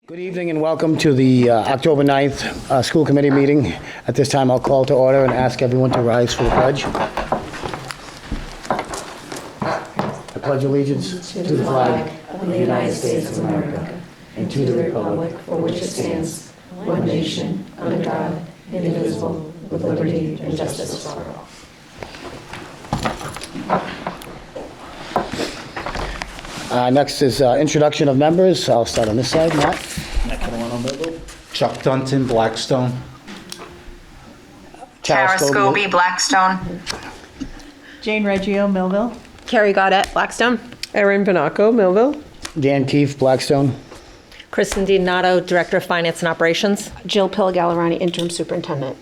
Good evening and welcome to the October 9th school committee meeting. At this time, I'll call to order and ask everyone to rise for the pledge. I pledge allegiance to the flag of the United States of America and to the republic for which it stands, one nation, under God, indivisible, with liberty and justice for all. Next is introduction of members. I'll start on this side. Matt? Chuck Dunton, Blackstone. Tara Scobie, Blackstone. Jane Reggio, Millville. Carrie Gaudette, Blackstone. Erin Binaco, Millville. Dan Keefe, Blackstone. Kristen DiNato, Director of Finance and Operations. Jill Pilgallerani, Interim Superintendent.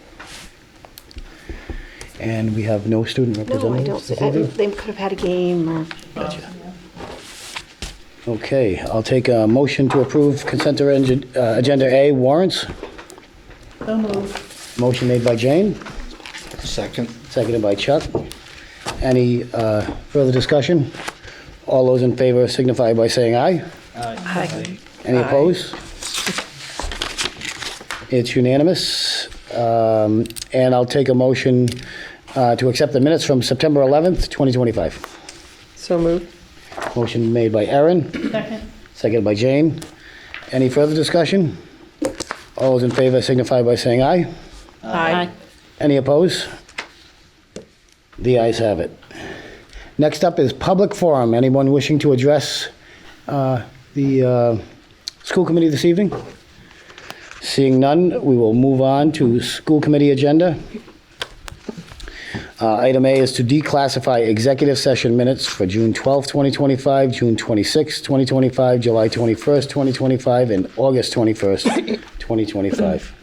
And we have no student No, I representatives. don't. They could have had a game or... Gotcha. Okay, I'll take a motion to approve consent agenda A, warrants. So moved. Motion made by Jane, Second. seconded by Chuck. Any further discussion? All those in favor signify by saying aye. Aye. Any opposed? It's unanimous. And I'll take a motion to accept the minutes from September 11th, 2025. So moved. Motion made by Erin, Second. seconded by Jane. Any further discussion? All those in favor signify by saying aye. Aye. Any opposed? The ayes have it. Next up is public forum. Anyone wishing to address the school committee this evening? Seeing none, we will move on to school committee agenda. Item A is to declassify executive session minutes for June 12th, 2025, June 26th, 2025, July 21st, 2025, and August 21st, 2025.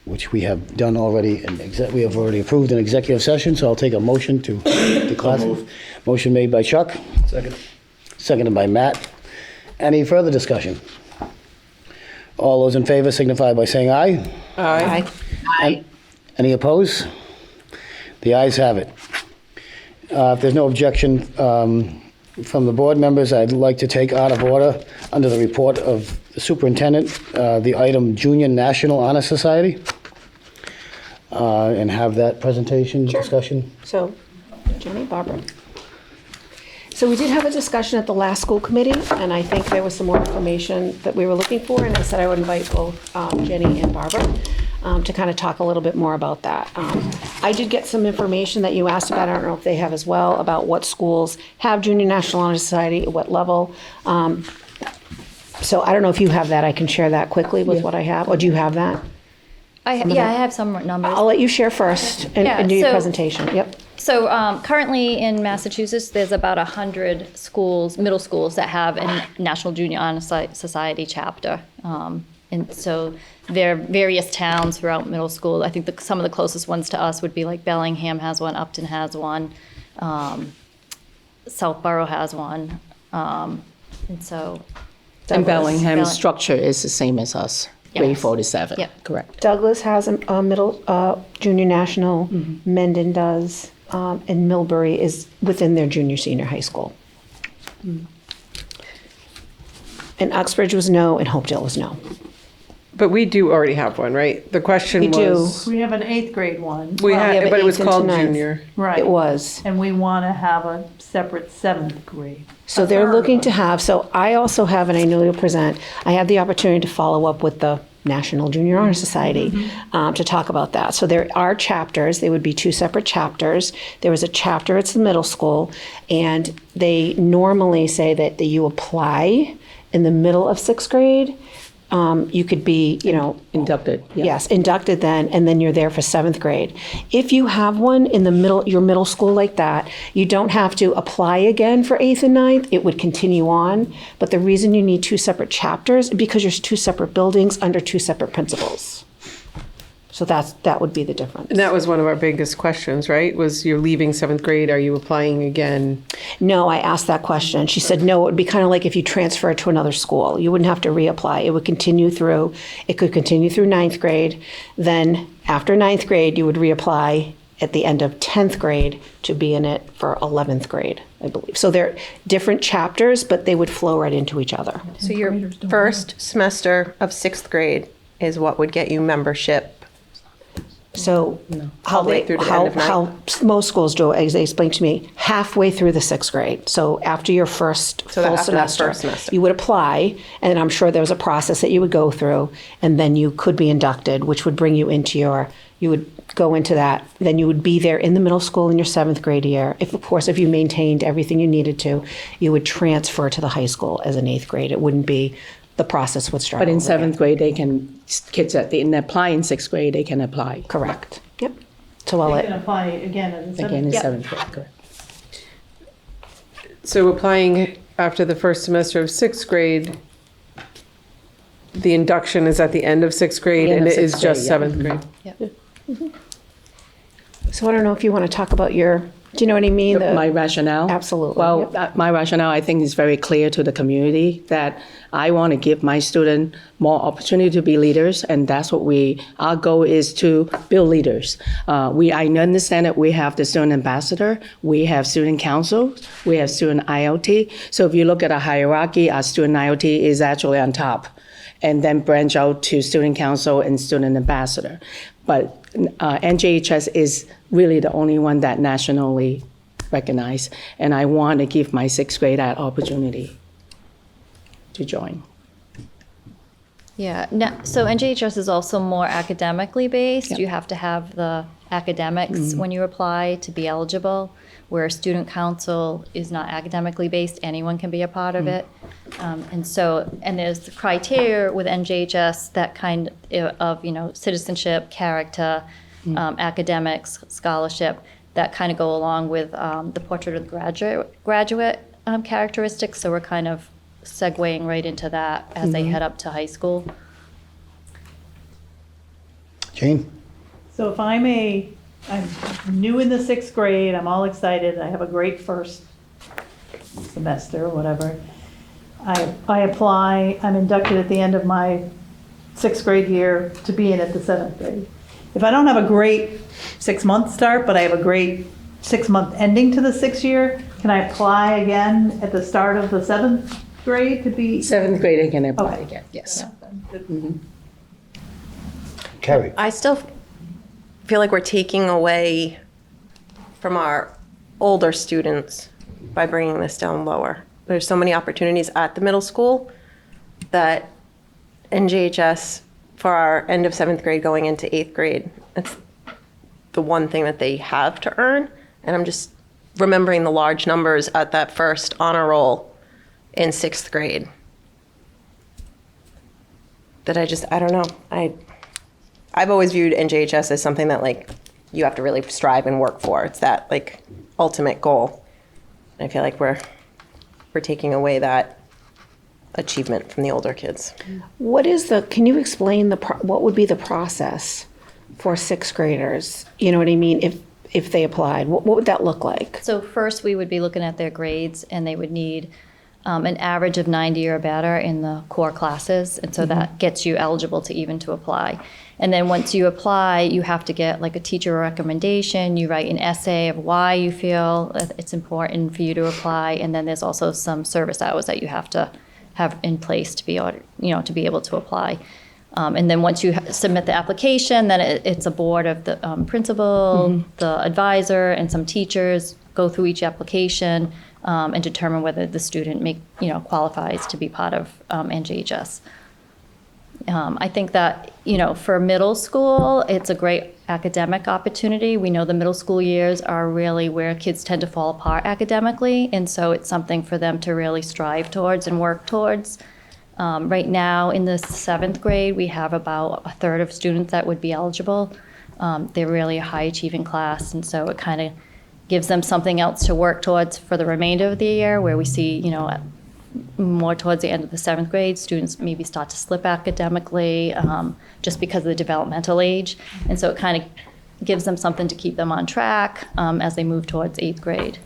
Which we have done already, we have already approved in executive session, so I'll take a motion to declassify. Motion made by Chuck. Second. Seconded by Matt. Any further discussion? All those in favor signify by saying aye. Aye. Any opposed? The ayes have it. If there's no objection from the board members, I'd like to take out of order, under the report of the superintendent, the item Junior National Honor Society, and have that presentation, discussion. So, Jenny, Barbara. So we did have a discussion at the last school committee, and I think there was some more information that we were looking for, and I said I would invite both Jenny and Barbara to kind of talk a little bit more about that. I did get some information that you asked about, I don't know if they have as well, about what schools have Junior National Honor Society, at what level. So I don't know if you have that, I can share that quickly with what I have, or do you have that? I have some numbers. I'll let you share first and do your presentation, yep. So currently in Massachusetts, there's about 100 schools, middle schools, that have a National Junior Honor Society chapter. And so there are various towns throughout middle school. I think some of the closest ones to us would be like Bellingham has one, Upton has one, Southborough has one. And so... And Bellingham's structure is the same as us, grade 4 to 7. Yep. Correct. Douglas has a middle junior national, Mendon does, and Millbury is within their junior senior high school. And Uxbridge was no, and Hopedale was no. But we do already have one, right? The question We do. was... We have an 8th grade one. We have had, but it was 8th into called 9th. junior. Right. It was. And we want to have a separate 7th grade. So they're looking to have, so I also have, and I know you'll present, I had the opportunity to follow up with the National Junior Honor Society to talk about that. So there are chapters, they would be 2 separate chapters. There was a chapter, it's the middle school, and they normally say that you apply in the middle of 6th grade. You could be, Inducted. Yeah. yes, inducted then, and then you're there for 7th grade. If you have one in the middle, your middle school like that, you don't have to apply again for 8th and 9th. It would continue on. But the reason you need 2 separate chapters is because there's 2 separate buildings under 2 separate principals. So that would be the difference. And that was one of our biggest questions, right? Was you're leaving 7th grade, are you applying again? No, I asked that question. She said, no, it would be kind of like if you transfer to another school. You wouldn't have to reapply. It would continue through, it could continue through 9th grade. Then after 9th grade, you would reapply at the end of 10th grade to be in it for 11th grade, I believe. So they're different chapters, but they would flow right into each other. So your first semester of 6th grade is what would get you membership. So how All the way they, through to the end of how most schools do, as they explained to me, halfway through the 6th grade. So after your first So that full after that semester, first semester. you would apply, and I'm sure there was a process that you would go through, and then you could be inducted, which would bring you into you would go into that. Then you would be there in the middle school in your 7th grade year. If, of course, if you maintained everything you needed to, you would transfer to the high school as an 8th grade. It wouldn't be, the process would start But in over again. 7th grade, kids that didn't apply in 6th grade, they can apply. Correct. Yep. So I'll They can let, apply again in the Again, in seventh. 7th grade, correct. So applying after the first semester of 6th grade, the induction is at the end of 6th grade, The end and of it is sixth just grade, 7th grade. so I don't know if you want to talk about do you know what I mean? My rationale? Absolutely, Well, yep. my rationale, I think, is very clear to the community that I want to give my student more opportunity to be leaders, and that's what our goal is to build leaders. I understand that we have the student ambassador, we have student council, we have student IoT. So if you look at a hierarchy, our student IoT is actually on top, and then branch out to student council and student ambassador. But NJHS is really the only one that nationally recognized, and I want to give my 6th grade that opportunity to join. Yeah, so NJHS is also more academically based. Yep. You have to have the academics when you apply to be eligible, where student council is not academically based, anyone can be a part of it. And there's the criteria with NJHS, that kind of, citizenship, character, academics, scholarship, that kind of go along with the portrait of the graduate characteristics. So we're kind of segueing right into that as they head up to high school. Jane? So if I'm new in the 6th grade, I'm all excited, I have a great first semester, whatever. I apply, I'm inducted at the end of my 6th grade year to be in at the 7th grade. If I don't have a great 6-month start, but I have a great 6-month ending to the 6th year, can I apply again at the start of the 7th grade to be? 7th grade, they can apply Okay. again, yes. Carrie? I still feel like we're taking away from our older students by bringing this down lower. There's so many opportunities at the middle school that NJHS, for our end of 7th grade going into 8th grade, that's the one thing that they have to earn. And I'm just remembering the large numbers at that first honor roll in 6th grade. That I don't know. I've always viewed NJHS as something that you have to really strive and work for. It's that ultimate goal. I feel like we're taking away that achievement from the older kids. Can you explain what would be the process for 6th graders? You know what I mean? If they applied, what would that look like? So first, we would be looking at their grades, and they would need an average of 90 or better in the core classes, and so that gets you eligible to apply. And then once you apply, you have to get a teacher recommendation. You write an essay of why you feel it's important for you to apply, and then there's also some service hours that you have to have in place to be able to apply. And then once you submit the application, then it's a board of the principal, the advisor, and some teachers go through each application and determine whether the student qualifies to be part of NJHS. I think that, for middle school, it's a great academic opportunity. We know the middle school years are really where kids tend to fall apart academically, and so it's something for them to really strive towards and work towards. Right now, in the 7th grade, we have about a third of students that would be eligible. They're really a high-achieving class, and so it kind of gives them something else to work towards for the remainder of the year, where we see, more towards the end of the 7th grade, students maybe start to slip academically just because of the developmental age. And so it kind of gives them something to keep them on track as they move towards 8th grade.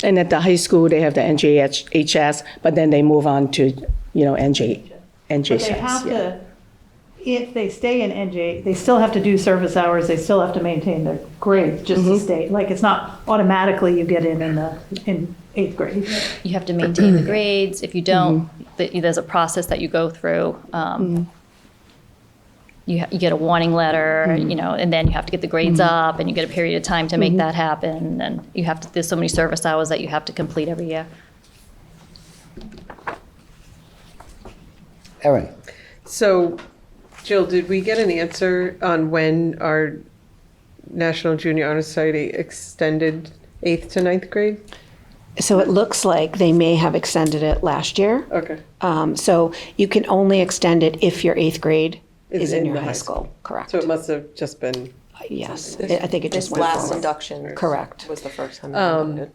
And at the high school, they have the NJHS, but then they move on to, NJHS. But they have yeah. to, if they stay in NJ, they still have to do service hours, they still have to maintain their grades just to stay. Like, it's not automatically you get in 8th grade. You have to maintain the grades. If you don't, there's a process that you go through. You get a warning letter, and then you have to get the grades up, and you get a period of time to make that happen. And you have to, there's so many service hours that you have to complete every year. Erin? So, Jill, did we get an answer on when our National Junior Honor Society extended 8th to 9th grade? So it looks like they may have extended it last year. Okay. So you can only extend it if your 8th grade is in your the high school. Correct. So it must have just been. Yes, I think it This just went last forward. induction. Correct. Was the first time. They inducted.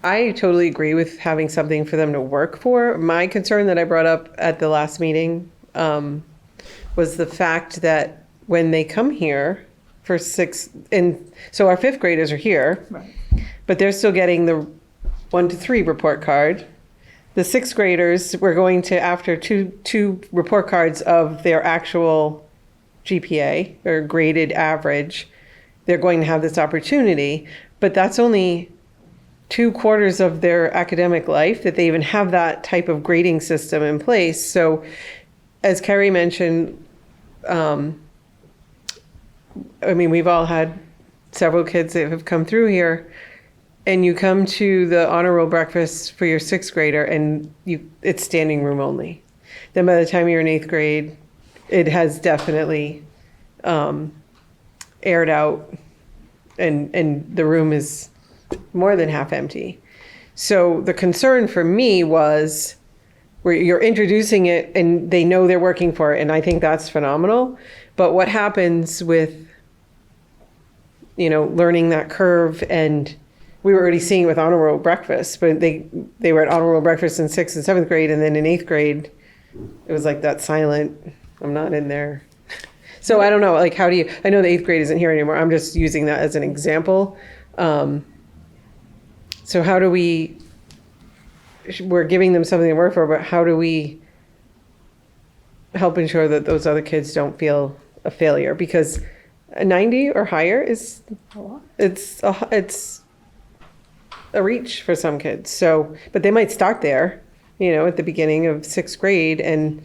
I totally agree with having something for them to work for. My concern that I brought up at the last meeting was the fact that when they come here for 6th, and so our 5th graders are here, Right. but they're still getting the 1 to 3 report card. The 6th graders, we're going to, after two report cards of their actual GPA or graded average, they're going to have this opportunity, but that's only 2/4 of their academic life that they even have that type of grading system in place. So as Carrie mentioned, I mean, we've all had several kids that have come through here, and you come to the honor roll breakfast for your 6th grader and it's standing room only. Then by the time you're in 8th grade, it has definitely aired out and the room is more than half empty. So the concern for me was where you're introducing it and they know they're working for it, and I think that's phenomenal. But what happens with, learning that curve? And we were already seeing it with honor roll breakfast, but they were at honor roll breakfast in 6th and 7th grade, and then in 8th grade, it was like that silent, I'm not in there. So I don't know, like, how do you, I know the 8th grade isn't here anymore. I'm just using that as an example. So how do we're giving them something to work for, but how do we help ensure that those other kids don't feel a failure? Because a 90 or higher is it's a reach for some kids. So, but they might start there, at the beginning of 6th grade, and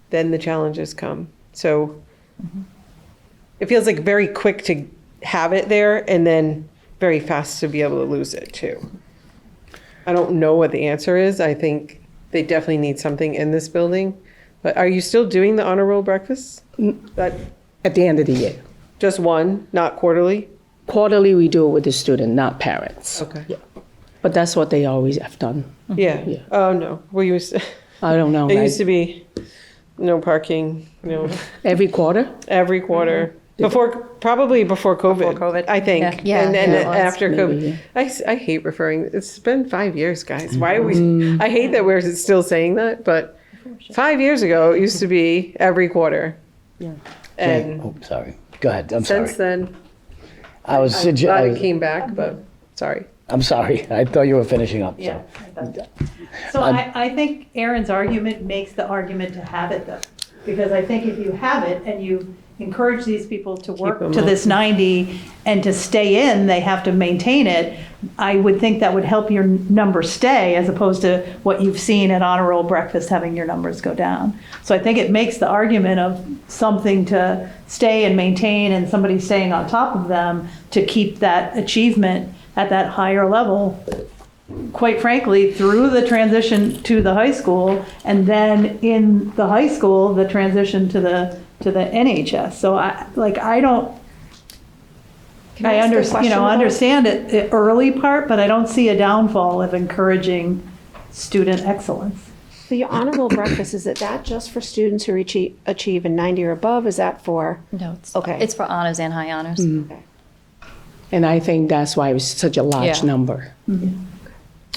then the challenges come. So it feels like very quick to have it there and then very fast to be able to lose it too. I don't know what the answer is. I think they definitely need something in this building. But are you still doing the honor roll breakfast? That At the end of the year. just one, not quarterly? Quarterly, we do it with the student, not parents. Okay. Yeah. But that's what they always have done. Yeah. Yeah. Oh, no. We used I don't know. it used to be no parking, Every quarter? every quarter. Probably before COVID. Before COVID. I think. Yeah. And then Yeah, it was. after COVID. Maybe, I hate referring. It's been 5 years, guys. Why are we? I hate that we're still saying that, but 5 years ago it used to be every quarter. Yeah. And Oh, sorry. Go ahead. I'm sorry. since then, I was. I thought it came back, but sorry. I'm sorry. I thought you were finishing up. Yeah. So I think Erin's argument makes the argument to have it though. Because I think if you have it and you encourage these people to work them to up. this 90 and to stay in, they have to maintain it. I would think that would help your numbers stay as opposed to what you've seen at honor roll breakfast, having your numbers go down. So I think it makes the argument of something to stay and maintain and somebody staying on top of them to keep that achievement at that higher level, quite frankly, through the transition to the high school, and then in the high school, the transition to the NHS. So I don't, Can I ask a question about- understand it, the early part, but I don't see a downfall of encouraging student excellence. So your honor roll breakfast, is that just for students who achieve a 90 or above? Is that for? No, it's, Okay. it's for honors and high honors. And I think that's why it's such a large Yeah. number.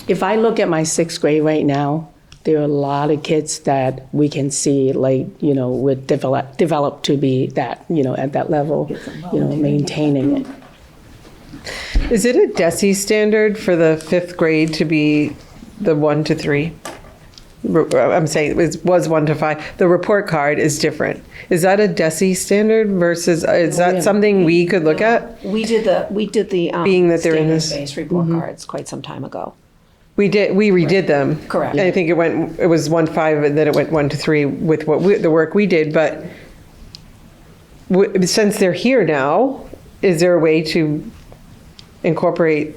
If I look at my 6th grade right now, there are a lot of kids that we can see, would develop to be that, at that level, maintaining it. Is it a DESI standard for the 5th grade to be the 1 to 3? I'm saying it was 1 to 5. The report card is different. Is that a DESI standard versus, is that something we could look at? We did the Being that they're in this- standards-based report cards quite some time ago. We redid them. Correct. I think it was 1 to 5 and then it went 1 to 3 with the work we did, but since they're here now, is there a way to incorporate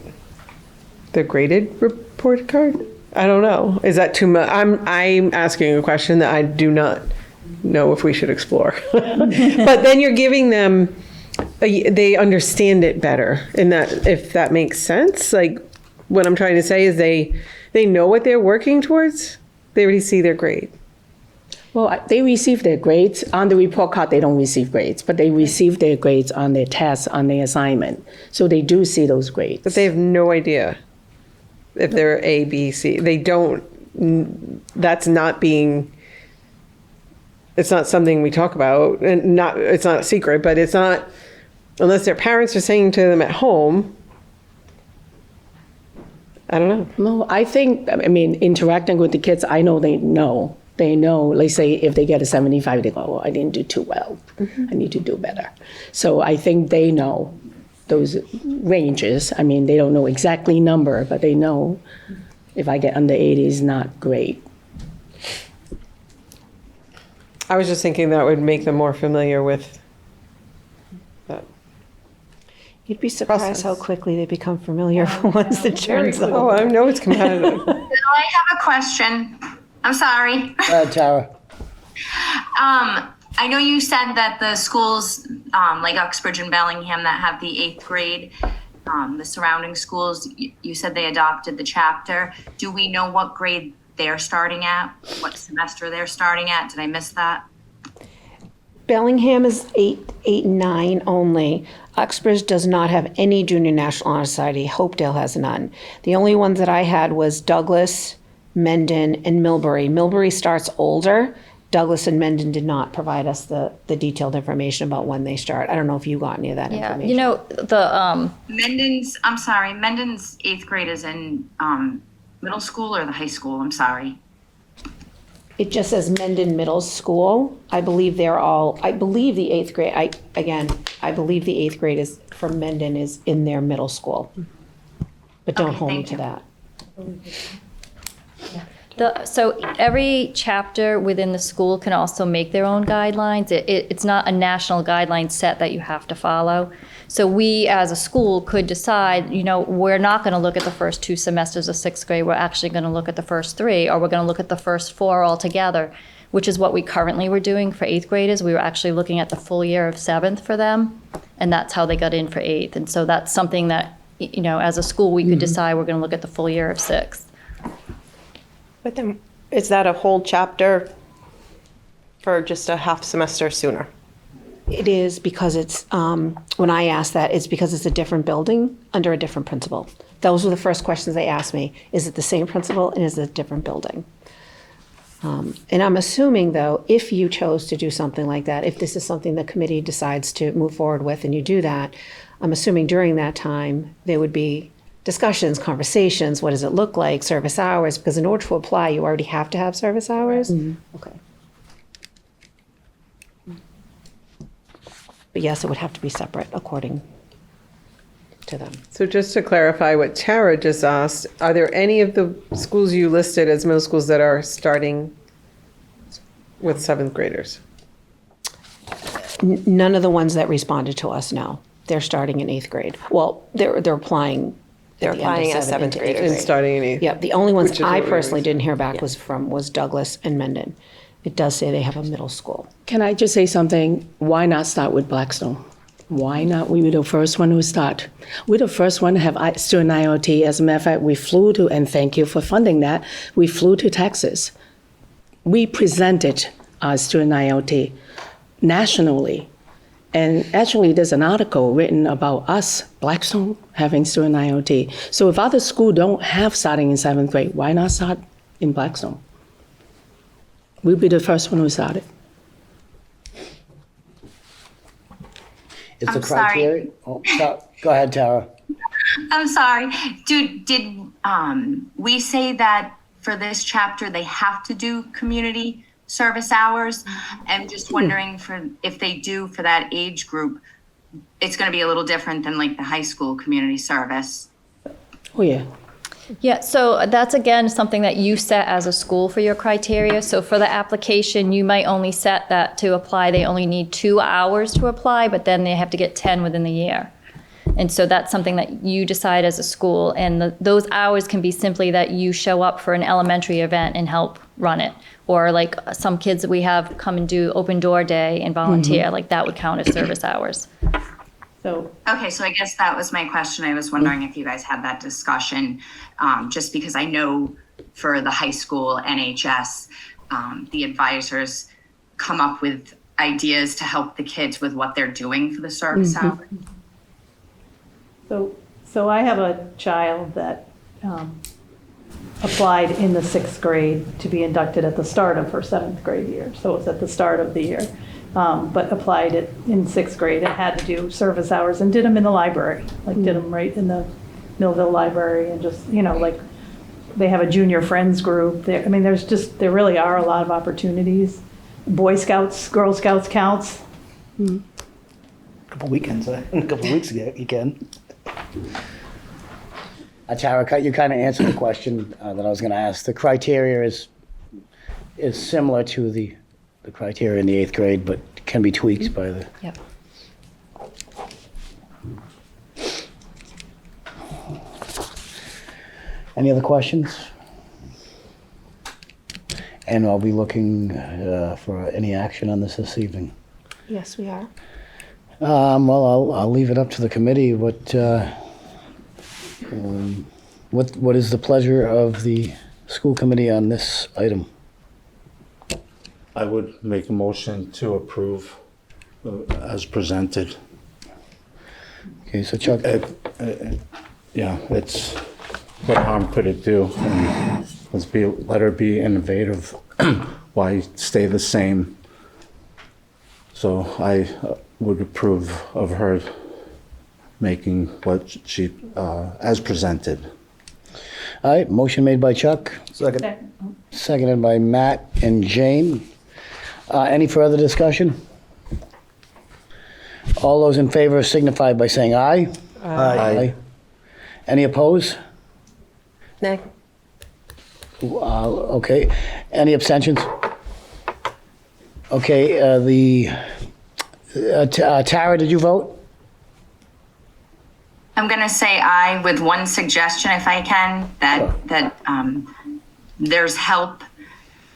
the graded report card? I don't know. Is that too much? I'm asking a question that I do not know if we should explore. But then you're giving them, they understand it better, and that, if that makes sense. Like, what I'm trying to say is they know what they're working towards. They already see their grade. Well, they receive their grades. On the report card, they don't receive grades, but they receive their grades on their tests, on their assignment. So they do see those grades. But they have no idea if they're A, B, C. They don't, that's not being, it's not something we talk about, and it's not a secret, but it's not, unless their parents are saying to them at home, I don't know. No, I think, interacting with the kids, I know they know. They know, let's say if they get a 75, they go, oh, I didn't do too well. I need to do better. So I think they know those ranges. They don't know exactly number, but they know if I get under 80 is not great. I was just thinking that would make them more familiar with that. You'd be surprised how quickly they become familiar once the turn's over. Oh, I know it's competitive. So I have a question. I'm sorry. Tara. I know you said that the schools, like Uxbridge and Bellingham, that have the 8th grade, the surrounding schools, you said they adopted the chapter. Do we know what grade they're starting at? What semester they're starting at? Did I miss that? Bellingham is 8 and 9 only. Uxbridge does not have any Junior National Honor Society. Hopedale has none. The only ones that I had was Douglas, Mendon, and Millbury. Millbury starts older. Douglas and Mendon did not provide us the detailed information about when they start. I don't know if you got any of that Yeah, information. you know, the, Mendon's 8th grade is in middle school or the high school? I'm sorry. It just says Mendon Middle School. I believe the 8th grade, I believe the 8th grade is from Mendon is in their middle school. But don't Okay, hold me thank to you. that. so every chapter within the school can also make their own guidelines. It's not a national guideline set that you have to follow. So we, as a school, could decide, we're not going to look at the first 2 semesters of 6th grade. We're actually going to look at the first 3, or we're going to look at the first 4 altogether, which is what we currently were doing for 8th graders. We were actually looking at the full year of 7th for them, and that's how they got in for 8th. And so that's something that, as a school, we could decide we're going to look at the full year of 6th. But then, is that a whole chapter for just a half semester sooner? It is because it's, when I asked that, it's because it's a different building under a different principal. Those were the first questions they asked me. Is it the same principal and is it a different building? And I'm assuming, though, if you chose to do something like that, if this is something the committee decides to move forward with and you do that, I'm assuming during that time, there would be discussions, conversations, what does it look like, service hours, because in order to apply, you already have to have service hours? Okay. But yes, it would have to be separate according to them. So just to clarify what Tara just asked, are there any of the schools you listed as middle schools that are starting with 7th graders? None of the ones that responded to us, no. They're starting in 8th grade. Well, they're applying. They're at the end of applying as 7th 7th into 8th graders. grade. And starting in 8th? Yeah, the only Which ones is I what we personally were- didn't hear back was Douglas and Mendon. It does say they have a middle school. Can I just say something? Why not start with Blackstone? Why not? We were the first one to start. We're the first one to have student IoT. As a matter of fact, we flew to, and thank you for funding that, we flew to Texas. We presented student IoT nationally. And actually, there's an article written about us, Blackstone, having student IoT. So if other schools don't have starting in 7th grade, why not start in Blackstone? We'll be the first one who started. Is the I'm sorry. criteria? Oh, go ahead, Tara. I'm sorry. Did we say that for this chapter, they have to do community service hours. I'm just wondering if they do for that age group, it's going to be a little different than like the high school community service. Oh, yeah. Yeah, so that's again something that you set as a school for your criteria. So for the application, you might only set that to apply, they only need 2 hours to apply, but then they have to get 10 within the year. And so that's something that you decide as a school. And those hours can be simply that you show up for an elementary event and help run it. Or like some kids that we have come and do open door day and volunteer, like that would count as service hours. So, Okay, so I guess that was my question. I was wondering if you guys had that discussion, just because I know for the high school NHS, the advisors come up with ideas to help the kids with what they're doing for the service hour. so I have a child that applied in the 6th grade to be inducted at the start of her 7th grade year. So it's at the start of the year. But applied it in 6th grade and had to do service hours and did them in the library, like did them right in the Millville Library and just, like they have a junior friends group. There really are a lot of opportunities. Boy Scouts, Girl Scouts counts. A couple weekends, a couple weeks ago, you can. Tara, you kind of answered the question that I was going to ask. The criteria is similar to the criteria in the 8th grade, but can be tweaked by the... Yep. Any other questions? And I'll be looking for any action on this evening. Yes, we are. Well, I'll leave it up to the committee. What is the pleasure of the school committee on this item? I would make a motion to approve as presented. Okay, so Chuck, Yeah, it's, what harm could it do? And let her be innovative. Why stay the same? So I would approve of her making what she, as presented. all right, motion made by Chuck, Second. seconded by Matt and Jane. Any further discussion? All those in favor signify by saying aye. Aye. Any opposed? Nay. Okay. Any abstentions? Okay, Tara, did you vote? I'm going to say aye with one suggestion, if I can, that there's help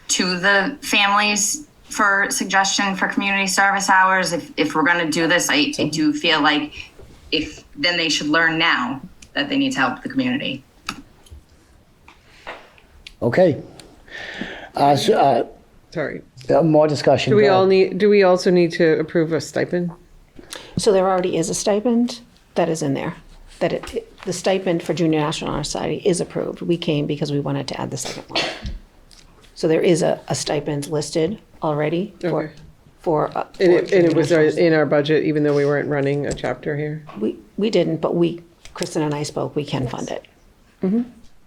to the families for suggestion for community service hours. If we're going to do this, I do feel like then they should learn now that they need to help the community. Okay. Sorry. More discussion. Do we Go all ahead. do we also need to approve a stipend? So there already is a stipend that is in there. The stipend for Junior National Honor Society is approved. We came because we wanted to add the second one. So there is a stipend listed already Okay. for And it Junior was Nationals. in our budget, even though we weren't running a chapter here? We didn't, but Kristen and I spoke, we can fund it.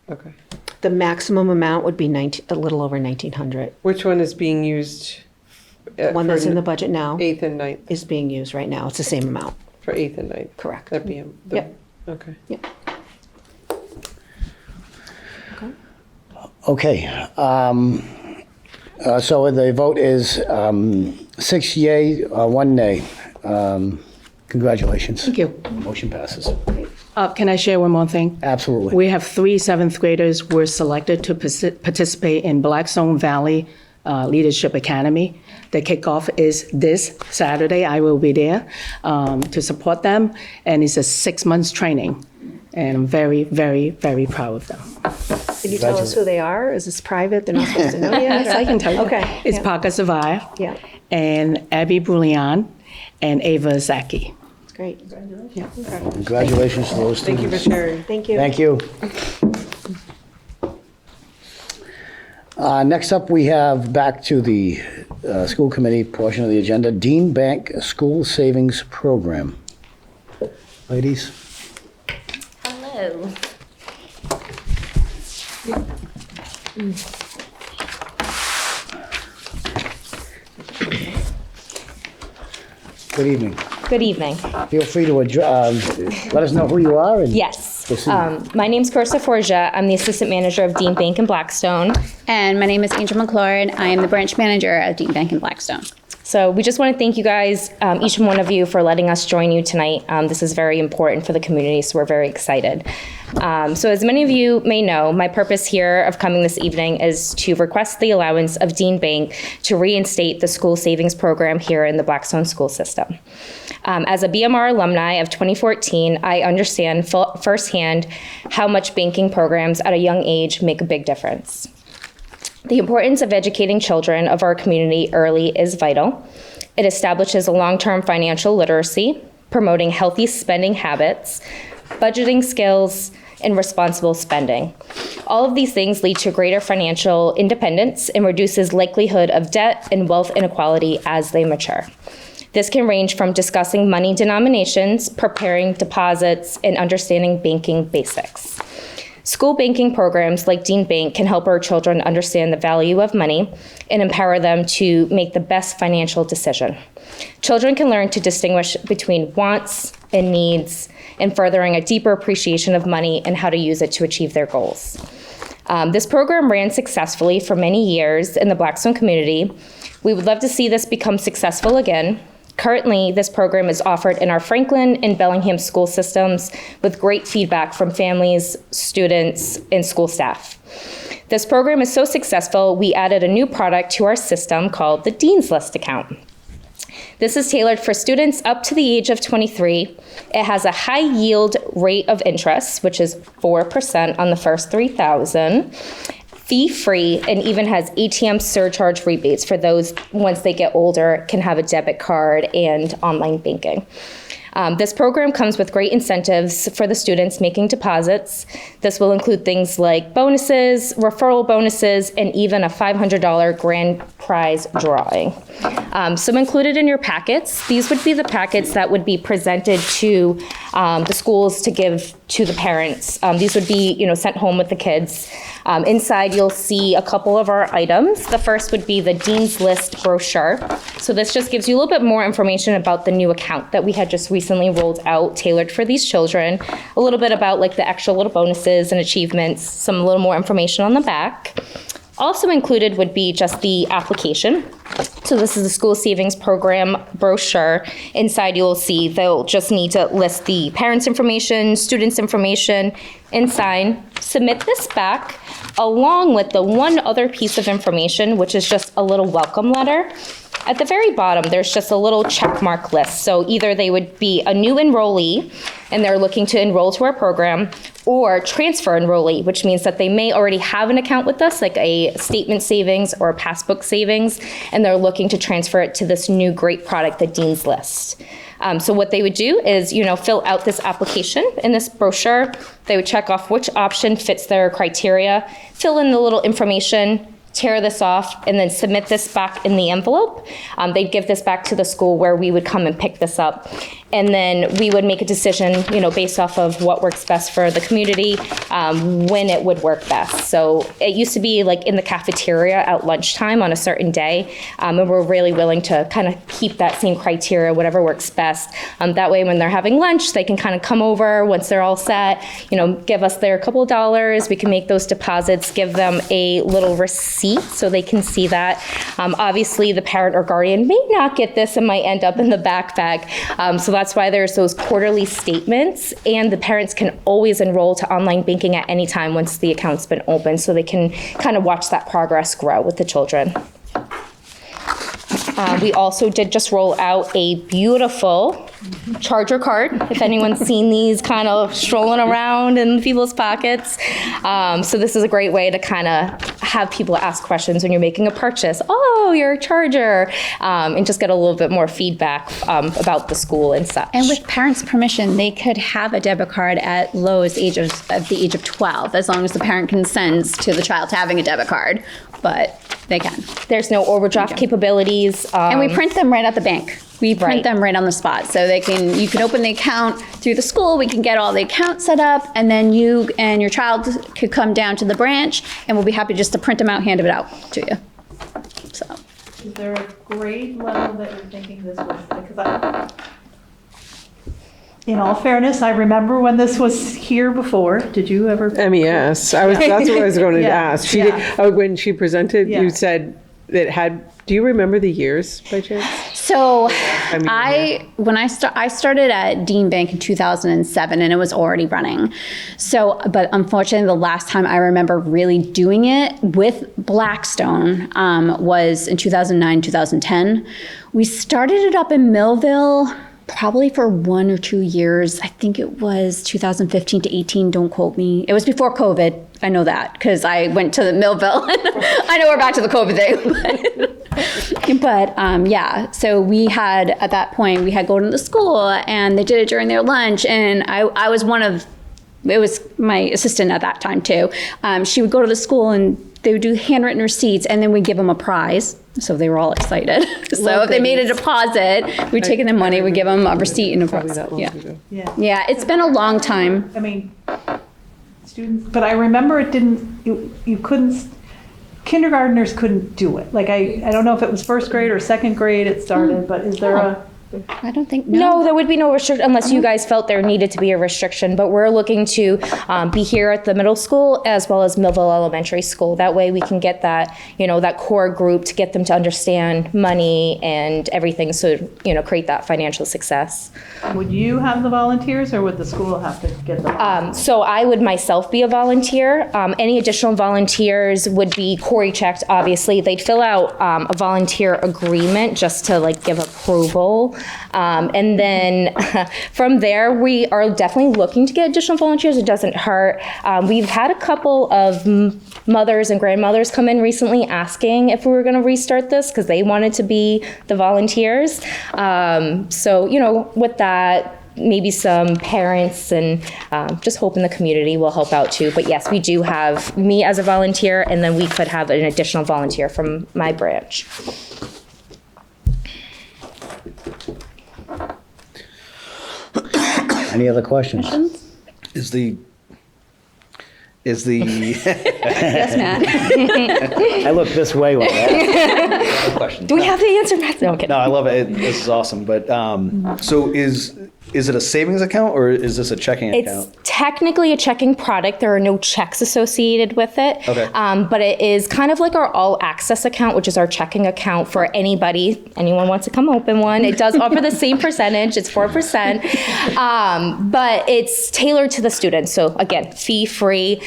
Okay. The maximum amount would be a little over 1,900. Which one is being used? One that's in the budget now 8th and 9th, is being used right now. It's the same amount. for 8th and 9th? Correct. That'd be, Yep. okay. Yep. Okay. So the vote is 6 yea, 1 nay. Congratulations. Thank you. Motion passes. Can I share one more thing? Absolutely. We have 3 7th graders were selected to participate in Blackstone Valley Leadership Academy. The kickoff is this Saturday. I will be there to support them, and it's a 6 months training. And I'm very, very, very proud of them. Can you tell us who they are? Is this private? They're not supposed to know yet? Yes, I can tell you. Okay. It's yeah. Parker Savai Yeah, and Abby Bouillon and Ava Zaki. it's great. Congratulations to those Thank you for students. sharing. Thank you. Thank you. Next up, we have back to the school committee portion of the agenda, Dean Bank School Savings Program. Ladies? Hello. Good evening. Good evening. Feel free to let us know who you are and Yes. proceed. My name's Carissa Forgia. I'm the assistant manager of Dean Bank in Blackstone. And my name is Angel McLaurin. I am the branch manager at Dean Bank in Blackstone. So we just want to thank you guys, each and one of you, for letting us join you tonight. This is very important for the community, so we're very excited. So as many of you may know, my purpose here of coming this evening is to request the allowance of Dean Bank to reinstate the school savings program here in the Blackstone school system. As a BMR alumni of 2014, I understand firsthand how much banking programs at a young age make a big difference. The importance of educating children of our community early is vital. It establishes a long-term financial literacy, promoting healthy spending habits, budgeting skills, and responsible spending. All of these things lead to greater financial independence and reduces likelihood of debt and wealth inequality as they mature. This can range from discussing money denominations, preparing deposits, and understanding banking basics. School banking programs like Dean Bank can help our children understand the value of money and empower them to make the best financial decision. Children can learn to distinguish between wants and needs and furthering a deeper appreciation of money and how to use it to achieve their goals. This program ran successfully for many years in the Blackstone community. We would love to see this become successful again. Currently, this program is offered in our Franklin and Bellingham school systems with great feedback from families, students, and school staff. This program is so successful, we added a new product to our system called the Dean's List account. This is tailored for students up to the age of 23. It has a high yield rate of interest, which is 4% on the first $3,000. Fee-free, and even has ATM surcharge rebates for those, once they get older, can have a debit card and online banking. This program comes with great incentives for the students making deposits. This will include things like bonuses, referral bonuses, and even a $500 grand prize drawing. Some included in your packets, these would be the packets that would be presented to the schools to give to the parents. These would be, sent home with the kids. Inside, you'll see a couple of our items. The first would be the Dean's List brochure. So this just gives you a little bit more information about the new account that we had just recently rolled out, tailored for these children. A little bit about like the extra little bonuses and achievements, some little more information on the back. Also included would be just the application. So this is the school savings program brochure. Inside you'll see they'll just need to list the parents' information, students' information, and sign. Submit this back along with the one other piece of information, which is just a little welcome letter. At the very bottom, there's just a little check mark list. So either they would be a new enrollee and they're looking to enroll to our program, or transfer enrollee, which means that they may already have an account with us, like a statement savings or a passbook savings, and they're looking to transfer it to this new great product, the Dean's List. So what they would do is, fill out this application in this brochure. They would check off which option fits their criteria, fill in the little information, tear this off, and then submit this back in the envelope. They'd give this back to the school where we would come and pick this up. And then we would make a decision, based off of what works best for the community, when it would work best. So it used to be like in the cafeteria at lunchtime on a certain day. And we're really willing to kind of keep that same criteria, whatever works best. That way when they're having lunch, they can kind of come over once they're all set, give us their couple of dollars. We can make those deposits, give them a little receipt so they can see that. Obviously, the parent or guardian may not get this and might end up in the backpack. So that's why there's those quarterly statements, and the parents can always enroll to online banking at any time once the account's been open, so they can kind of watch that progress grow with the children. We also did just roll out a beautiful charger card, if anyone's seen these kind of strolling around in people's pockets. So this is a great way to kind of have people ask questions when you're making a purchase. Oh, your charger, and just get a little bit more feedback about the school and such. And with parents' permission, they could have a debit card at lowest age of the age of 12, as long as the parent consents to the child having a debit card. But they can. There's no overdraft capabilities. And we print them right at the bank. We print them right on the spot, so you can open the account through the school, we can get all the accounts set up, and then you and your child could come down to the branch, and we'll be happy just to print them out, hand it out to you. So, Is there a grade level that you're thinking this was, because in all fairness, I remember when this was here before. Did you ever? MES. That's what I was going to Yeah, ask. She yeah. did, when she presented, Yeah. you said it had, do you remember the years by chance? So mean, I started at Dean Bank in 2007, and it was already running. So, but unfortunately, the last time I remember really doing it with Blackstone was in 2009, 2010. We started it up in Millville probably for 1 or 2 years. I think it was 2015 to 18. Don't quote me. It was before COVID. I know that because I went to the Millville. I know we're back to the COVID thing. But yeah, so we had, at that point, we had go to the school and they did it during their lunch. And I was it was my assistant at that time too. She would go to the school and they would do handwritten receipts and then we'd give them a prize. So they were all excited. So if they made a deposit, we'd take in the money, we'd give them a receipt and a prize. Yeah. Yeah, it's been a long time. I mean, students, but I remember it didn't, you couldn't, kindergartners couldn't do it. Like, I don't know if it was first grade or second grade it started, but is there a? I don't think, No, there would be no restriction unless you guys felt there needed to be a restriction, but we're looking to be here at the middle school as well as Millville Elementary School. That way we can get that, that core group to get them to understand money and everything. So, create that financial success. Would you have the volunteers or would the school have to get them? So I would myself be a volunteer. Any additional volunteers would be Cory checked, obviously. They'd fill out a volunteer agreement just to give approval. And then from there, we are definitely looking to get additional volunteers. It doesn't hurt. We've had a couple of mothers and grandmothers come in recently asking if we were going to restart this because they wanted to be the volunteers. So, with that, maybe some parents and just hoping the community will help out too. But yes, we do have me as a volunteer, and then we could have an additional volunteer from my branch. Any other questions? Is the yes, Matt. I look this way when I ask. question? Do we have the answer, Matt? No, I'm kidding. No, I love it. This is awesome. But so is it a savings account or is this a checking account? It's technically a checking product. There are no checks associated with it. Okay. But it is kind of like our all access account, which is our checking account for anyone wants to come open one. It does offer the same percentage. It's 4%. But it's tailored to the student. So again, fee free.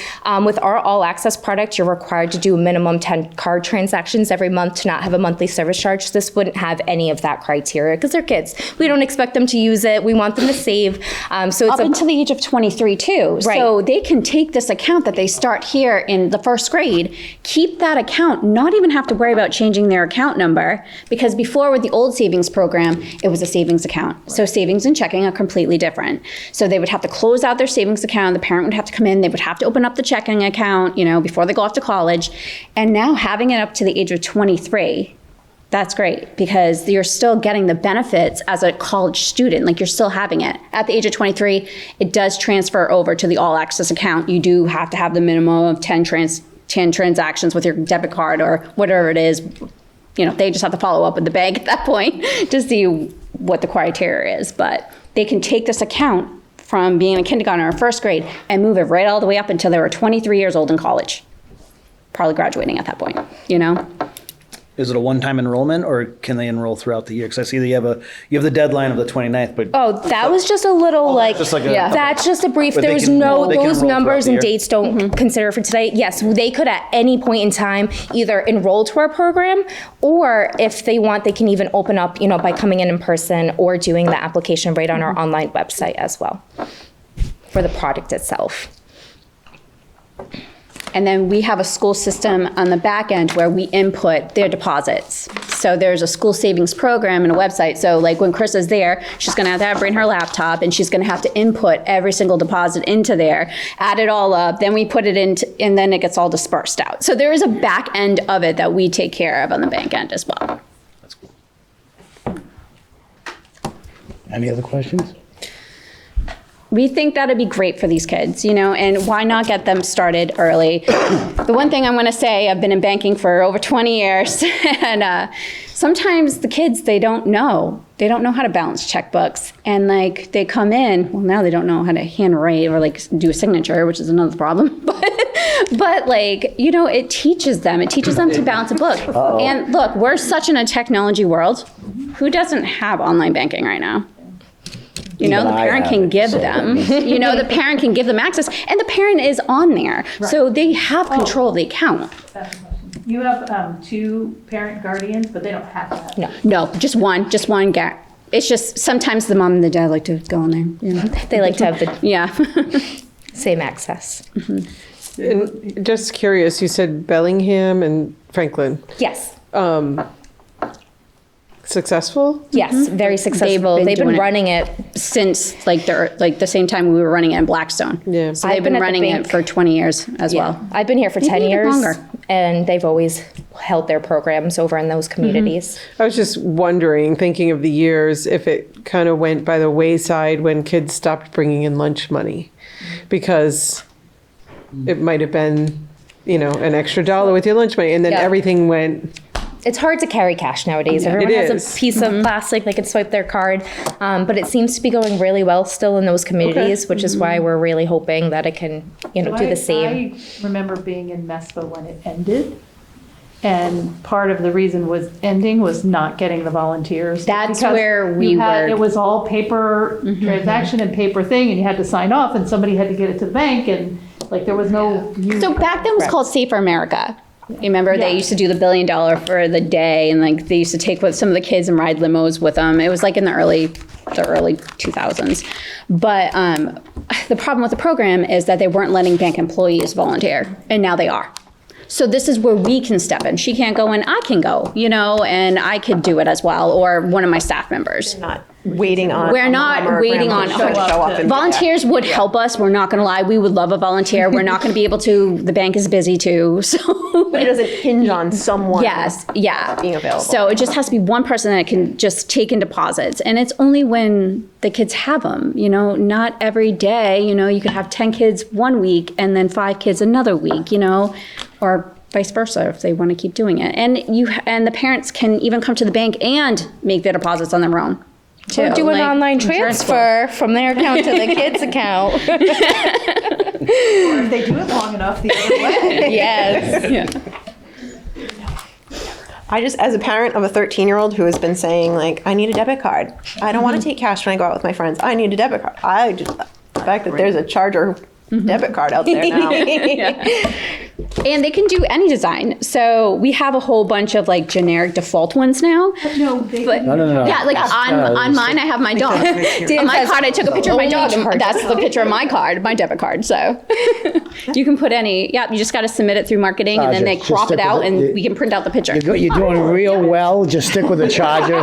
With our all access product, you're required to do a minimum 10 card transactions every month to not have a monthly service charge. This wouldn't have any of that criteria because they're kids. We don't expect them to use it. We want them to save. So it's up until the age of 23 too. Right. So they can take this account that they start here in the first grade, keep that account, not even have to worry about changing their account number, because before with the old savings program, it was a savings account. Right. So savings and checking are completely different. So they would have to close out their savings account. The parent would have to come in. They would have to open up the checking account, before they go off to college. And now having it up to the age of 23, that's great because you're still getting the benefits as a college student. Like you're still having it. At the age of 23, it does transfer over to the all access account. You do have to have the minimum of 10 transactions with your debit card or whatever it is. They just have to follow up with the bank at that point to see what the criteria is. But they can take this account from being a kindergarten or first grade and move it right all the way up until they were 23 years old in college. Probably graduating at that point, Is it a one-time enrollment or can they enroll throughout the year? Because I see that you have the deadline of the 29th, but Oh, that was just a little that's just a brief. But There they was can those enroll numbers throughout and the year? dates don't consider for today. Yes, they could at any point in time either enroll to our program or if they want, they can even open up, by coming in person or doing the application right on our online website as well for the product itself. And then we have a school system on the back end where we input their deposits. So there's a school savings program and a website. So like when Chris is there, she's gonna have to bring her laptop and she's gonna have to input every single deposit into there, add it all up, then we put it into, and then it gets all dispersed out. So there is a back end of it that we take care of on the bank end as well. that's cool. Any other questions? We think that'd be great for these kids, you know, and why not get them started early? The one thing I'm going to say, I've been in banking for over 20 years, and sometimes the kids, they don't know. They don't know how to balance checkbooks. And like they come in, well, now they don't know how to handwrite or like do a signature, which is another problem. But like, you know, it teaches them to balance a book. And look, we're such in a technology world. Who doesn't have online banking right now? You know, the parent can give them, you know, the parent can give them access, and the parent is on there. So they have control of the account. You have 2 parent guardians, but they don't have that. No, just one. It's just sometimes the mom and the dad like to go in there. You know? They like to have the same access. And just curious, you said Bellingham and Franklin. Yes. Successful? Yes, very successful. They've been doing running it since like the same time we were running it in Blackstone. Yeah. So they've been running it for 20 years as well. I've been here for 10 even years, longer. and they've always held their programs over in those communities. I was just wondering, thinking of the years, if it kind of went by the wayside when kids stopped bringing in lunch money, because it might have been, you know, an extra $1 with your lunch money, and then everything went. It's hard to carry cash nowadays. Everyone has a piece of plastic they can swipe their card, but it seems to be going really well still in those communities, which is why we're really hoping that it can, you know, do the same. I remember being in MESPA when it ended, and part of the reason was ending was not getting the volunteers. That's Because where we were. It was all paper transaction and paper thing, and you had to sign off, and somebody had to get it to the bank, and like there was no. So back then it was called Safer America. You remember they used to do the $1 billion for the day, and like they used to take with some of the kids and ride limos with them. It was like in the early 2000s. But the problem with the program is that they weren't letting bank employees volunteer, and now they are. So this is where we can step in. She can't go in, I can go, you know, and I could do it as well, or one of my staff members. Not waiting on. We're not waiting on. Show up and Volunteers would help us. We're not going to lie. We would love a volunteer. We're not going to be able to. The bank is busy too. So But it doesn't hinge on someone. Yes, yeah. Being available. So it just has to be one person that can just take in deposits. And it's only when the kids have them, you know, not every day, you know, you could have 10 kids one week and then 5 kids another week, you know, or vice versa if they want to keep doing it. And the parents can even come to the bank and make their deposits on their own. Too. Or do an Like, online transfer from their account to the kids' account. Or if they do it long enough, the other way. Yes. Yeah. I just, as a parent of a 13-year-old who has been saying, like, I need a debit card. I don't want to take cash when I go out with my friends. I need a debit card. The fact that there's a Charger debit card out there now. And they can do any design. So we have a whole bunch of like generic default ones now. No, No. Yeah, like on mine, I have my dog. On my card, I took a picture of my dog. And that's the picture of my card, my debit card. So you can put any, you just got to submit it through marketing and then they Just crop stick it with out it. and we can print out the picture. You're doing real well. Just stick with the Charger.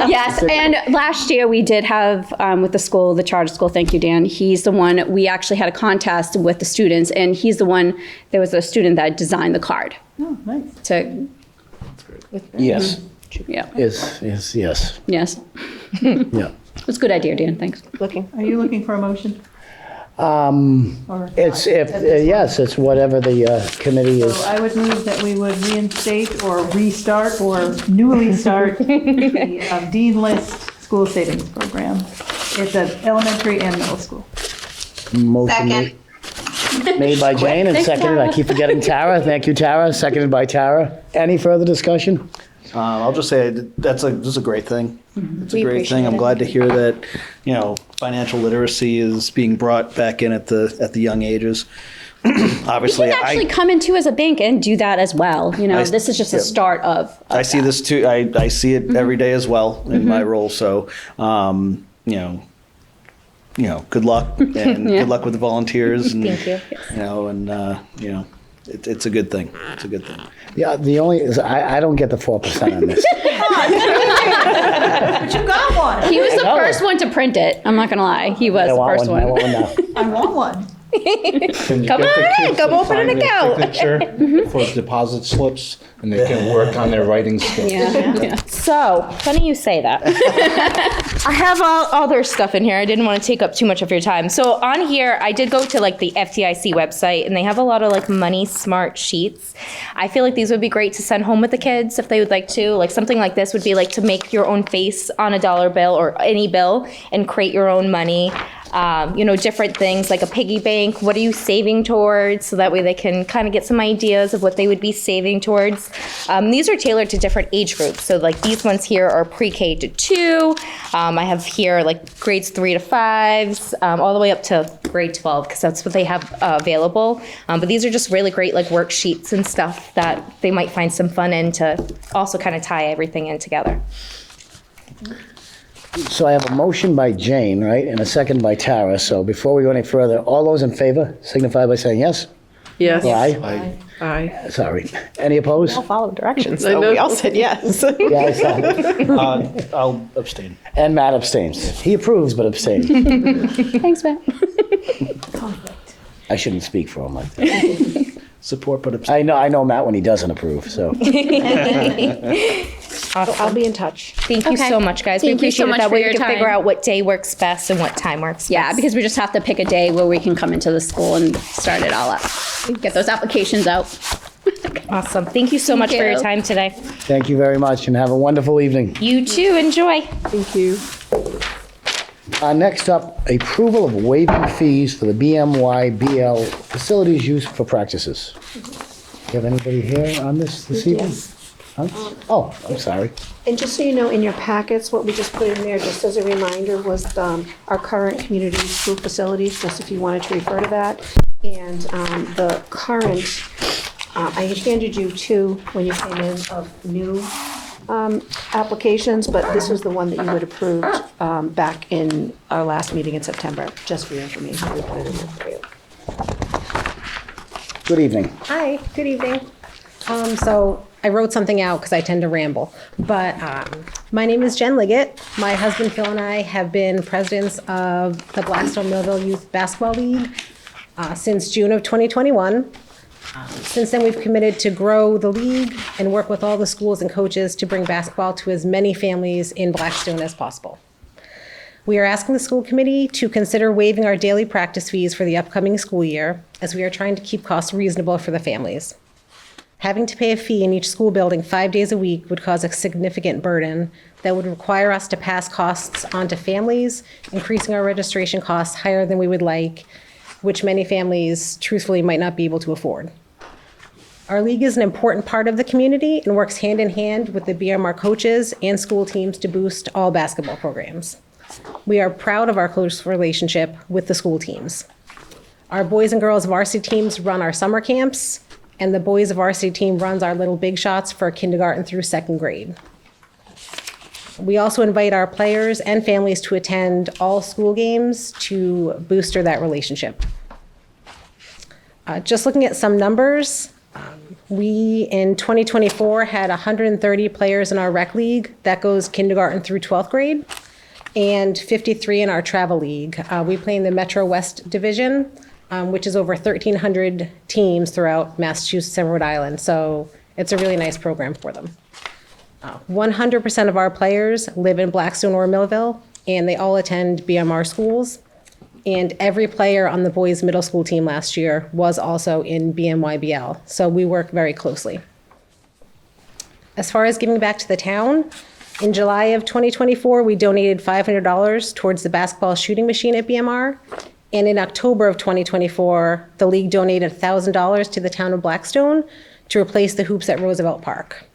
Yes, and last year we did have, with the school, the charter school, thank you, Dan, he's the one, we actually had a contest with the students, and he's the one, there was a student that designed the card. Oh, nice. So, Yes. yeah, Yes. yes. Yeah. It's a good idea, Dan, thanks. Are you looking for a motion? Or It's not? yes, it's whatever the committee is. So I would move that we would reinstate or restart or newly start the Dean List School Savings Program at the elementary and middle school. Motion made by Jane and seconded. I keep forgetting Tara. Thank you, Tara. Seconded by Tara. Any further discussion? I'll just say this is a great thing. It's a great thing. I'm glad to hear that, you know, financial literacy is being brought back in at the young ages. Obviously, You can actually come into as a bank and do that as well. You know, this is just a start of I see this too. I see it every day as well in my role. So, good luck and good luck with the volunteers. And, Thank you. It's a good thing. It's a good thing. Yeah. The only is I don't get the 4% on this. But you got one. He was the know. first one to print it. I'm not gonna lie. He was I the want first one. I one. want one now. I want one. Can you Come get the on in, kids come to open an sign their account. signature for deposit slips and they can work on their writing skills. So, funny you say that. I have all other stuff in here. I didn't want to take up too much of your time. So on here, I did go to like the FDIC website, and they have a lot of like money smart sheets. I feel like these would be great to send home with the kids if they would like to. Like something like this would be like to make your own face on a dollar bill or any bill and create your own money. Different things like a piggy bank. What are you saving towards? So that way they can kind of get some ideas of what they would be saving towards. These are tailored to different age groups. So like these ones here are pre-K to 2. I have here like grades 3 to 5s, all the way up to grade 12 because that's what they have available. But these are just really great like worksheets and stuff that they might find some fun in to also kind of tie everything in together. So I have a motion by Jane, right, and a second by Tara. So before we go any further, all those in favor signify by saying yes. Yes. Aye. Aye. Sorry. Any opposed? All follow directions, I so know. we all said yes. Yeah, I saw it. I'll abstain. And Matt abstains. He approves, but abstains. Thanks, Matt. I shouldn't speak for him like that. Support, but abstain. I know Matt when he doesn't approve, so. I'll be in touch. Thank you Okay. so much, guys. Thank We you so appreciate it. much That for way your we can time. figure out what day works best and what time works best. Yeah, because we just have to pick a day where we can come into the school and start it all up. Get those applications out. Awesome. Thank you so much for your you. time today. Thank you very much and have a wonderful evening. You too. Enjoy. Thank you. Next up, approval of waiving fees for the BMYBL facilities used for practices. Do you have anybody here on this evening? Huh? Oh, I'm sorry. And just so you know, in your packets, what we just put in there, just as a reminder, was our current community school facilities, just if you wanted to refer to that. And the current, I handed you 2 when you came in of new applications, but this was the one that you had approved back in our last meeting in September, just for your information. We put it in there for you. Good evening. Hi, good evening. So I wrote something out because I tend to ramble, but my name is Jen Liggett. My husband Phil and I have been presidents of the Blackstone Millville Youth Basketball League since June of 2021. Since then, we've committed to grow the league and work with all the schools and coaches to bring basketball to as many families in Blackstone as possible. We are asking the school committee to consider waiving our daily practice fees for the upcoming school year, as we are trying to keep costs reasonable for the families. Having to pay a fee in each school building 5 days a week would cause a significant burden that would require us to pass costs on to families, increasing our registration costs higher than we would like, which many families truthfully might not be able to afford. Our league is an important part of the community and works hand in hand with the BMR coaches and school teams to boost all basketball programs. We are proud of our close relationship with the school teams. Our boys and girls varsity teams run our summer camps, and the boys varsity team runs our Little Big Shots for kindergarten through 2nd grade. We also invite our players and families to attend all school games to booster that relationship. Just looking at some numbers, we in 2024 had 130 players in our rec league that goes kindergarten through 12th grade, and 53 in our travel league. We play in the Metro West Division, which is over 1,300 teams throughout Massachusetts and Rhode Island. So it's a really nice program for them. 100% of our players live in Blackstone or Millville, and they all attend BMR schools. And every player on the boys' middle school team last year was also in BMYBL. So we work very closely. As far as giving back to the town, in July of 2024, we donated $500 towards the basketball shooting machine at BMR. And in October of 2024, the league donated $1,000 to the town of Blackstone to replace the hoops at Roosevelt Park.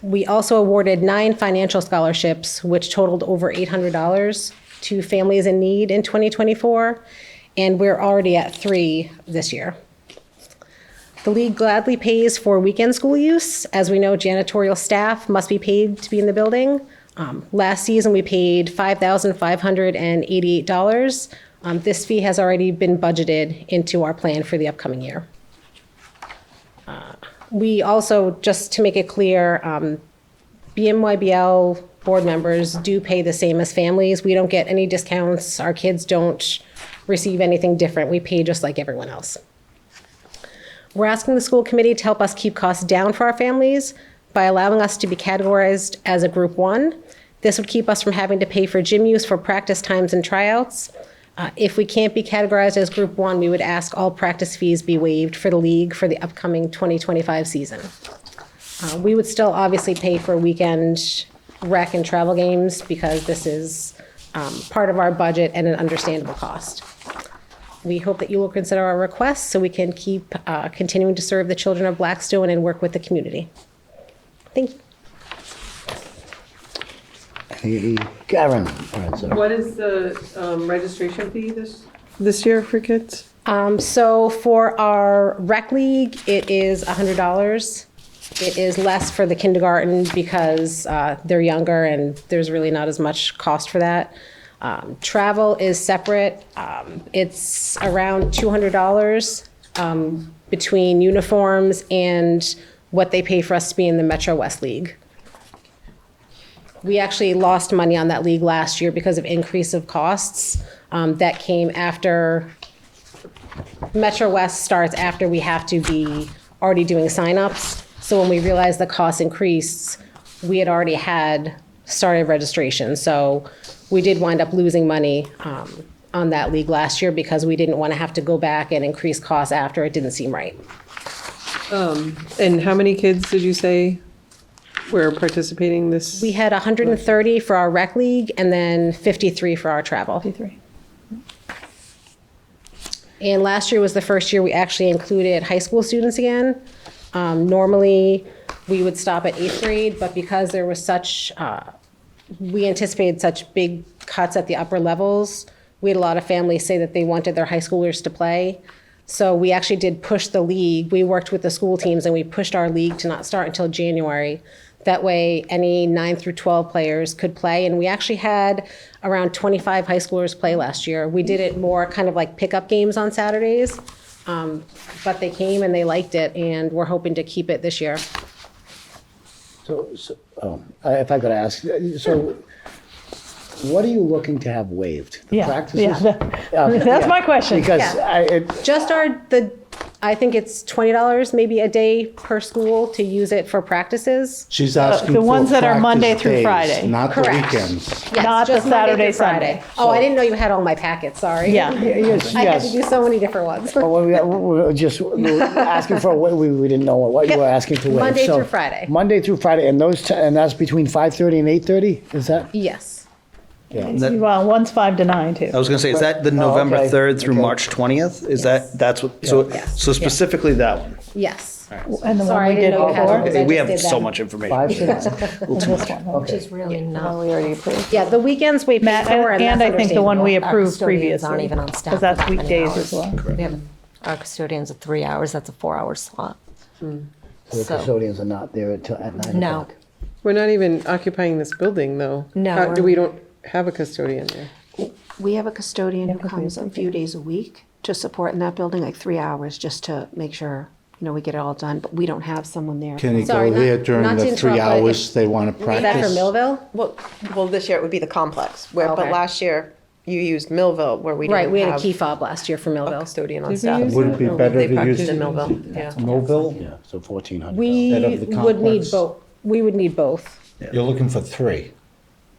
We also awarded 9 financial scholarships, which totaled over $800 to families in need in 2024, and we're already at 3 this year. The league gladly pays for weekend school use. As we know, janitorial staff must be paid to be in the building. Last season, we paid $5,588. This fee has already been budgeted into our plan for the upcoming year. We also, just to make it clear, BMYBL board members do pay the same as families. We don't get any discounts. Our kids don't receive anything different. We pay just like everyone else. We're asking the school committee to help us keep costs down for our families by allowing us to be categorized as a group 1. This would keep us from having to pay for gym use for practice times and tryouts. If we can't be categorized as group 1, we would ask all practice fees be waived for the league for the upcoming 2025 season. We would still obviously pay for weekend rec and travel games because this is part of our budget and an understandable cost. We hope that you will consider our requests so we can keep continuing to serve the children of Blackstone and work with the community. Thank you. Karen? What is the registration fee this year for kids? So for our rec league, it is $100. It is less for the kindergarten because they're younger and there's really not as much cost for that. Travel is separate. It's around $200 between uniforms and what they pay for us to be in the Metro West League. We actually lost money on that league last year because of increase of costs that came after Metro West starts after we have to be already doing signups. So when we realized the cost increased, we had already had started registration. So we did wind up losing money on that league last year because we didn't want to have to go back and increase costs after it didn't seem right. And how many kids did you say were participating this? We had 130 for our rec league and then 53 for our travel. 53. And last year was the first year we actually included high school students again. Normally, we would stop at 8th grade, but because there was such, we anticipated such big cuts at the upper levels, we had a lot of families say that they wanted their high schoolers to play. So we actually did push the league. We worked with the school teams and we pushed our league to not start until January. That way, any 9 through 12 players could play. And we actually had around 25 high schoolers play last year. We did it more kind of like pickup games on Saturdays. But they came and they liked it, and we're hoping to keep it this year. If I could ask, so what are you looking to have waived? The practices? That's my question. Because Just I think it's $20 maybe a day per school to use it for practices. She's asking the for ones that are practice Monday through days, Friday. not the Correct. weekends. Yes, Not the just Monday Saturday, through Friday. Sunday. Oh, I didn't know you had all my packets, sorry. Yeah. yes, I had to yes. do so many different ones. Well, we were just asking for, we didn't know what you were asking to waive. Monday So, through Friday. Monday through Friday, and and that's between 5:30 and 8:30, is that? Yes. Well, one's 5 to 9 too. I was going to say, is that the November okay. 3rd through Okay. March 20th? Is that's what, so, Yes. so specifically that one? Yes. And the Sorry, one I we didn't did know you had before? those. I We just have did so that. much information. 5 to 9. And this one. Which is really not. We already approved. Yeah, the weekends we pay Matt, for, and and that's I think the one we understandable. Our approved custodians previously. aren't even on staff Because that's for that many weekdays hours. as well. We have our custodians at 3 hours, that's a 4-hour slot. So the So- custodians are not there at 9 No, o'clock? We're not even occupying this building, though. No, We don't have a custodian there. We have a custodian who because we comes a approve few it. days a week to support in that building, like 3 hours, just to make sure, we get it all done, but we don't have someone there. Can he Sorry, go there not during to the 3 interrupt, but hours they want to Is that for practice? Millville? Well, this year it would be the complex, but Okay. last year you used Millville where we Right, didn't we had a have key fob last year for a Millville. custodian on Did we staff. use Would it be better They to use practiced in Millville, yeah. Millville? Yeah, so 1,400. We Instead of the would need complex? both. We would need both. You're looking for 3.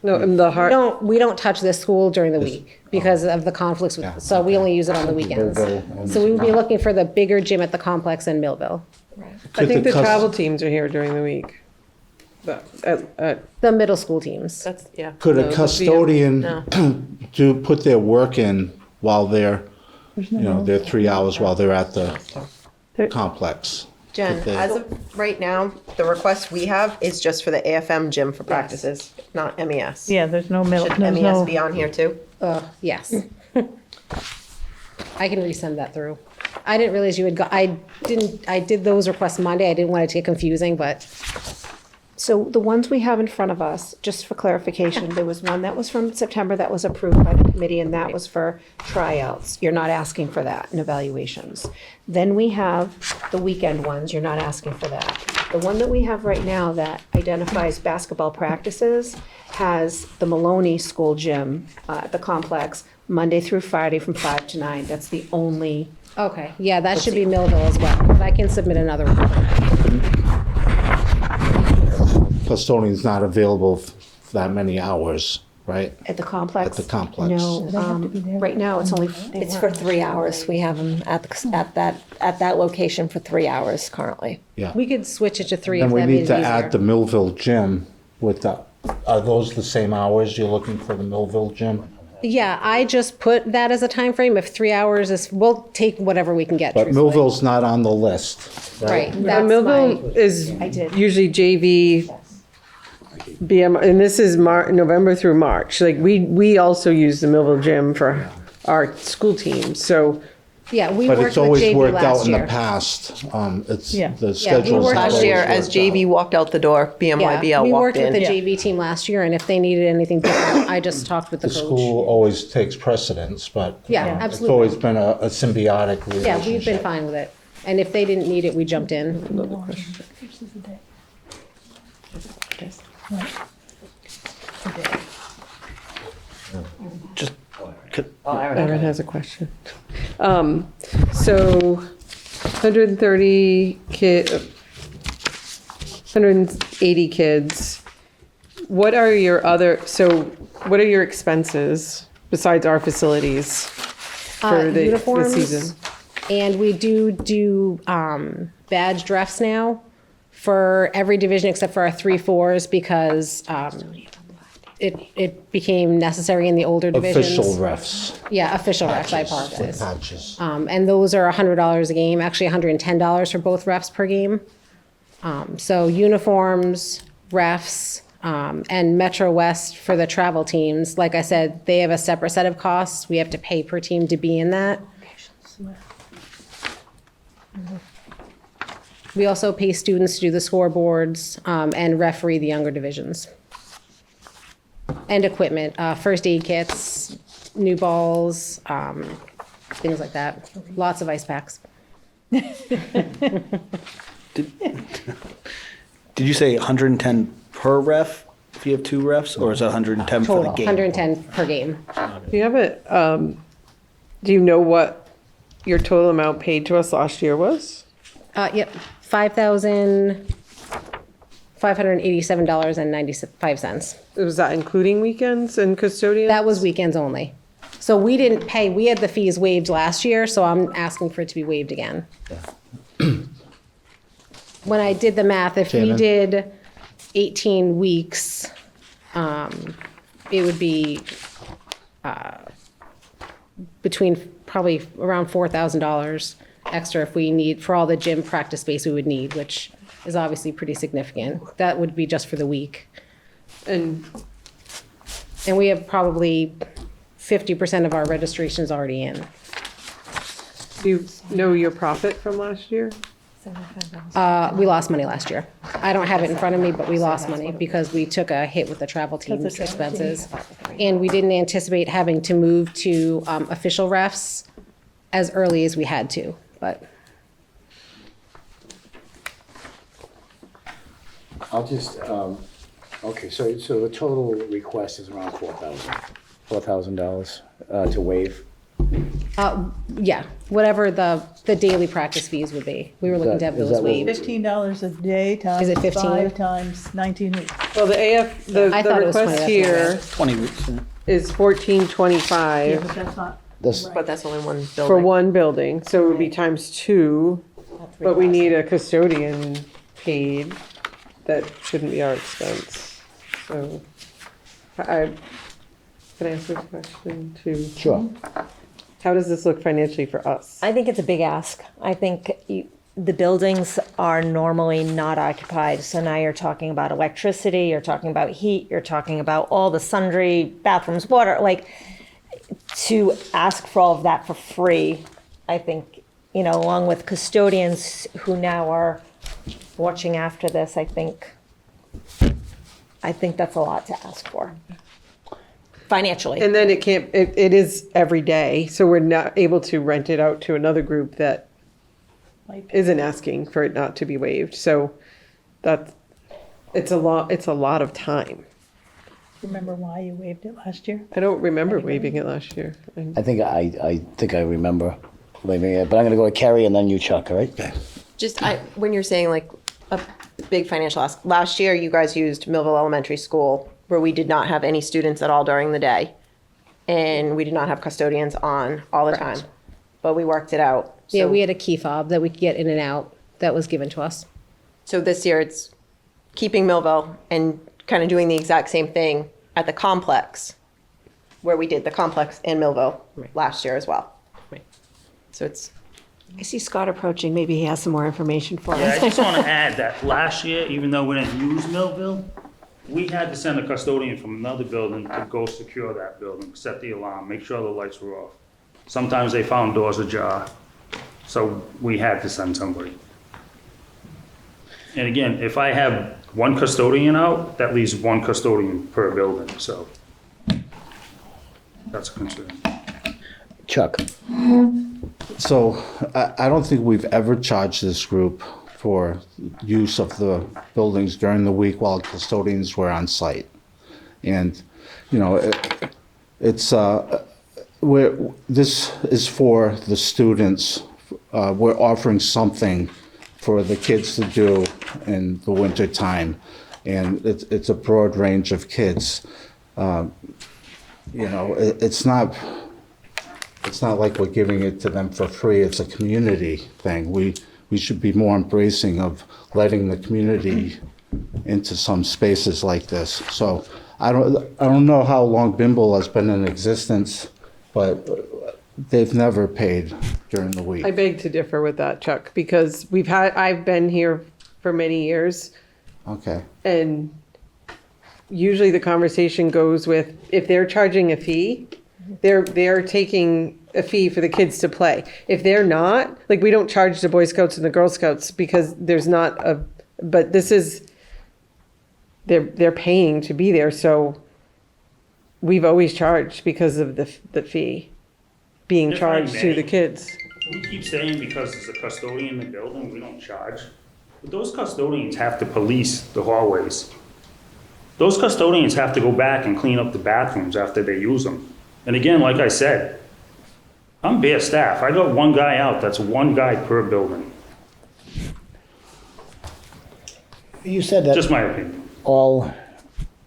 No, in the heart. We don't touch this school during the week because of the conflicts with, so we only use it on the weekends. Millville and- So we would be looking for the bigger gym at the complex in Millville. I think the cus- travel teams are here during the week. The middle school teams. That's, yeah. Could No, a the custodian do put their work in while they're, their 3 hours while they're at the complex? Jen, Could they- as of right now, the request we have is just for the AFM gym for practices, not MES. Yeah, there's no middle, Should there's MES no, be on here too? Yes. I can resend that through. I didn't realize you had I did those requests Monday. I didn't want it to get confusing, but So the ones we have in front of us, just for clarification, there was one that was from September that was approved by the committee, and that was for tryouts. You're not asking for that in evaluations. Then we have the weekend ones, you're not asking for that. The one that we have right now that identifies basketball practices has the Maloney School Gym, at the complex, Monday through Friday from 5 to 9. That's the only Okay, yeah, that should be Millville as well, but I can submit another report. Custodian's not available for that many hours, right? At the complex? At the complex. No, right now, it's only, It's for 3 hours. We have them at that location for 3 hours currently. Yeah. We could switch it to 3 if And we that made need it to add the easier. Millville gym with the, are those the same hours you're looking for the Millville gym? Yeah, I just put that as a time frame. If 3 hours is, we'll take whatever we can get, But truthfully. Millville's not on the list, Right, right? that's Millville my, is did. usually JV, BMR, and this is November through March. Like, we also use the Millville gym for our school team, so. yeah, we But worked it's with always JV worked out last in the year. past. It's, Yeah. the we schedule's worked always Last year, as worked out. JV walked out the door, Yeah, BMYBL we walked worked with the in. JV team last year, and if they needed anything different, I just talked with the The coach. school always takes precedence, but Yeah, it's absolutely. always been a symbiotic relationship. Yeah, we've been fine with it. And if they didn't need it, we jumped in. Just, Erin has a question. So 130 180 kids. What are your what are your expenses besides our facilities for the Uniforms, season? and we do badge drafts now for every division except for our 3-4s because it became necessary in the older divisions. Official refs. Yeah, official refs, I Patches, apologize. Patches. And those are $100 a game, actually $110 for both refs per game. So uniforms, refs, and Metro West for the travel teams, like I said, they have a separate set of costs. We have to pay per team to be in that. We also pay students to do the scoreboards and referee the younger divisions. And equipment, first aid kits, new balls, things like that. Lots of ice packs. did you say 110 per ref if you have 2 refs, or is it 110 for the Total, game? 110 per game. Do you have it? Do you know what your total amount paid to us last year was? Yep, $5,587.95. Was that including weekends and custodians? That was weekends only. So we didn't pay, we had the fees waived last year, so I'm asking for it to be waived again. When I did the math, if we Shannon? did 18 weeks, it would be between probably around $4,000 extra if we need, for all the gym practice space we would need, which is obviously pretty significant. That would be just for the week. And And we have probably 50% of our registrations already in. do you know your profit from last year? We lost money last year. I don't have it in front of me, but we lost money because we took a hit with the travel team's expenses. And we didn't anticipate having to move to official refs as early as we had to, but I'll just, okay, so the total request is around $4,000 to waive. yeah, whatever the daily practice fees would be. We were looking to have Is those that what- waived. $15 a day times Is it 15? 5 times 19 weeks. Well, the AF, the I thought it was 20, request that's here 20 weeks. Yeah. is Yeah, 1425 but that's not, This, But that's only one for building. one building, so it would be times 2. But we need a custodian paid. That shouldn't be our expense. So, can I ask this question too? sure. How does this look financially for us? I think it's a big ask. I think the buildings are normally not occupied. So now you're talking about electricity, you're talking about heat, you're talking about all the sundry bathrooms, water. Like, to ask for all of that for free, I think, along with custodians who now are watching after this, I think that's a lot to ask for financially. And then it is every day, so we're not able to rent it out to another group that isn't asking for it not to be waived. So it's a lot of time. remember why you waived it last year? I don't remember waiving it last year. I think I remember. leaving it, but I'm gonna go with Kerry and then you, Chuck, all right? When you're saying like a big financial ask, last year you guys used Millville Elementary School where we did not have any students at all during the day. And we did not have custodians on all the time, but we worked it out. Yeah, So- we had a key fob that we could get in and out that was given to us. So this year it's keeping Millville and kind of doing the exact same thing at the complex, where we did the complex in Millville last year as well. Right. So it's, I see Scott approaching. Maybe he has some more information for Yeah, I us. just want to add that last year, even though we didn't use Millville, we had to send a custodian from another building to go secure that building, set the alarm, make sure the lights were off. Sometimes they found doors ajar, so we had to send somebody. And again, if I have one custodian out, that leaves one custodian per building, so that's a concern. Chuck? So I don't think we've ever charged this group for use of the buildings during the week while custodians were on site. And, you know, this is for the students. We're offering something for the kids to do in the winter time. And it's a broad range of kids. You know, it's not like we're giving it to them for free. It's a community thing. We should be more embracing of letting the community into some spaces like this. So I don't know how long Bimble has been in existence, but they've never paid during the week. I beg to differ with that, Chuck, because I've been here for many years, Okay. and usually the conversation goes with, if they're charging a fee, they're taking a fee for the kids to play. If they're not, like, we don't charge the Boy Scouts and the Girl Scouts because there's not but this is, they're paying to be there, so we've always charged because of the fee being If I charged to may. the kids. We keep saying because there's a custodian in the building, we don't charge. But those custodians have to police the hallways. Those custodians have to go back and clean up the bathrooms after they use them. And again, like I said, I'm bare staff. I got one guy out, that's one guy per building. You said that Just my opinion. all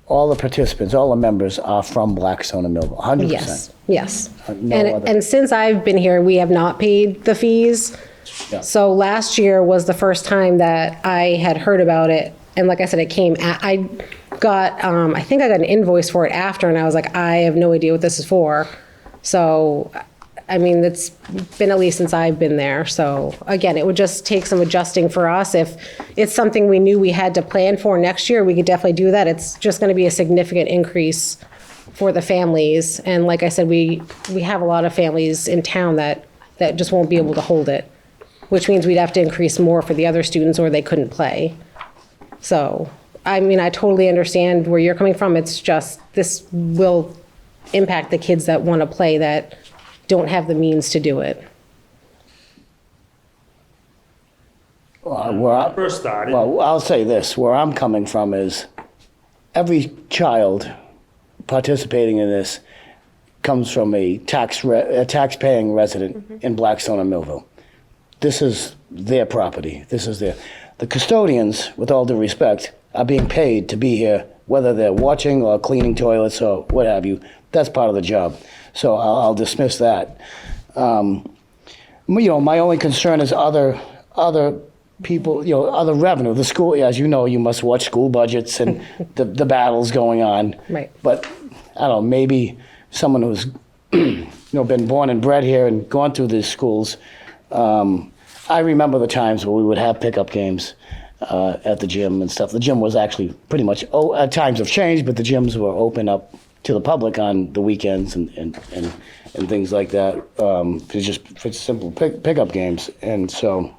the participants, all the members are from Blackstone and Millville, 100%. Yes, yes. No other- And since I've been here, we have not paid the fees. Yeah. So last year was the first time that I had heard about it. And like I said, I got, I think I got an invoice for it after, and I was like, I have no idea what this is for. So, I mean, it's been at least since I've been there. So again, it would just take some adjusting for us. If it's something we knew we had to plan for next year, we could definitely do that. It's just going to be a significant increase for the families. And like I said, we have a lot of families in town that just won't be able to hold it, which means we'd have to increase more for the other students or they couldn't play. So, I mean, I totally understand where you're coming from. It's just, this will impact the kids that want to play that don't have the means to do it. Where I First started. Well, I'll say this, where I'm coming from is every child participating in this comes from a tax-paying resident in Blackstone and Millville. This is their property. The custodians, with all due respect, are being paid to be here, whether they're watching or cleaning toilets or what have you. That's part of the job. So I'll dismiss that. You know, my only concern is other people, you know, other revenue. The school, as you know, you must watch school budgets and the battles going on. Right. But I don't know, maybe someone who's you know, been born and bred here and gone through these schools. I remember the times where we would have pickup games at the gym and stuff. The gym was actually pretty much, times have changed, but the gyms were open up to the public on the weekends and things like that. For simple pickup games. And so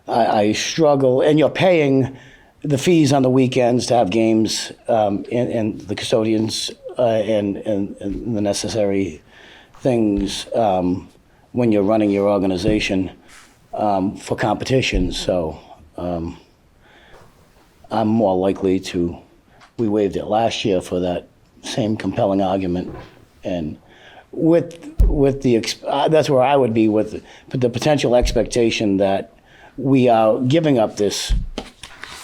I struggle, and you're paying the fees on the weekends to have games, and the custodians and the necessary things when you're running your organization for competition. So I'm more likely to, we waived it last year for that same compelling argument, and with the, that's where I would be with the potential expectation that we are giving up this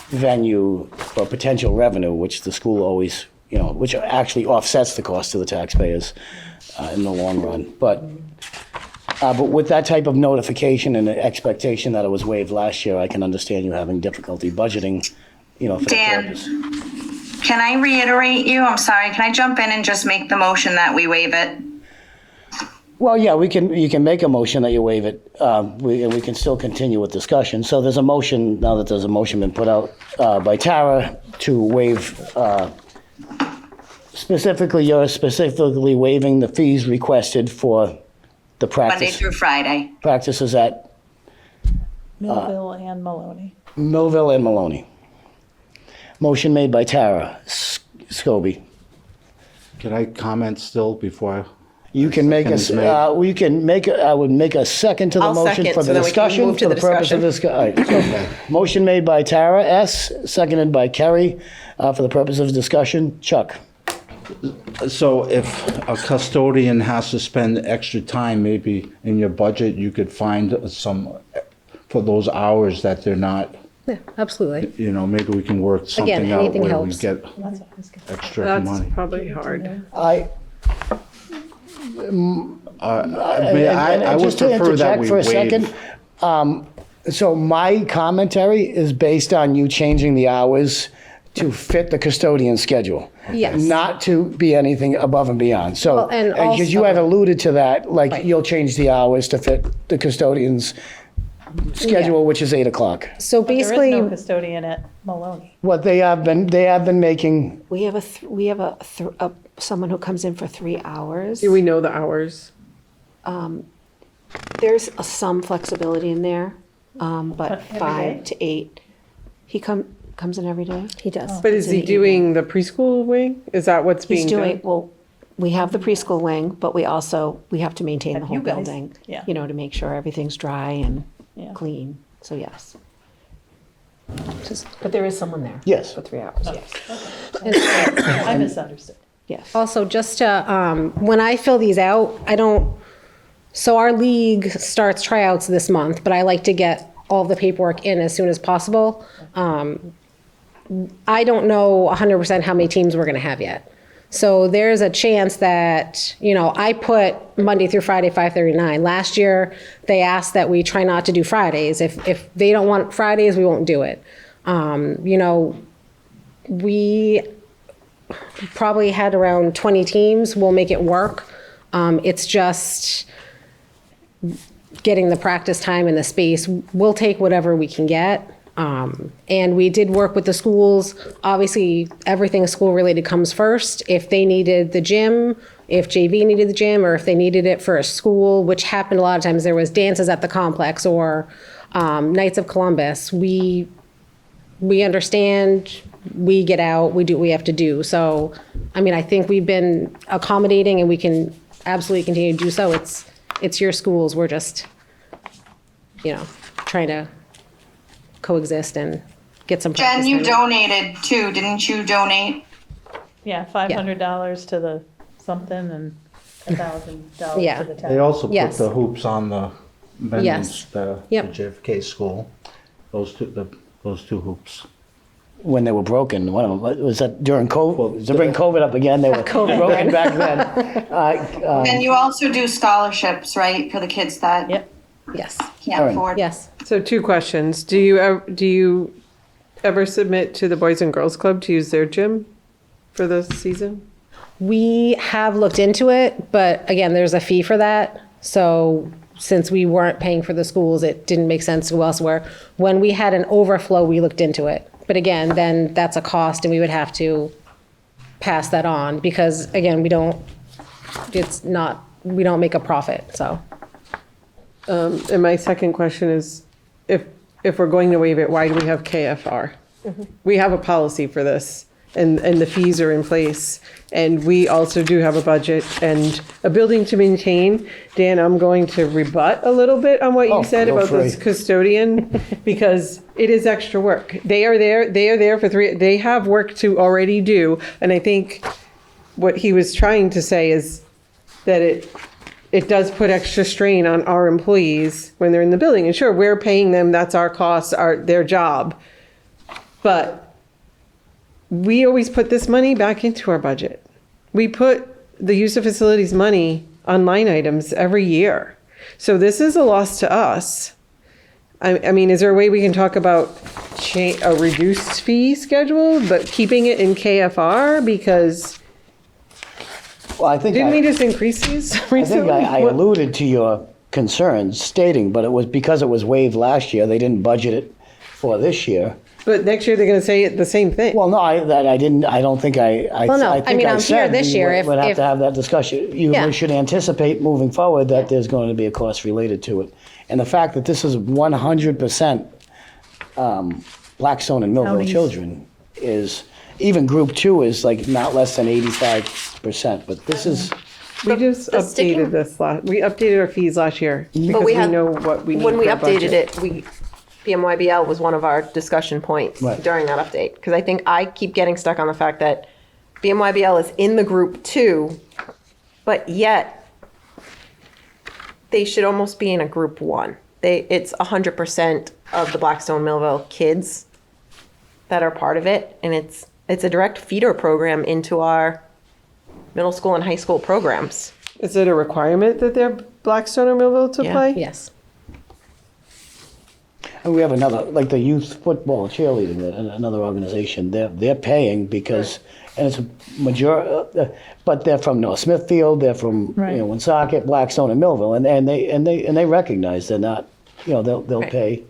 venue for potential revenue, which the school always, which actually offsets the cost to the taxpayers in the long run. But with that type of notification and the expectation that it was waived last year, I can understand you having difficulty budgeting, for the Dan, purpose. can I reiterate you? I'm sorry. Can I jump in and just make the motion that we waive it? Well, yeah, you can make a motion that you waive it. We can still continue with discussion. So there's a motion, now that there's a motion been put out by Tara to waive, you're specifically waiving the fees requested for the Monday through Friday. practices at Millville and Maloney. Millville and Maloney. Motion made by Tara Scobie. Can I comment still before? You can make Second is made. I would make a second to the I'll motion second, for so the then we can discussion, move to for the the purpose of discussion. Motion made by Tara S., seconded by Kerry, for the purpose of discussion. Chuck? So if a custodian has to spend extra time, maybe in your budget, you could find some, for those hours that they're not, Yeah, absolutely. maybe we can work something out anything where helps. we get extra That's money. probably hard. I I would just to prefer that interject we for a waive. second, so my commentary is based on you changing the hours to fit the custodian schedule. Yes. Not to be anything above and beyond. So, Well, and because you also- had alluded to that, like Right. you'll change the hours to fit the custodian's schedule, which is 8 o'clock. So But there is basically, no custodian at Maloney. What they have been making, We have someone who comes in for 3 hours. Do we know the hours? There's some flexibility in there, but Every 5 day? to 8. He comes in every day? he does. But is he doing the preschool wing? Is that what's He's being doing, done? well, we have the preschool wing, but we have to maintain the Have whole you guys- building. yeah. To make sure everything's dry and Yeah. clean, so yes. But there is someone there. Yes. For 3 hours, yes. I misunderstood. Yes. Also, just to, when I fill these out, so our league starts tryouts this month, but I like to get all the paperwork in as soon as possible. I don't know 100% how many teams we're going to have yet. So there's a chance that, I put Monday through Friday, 5:30 to 9. Last year, they asked that we try not to do Fridays. If they don't want Fridays, we won't do it. We probably had around 20 teams. We'll make it work. It's just getting the practice time and the space. We'll take whatever we can get. And we did work with the schools. Obviously, everything school related comes first. If they needed the gym, if JV needed the gym, or if they needed it for a school, which happened a lot of times, there was dances at the complex or Knights of Columbus. We understand, we get out, we do what we have to do. So, I think we've been accommodating and we can absolutely continue to do so. It's your schools. We're just, trying to coexist and get some practice. Jen, you time in. donated too, didn't you donate? Yeah, $500 to the something and $1,000 Yeah. to the town. They also put Yes. the hoops on the Yes. vendors, the Yep. JFK school. Those two hoops. when they were broken, one of them, was that during COVID? To bring COVID up again, they were broken back then. And you also do scholarships, right, for the kids that Yep. Yes, can't All right. afford? yes. So 2 questions. Do you ever submit to the Boys and Girls Club to use their gym for the season? We have looked into it, but again, there's a fee for that. So since we weren't paying for the schools, it didn't make sense to go elsewhere. When we had an overflow, we looked into it. But again, then that's a cost and we would have to pass that on because again, we don't make a profit, so. And my second question is, if we're going to waive it, why do we have KFR? We have a policy for this, and the fees are in place, and we also do have a budget and a building to maintain. Dan, I'm going to rebut a little bit on what you said feel about this free. custodian, because it is extra work. They are there for 3, they have work to already do, and I think what he was trying to say is, that it does put extra strain on our employees when they're in the building. And sure, we're paying them, that's our cost, their job. But we always put this money back into our budget. We put the use of facilities money on line items every year. So this is a loss to us. I mean, is there a way we can talk about a reduced fee schedule, but keeping it in KFR? Because Well, I think didn't we just increase these I think recently? I alluded to your concerns stating, but it was because it was waived last year, they didn't budget it for this year. But next year they're going to say the same thing. Well, no, I don't think Well, no, I think mean, I'm said here this we year would have if- to have that discussion. Yeah. We should anticipate moving forward that there's going to be a cost related to it. And the fact that this is 100% Blackstone and Millville Counties. children is, even group two is like not less than 85%, but this is, We just the sticking- updated we updated our fees last year because But we we had, know what we need when we for our updated budget. it, BMYBL was one of our discussion points Right. during that update. Because I think I keep getting stuck on the fact that BMYBL is in the group too, but yet they should almost be in a group one. It's 100% of the Blackstone Millville kids that are part of it, and it's a direct feeder program into our middle school and high school programs. Is it a requirement that they're Blackstone or Millville to Yeah. play? Yes. and we have another, like the youth football cheerleading, another organization, they're paying because, and it's a but they're from North Smithfield, they're from, Right. Woonsocket, Blackstone and Millville, and they recognize they're not, they'll Right.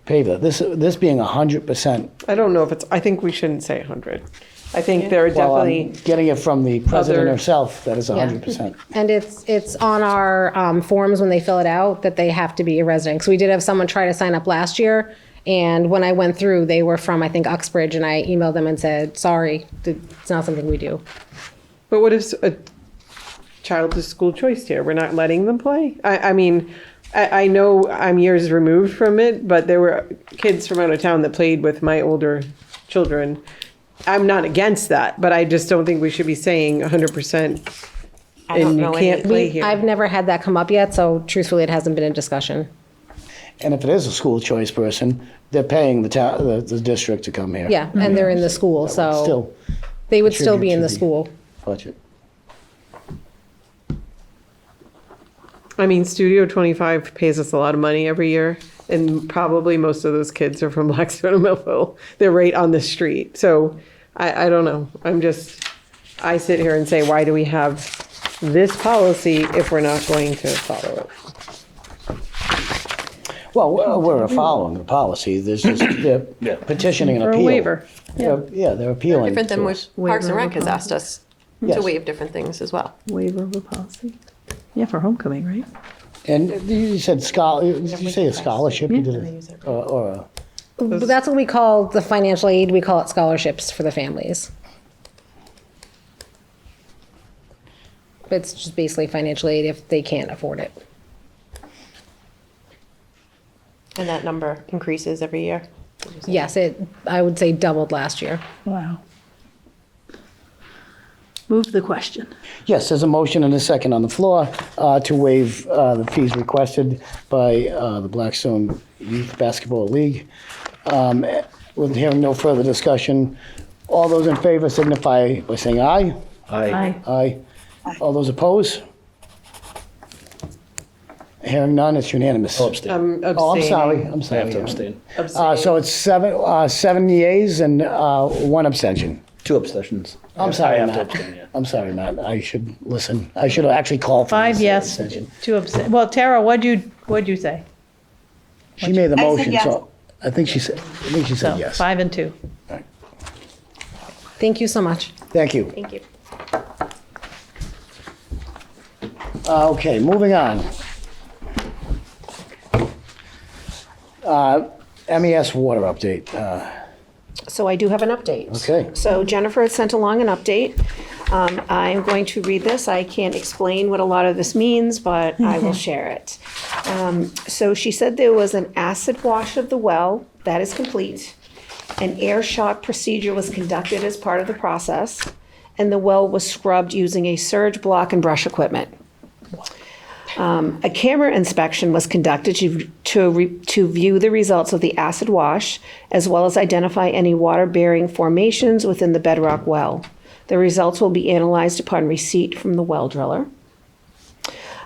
pay that. This being 100%. I don't know if it's, I think we shouldn't say 100. I think there are Well, I'm definitely, getting it from the president other- herself, that is 100%. And it's on our forms when they fill it out that they have to be a resident. Because we did have someone try to sign up last year, and when I went through, they were from, I think, Uxbridge, and I emailed them and said, sorry, it's not something we do. but what if a child is school choice here? We're not letting them play? I mean, I know I'm years removed from it, but there were kids from out of town that played with my older children. I'm not against that, but I just don't think we should be saying 100% I don't and you know can't any- play here. I've never had that come up yet, so truthfully, it hasn't been a discussion. And if it is a school choice person, they're paying the town, the district to come here. Yeah, and they're in the school, so Still they would still be contribute in to the the- school. budget. I mean, Studio 25 pays us a lot of money every year, and probably most of those kids are from Blackstone and Millville. They're right on the street. So I don't know. I sit here and say, why do we have this policy if we're not going to follow it? Well, we're following the policy. There's just, they're petitioning an For a appeal. waiver. Yeah, they're appealing Different than to what us. Parks and Waiver Rec has asked us to Yes. waive different things as well. Waiver of a policy. Yeah, for homecoming, right? And you said did you say a scholarship? You did it, or That's what we call the financial aid. We call it scholarships for the families. But it's just basically financial aid if they can't afford it. And that number increases every year. Yes, I would say doubled last year. Wow. Move the question. yes, there's a motion and a second on the floor to waive the fees requested by the Blackstone Youth Basketball League. With hearing no further discussion, all those in favor signify by saying aye. Aye. Aye. All those opposed? Hearing none, it's unanimous. I'll abstain. I'm Oh, I'm sorry, abstaining. I'm I sorry. have to abstain. So it's seven yeas and one abstention. 2 abstentions. I'm sorry, I have to Matt. abstain, yeah. I'm sorry, Matt. I should listen. I should have actually called for this 5 yes, abstention. 2 abstain. Well, Tara, what'd you say? She made the I said motion, yes. so I think she said So yes. 5 and 2. Thank you so much. Thank you. Thank you. Okay, moving on. MES water update. So I do have an update. Okay. So Jennifer had sent along an update. I'm going to read this. I can't explain what a lot of this means, but I will share it. So she said there was an acid wash of the well. That is complete. An air shock procedure was conducted as part of the process. and the well was scrubbed using a surge block and brush equipment. A camera inspection was conducted to view the results of the acid wash, as well as identify any water-bearing formations within the bedrock well. The results will be analyzed upon receipt from the well driller.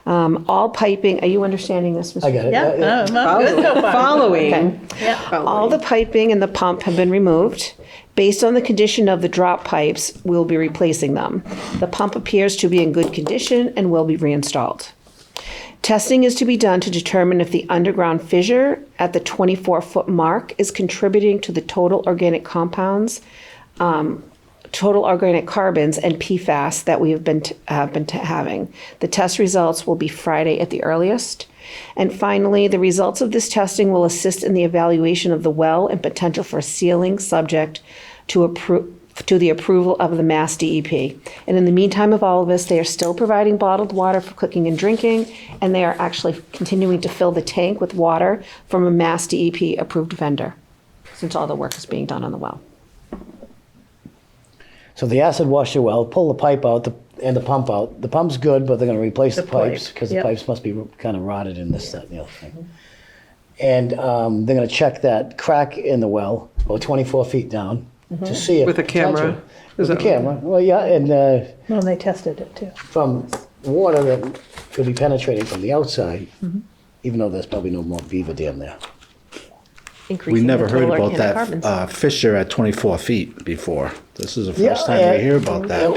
All piping, are you understanding this, Mr.? I got it. Yeah, I'm good so far. Following. All the piping and the pump have been removed. Based on the condition of the drop pipes, we'll be replacing them. The pump appears to be in good condition and will be reinstalled. Testing is to be done to determine if the underground fissure at the 24-foot mark is contributing to the total organic compounds, total organic carbons, and PFAS that we have been having. The test results will be Friday at the earliest. And finally, the results of this testing will assist in the evaluation of the well and potential for sealing, subject to the approval of the Mass DEP. And in the meantime of all of this, they are still providing bottled water for cooking and drinking, and they are actually continuing to fill the tank with water from a Mass DEP approved vendor, since all the work is being done on the well. So the acid washed your well, pull the pipe out and the pump out. The pump's good, but they're going to replace the pipes because the pipes must be kind of rotted in this, that, and the other thing. And they're going to check that crack in the well, about 24 feet down, to see if With a camera? With a camera. Well, yeah, and Well, they tested it too. from water that could be penetrating from the outside, even though there's probably no more beaver dam there. We never heard about that fissure at 24 feet before. This is the first time we hear about that.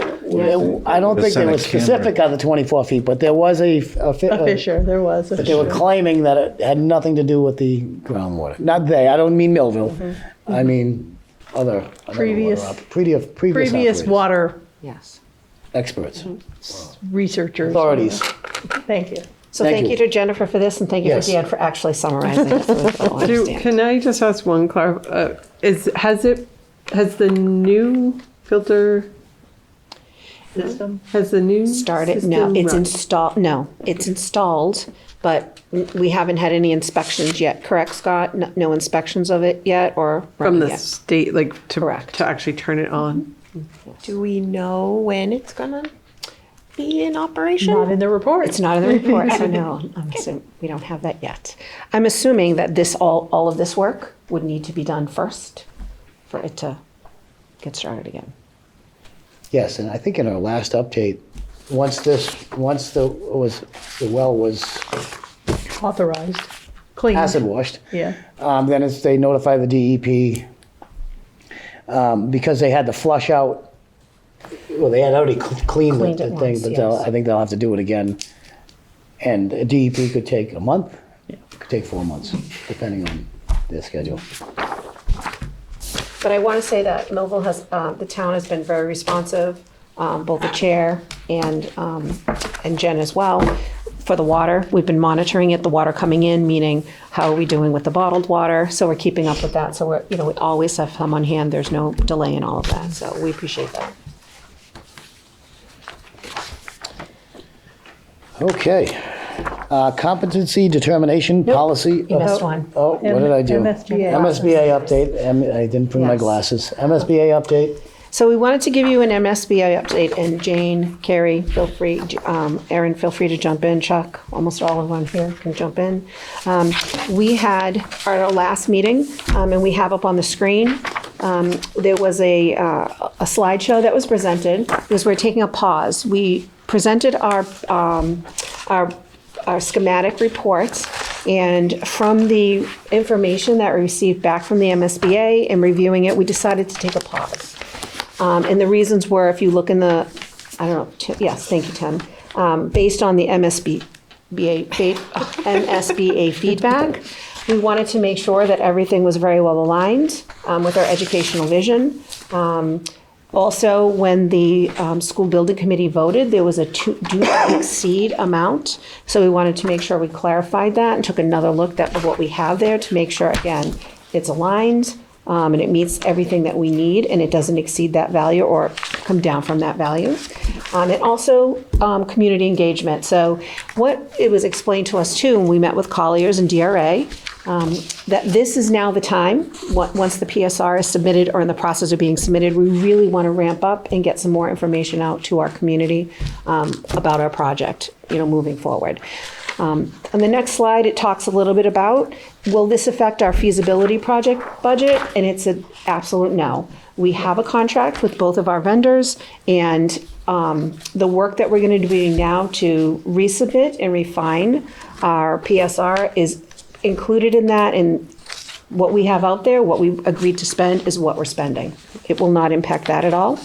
I don't think they were specific on the 24 feet, but there was a Fissure, there was a But they were fissure. claiming that it had nothing to do with the groundwater. Not they, I don't mean Millville. I mean other Previous- previous Previous operators, water Yes. experts, researchers. authorities. Thank you. So Thank thank you. you to Jennifer for this, and thank you Yes. for Dan for actually summarizing it so that we'll understand. Can I just ask one has the new filter System. has the new Started, no, system it's run? installed, no, it's installed, but we haven't had any inspections yet, correct, Scott? No inspections of it yet, or? From running the yet? state, like to Correct. to actually turn it on. Do we know when it's gonna be in operation? Not in the report. It's not in the report, so no, I'm assuming, we don't have that yet. I'm assuming that all of this work would need to be done first for it to get started again. Yes, and I think in our last update, once the well was Authorized, clean. acid washed, Yeah. then they notify the DEP because they had to flush out. Well, they had already cleaned Cleaned the it thing, once, but yes. I think they'll have to do it again. And a DEP could take a month, it could take 4 months, depending on their schedule. But I want to say that Millville has, the town has been very responsive, both the chair and Jen as well, for the water. We've been monitoring it, the water coming in, meaning how are we doing with the bottled water? So we're keeping up with that. So we always have some on hand. There's no delay in all of that. So we appreciate that. Okay. Competency determination policy. You missed one. Oh, what did I do? MSBA. MSBA update. I didn't bring my Yes. glasses. MSBA update. So we wanted to give you an MSBA update, and Jane, Carrie, feel free, Erin, feel free to jump in, Chuck, almost all of them here can jump in. We had our last meeting, and we have up on the screen, there was a slideshow that was presented, because we're taking a pause. We presented our schematic reports, and from the information that we received back from the MSBA and reviewing it, we decided to take a pause. And the reasons were, if you look in the, I don't know, yes, thank you, Tim. Based on the MSBA feedback, we wanted to make sure that everything was very well aligned with our educational vision. Also, when the school building committee voted, there was a do not exceed amount. So we wanted to make sure we clarified that and took another look at what we have there to make sure, again, it's aligned. And it meets everything that we need, and it doesn't exceed that value or come down from that value. And also, community engagement. So what it was explained to us too, when we met with Colliers and DRA, that this is now the time, once the PSR is submitted or in the process of being submitted, we really want to ramp up and get some more information out to our community about our project, moving forward. On the next slide, it talks a little bit about, will this affect our feasibility project budget? And it's an absolute no. We have a contract with both of our vendors, and the work that we're going to be doing now to resubmit and refine our PSR is included in that, and what we have out there, what we agreed to spend is what we're spending. It will not impact that at all.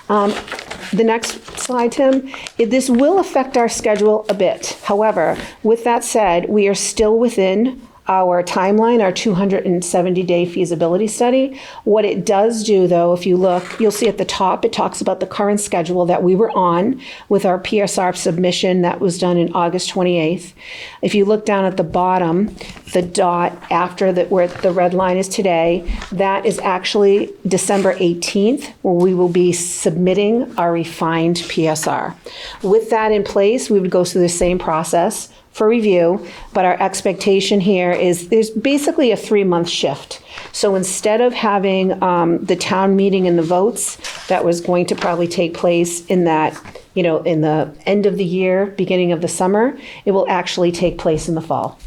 The next slide, Tim, this will affect our schedule a bit. However, with that said, we are still within our timeline, our 270-day feasibility study. What it does do, though, if you look, you'll see at the top, it talks about the current schedule that we were on with our PSR submission that was done in August 28th. If you look down at the bottom, the dot after where the red line is today, that is actually December 18th, where we will be submitting our refined PSR. With that in place, we would go through the same process for review, but our expectation here is there's basically a 3-month shift. So instead of having the town meeting and the votes that was going to probably take place in that, in the end of the year, beginning of the summer, it will actually take place in the fall.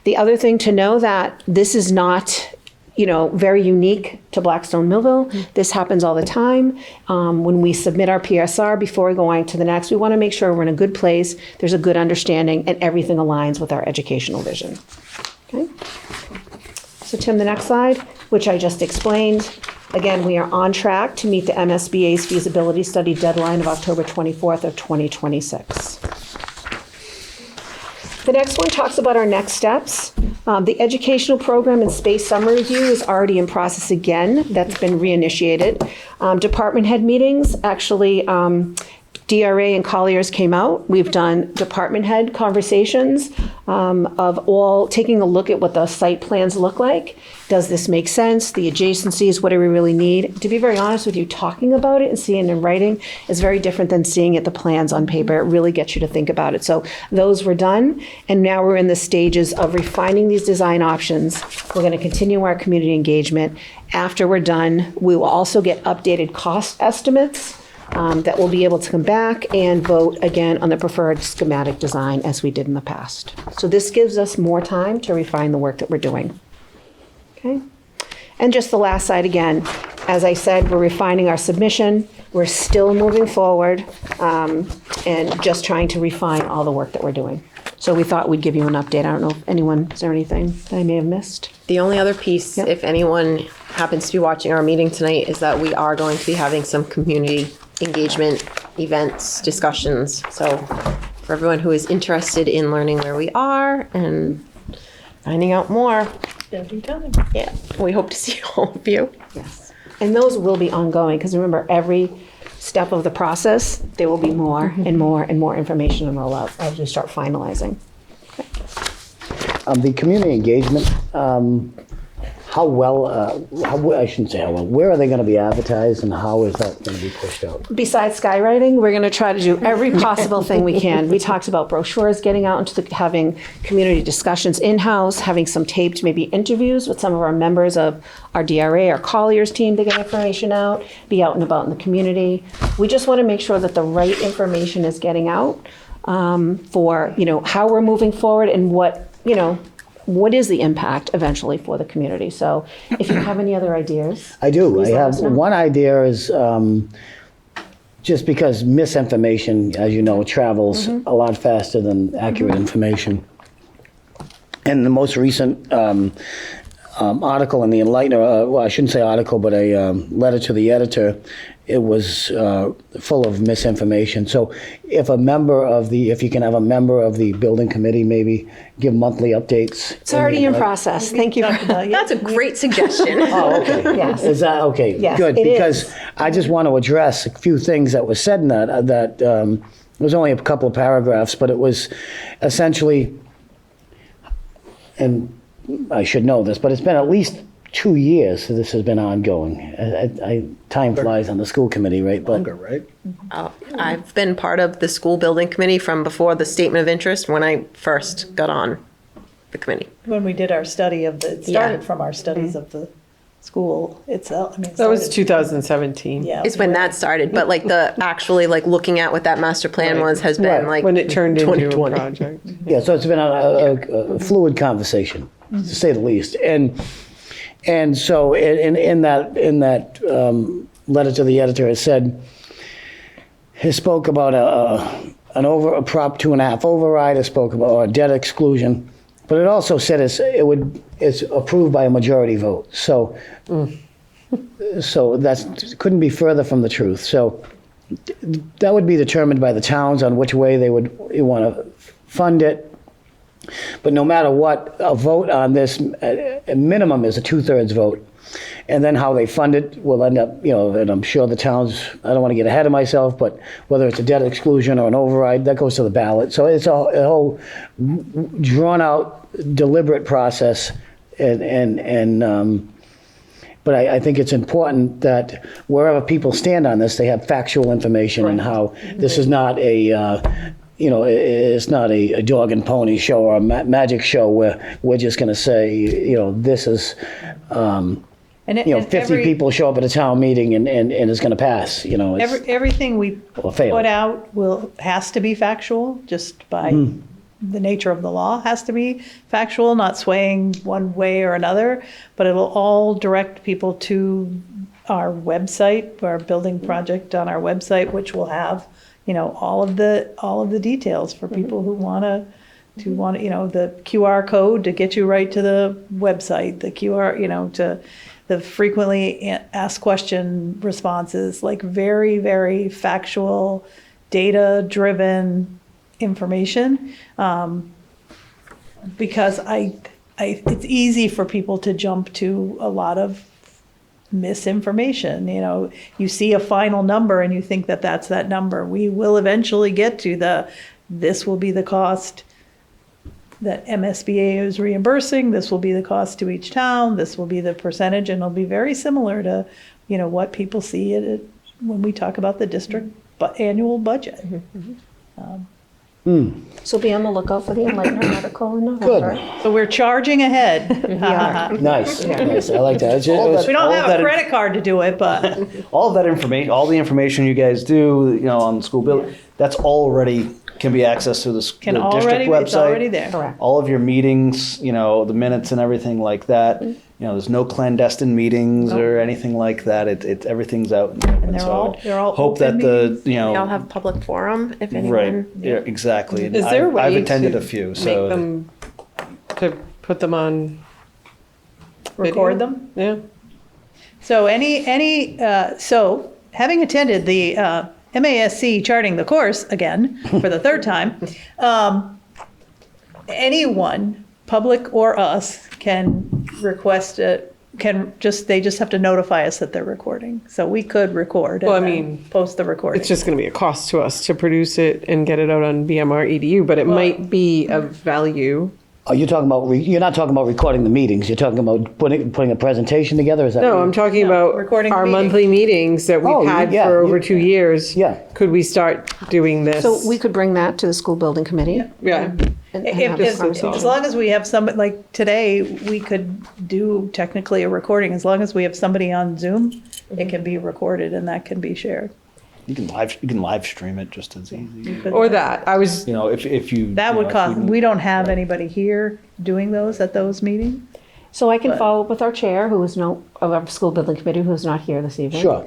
The other thing to know that this is not, very unique to Blackstone Millville. This happens all the time. When we submit our PSR before going to the next, we want to make sure we're in a good place, there's a good understanding, and everything aligns with our educational vision. Okay. So Tim, the next slide, which I just explained. Again, we are on track to meet the MSBA's feasibility study deadline of October 24th of 2026. The next one talks about our next steps. The educational program and space summer review is already in process again. That's been reinitiated. Department head meetings, actually, DRA and Colliers came out. We've done department head conversations of all taking a look at what the site plans look like. Does this make sense? The adjacencies, what do we really need? To be very honest with you, talking about it and seeing it in writing is very different than seeing it, the plans on paper. It really gets you to think about it. So those were done, and now we're in the stages of refining these design options. We're going to continue our community engagement. After we're done, we will also get updated cost estimates that we'll be able to come back and vote again on the preferred schematic design as we did in the past. So this gives us more time to refine the work that we're doing. Okay. And just the last slide again, as I said, we're refining our submission. We're still moving forward and just trying to refine all the work that we're doing. So we thought we'd give you an update. I don't know if anyone, is there anything that I may have missed? The only other piece, if anyone happens to be watching our meeting tonight, is that we are going to be having some community engagement events, discussions. So for everyone who is interested in learning where we are and finding out more, Every time. yeah, we hope to see all of you. Yes. And those will be ongoing, because remember, every step of the process, there will be more and more and more information to roll out as we start finalizing. The community engagement, how well, I shouldn't say how well, where are they going to be advertised, and how is that going to be pushed out? Besides skywriting, we're going to try to do every possible thing we can. We talked about brochures, getting out into having community discussions in-house, having some taped maybe interviews with some of our members of our DRA, our Colliers team to get information out, be out and about in the community. We just want to make sure that the right information is getting out for, how we're moving forward and what is the impact eventually for the community. So if you have any other ideas. I do. please I let have us know. one idea is just because misinformation, as you know, travels a lot faster than accurate information. And the most recent article in the Enlightener, well, I shouldn't say article, but a letter to the editor, it was full of misinformation. So if you can have a member of the building committee maybe give monthly updates. It's already in process. Thank you. That's a great suggestion. Oh, okay. Yes. Is that okay? Yes, Good, it because is. I just want to address a few things that were said in that. It was only a couple of paragraphs, but it was essentially, and I should know this, but it's been at least 2 years that this has been ongoing. Time flies on the school committee, right? But Longer, right? I've been part of the school building committee from before the statement of interest when I first got on. the committee. When we did our study of the, it started from our studies of the school itself. I mean, it That was started- 2017. Yeah. Is when that started, but like the actually like looking at what that master plan was has been like When it turned into a 2020. project. Yeah, so it's been a fluid conversation, to say the least. And so in that letter to the editor, it said, he spoke about a Prop 2.5 override, it spoke about a debt exclusion, but it also said it's approved by a majority vote. So that couldn't be further from the truth. So that would be determined by the towns on which way they would want to fund it. But no matter what, a vote on this, a minimum is a 2/3 vote. And then how they fund it will end up, and I'm sure the towns, I don't want to get ahead of myself, but whether it's a debt exclusion or an override, that goes to the ballot. So it's a whole drawn-out, deliberate process. But I think it's important that wherever people stand on this, they have factual information and how this is not it's not a dog and pony show or a magic show where we're just going to say, this is, 50 people show up at a town meeting and it's going to pass, Everything we Or fail. put out has to be factual, just by the nature of the law, has to be factual, not swaying one way or another, but it'll all direct people to our website, our building project on our website, which will have, all of the details for people who want the QR code to get you right to the website, the QR, to the frequently asked question responses, like very, very factual, data-driven information. Because it's easy for people to jump to a lot of misinformation. You see a final number and you think that that's that number. We will eventually get to this will be the cost that MSBA is reimbursing, this will be the cost to each town, this will be the percentage, and it'll be very similar to, what people see when we talk about the district annual budget. So be on the lookout for the Enlightener article in November. Good. So we're charging ahead. Nice. I like that. We don't All have that a credit card to do it, but All of that information, all the information you guys do, on the school building, that's already can be accessed through the district website. it's already there. Correct. All of your meetings, the minutes and everything like that. There's no clandestine meetings or anything like that. Everything's out. And they're all hope open that the We all have public forum if anyone. right. Yeah, exactly. And Is there a way I've attended to a few. make So them, to put them on Record video? them. Yeah. So so having attended the MASC charting the course again for the third time, anyone, public or us, can request it. They just have to notify us that they're recording. So we could record Well, and I then mean, post the recording. It's just going to be a cost to us to produce it and get it out on BMR EDU, but it might be of value. Are you talking about, you're not talking about recording the meetings, you're talking about putting a presentation together, is that? No, what I'm you- talking about recording the our meeting. monthly meetings that Oh, we've had yeah, for over you- 2 years. Yeah. Could we start doing this? So we could bring that to the school building committee. Yeah. And have this As conversation. long as we have somebody, like today, we could do technically a recording. As long as we have somebody on Zoom, it can be recorded and that can be shared. you can live stream it just as easy. Or that. I was, If you That would if cost, you- we don't have anybody here doing those at those meetings. So I can follow up with our chair, who is of our school building committee, who's not here this evening. Sure.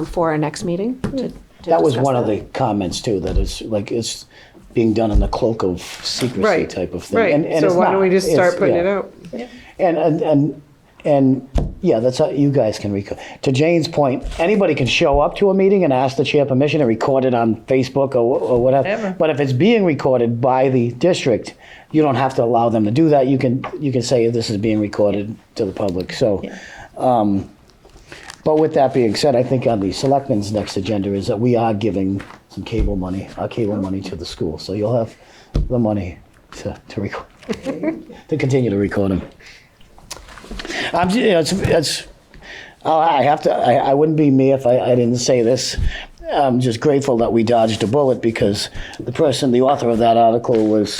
For our next meeting. to That was discuss one of that. the comments too, that it's being done in the cloak of secrecy right. type of thing. Right. And So it's why don't not. we just It's- start putting yeah. it out? And yeah, that's how you guys can record. To Jane's point, anybody can show up to a meeting and ask the chair permission and record it on Facebook or whatever. Whatever. But if it's being recorded by the district, you don't have to allow them to do that. You can say this is being recorded to the public. So, but with that being said, I think on the selectmen's next agenda is that we are giving some cable money to the school. So you'll have the money to record, to continue to record them. I wouldn't be me if I didn't say this. I'm just grateful that we dodged a bullet because the author of that article was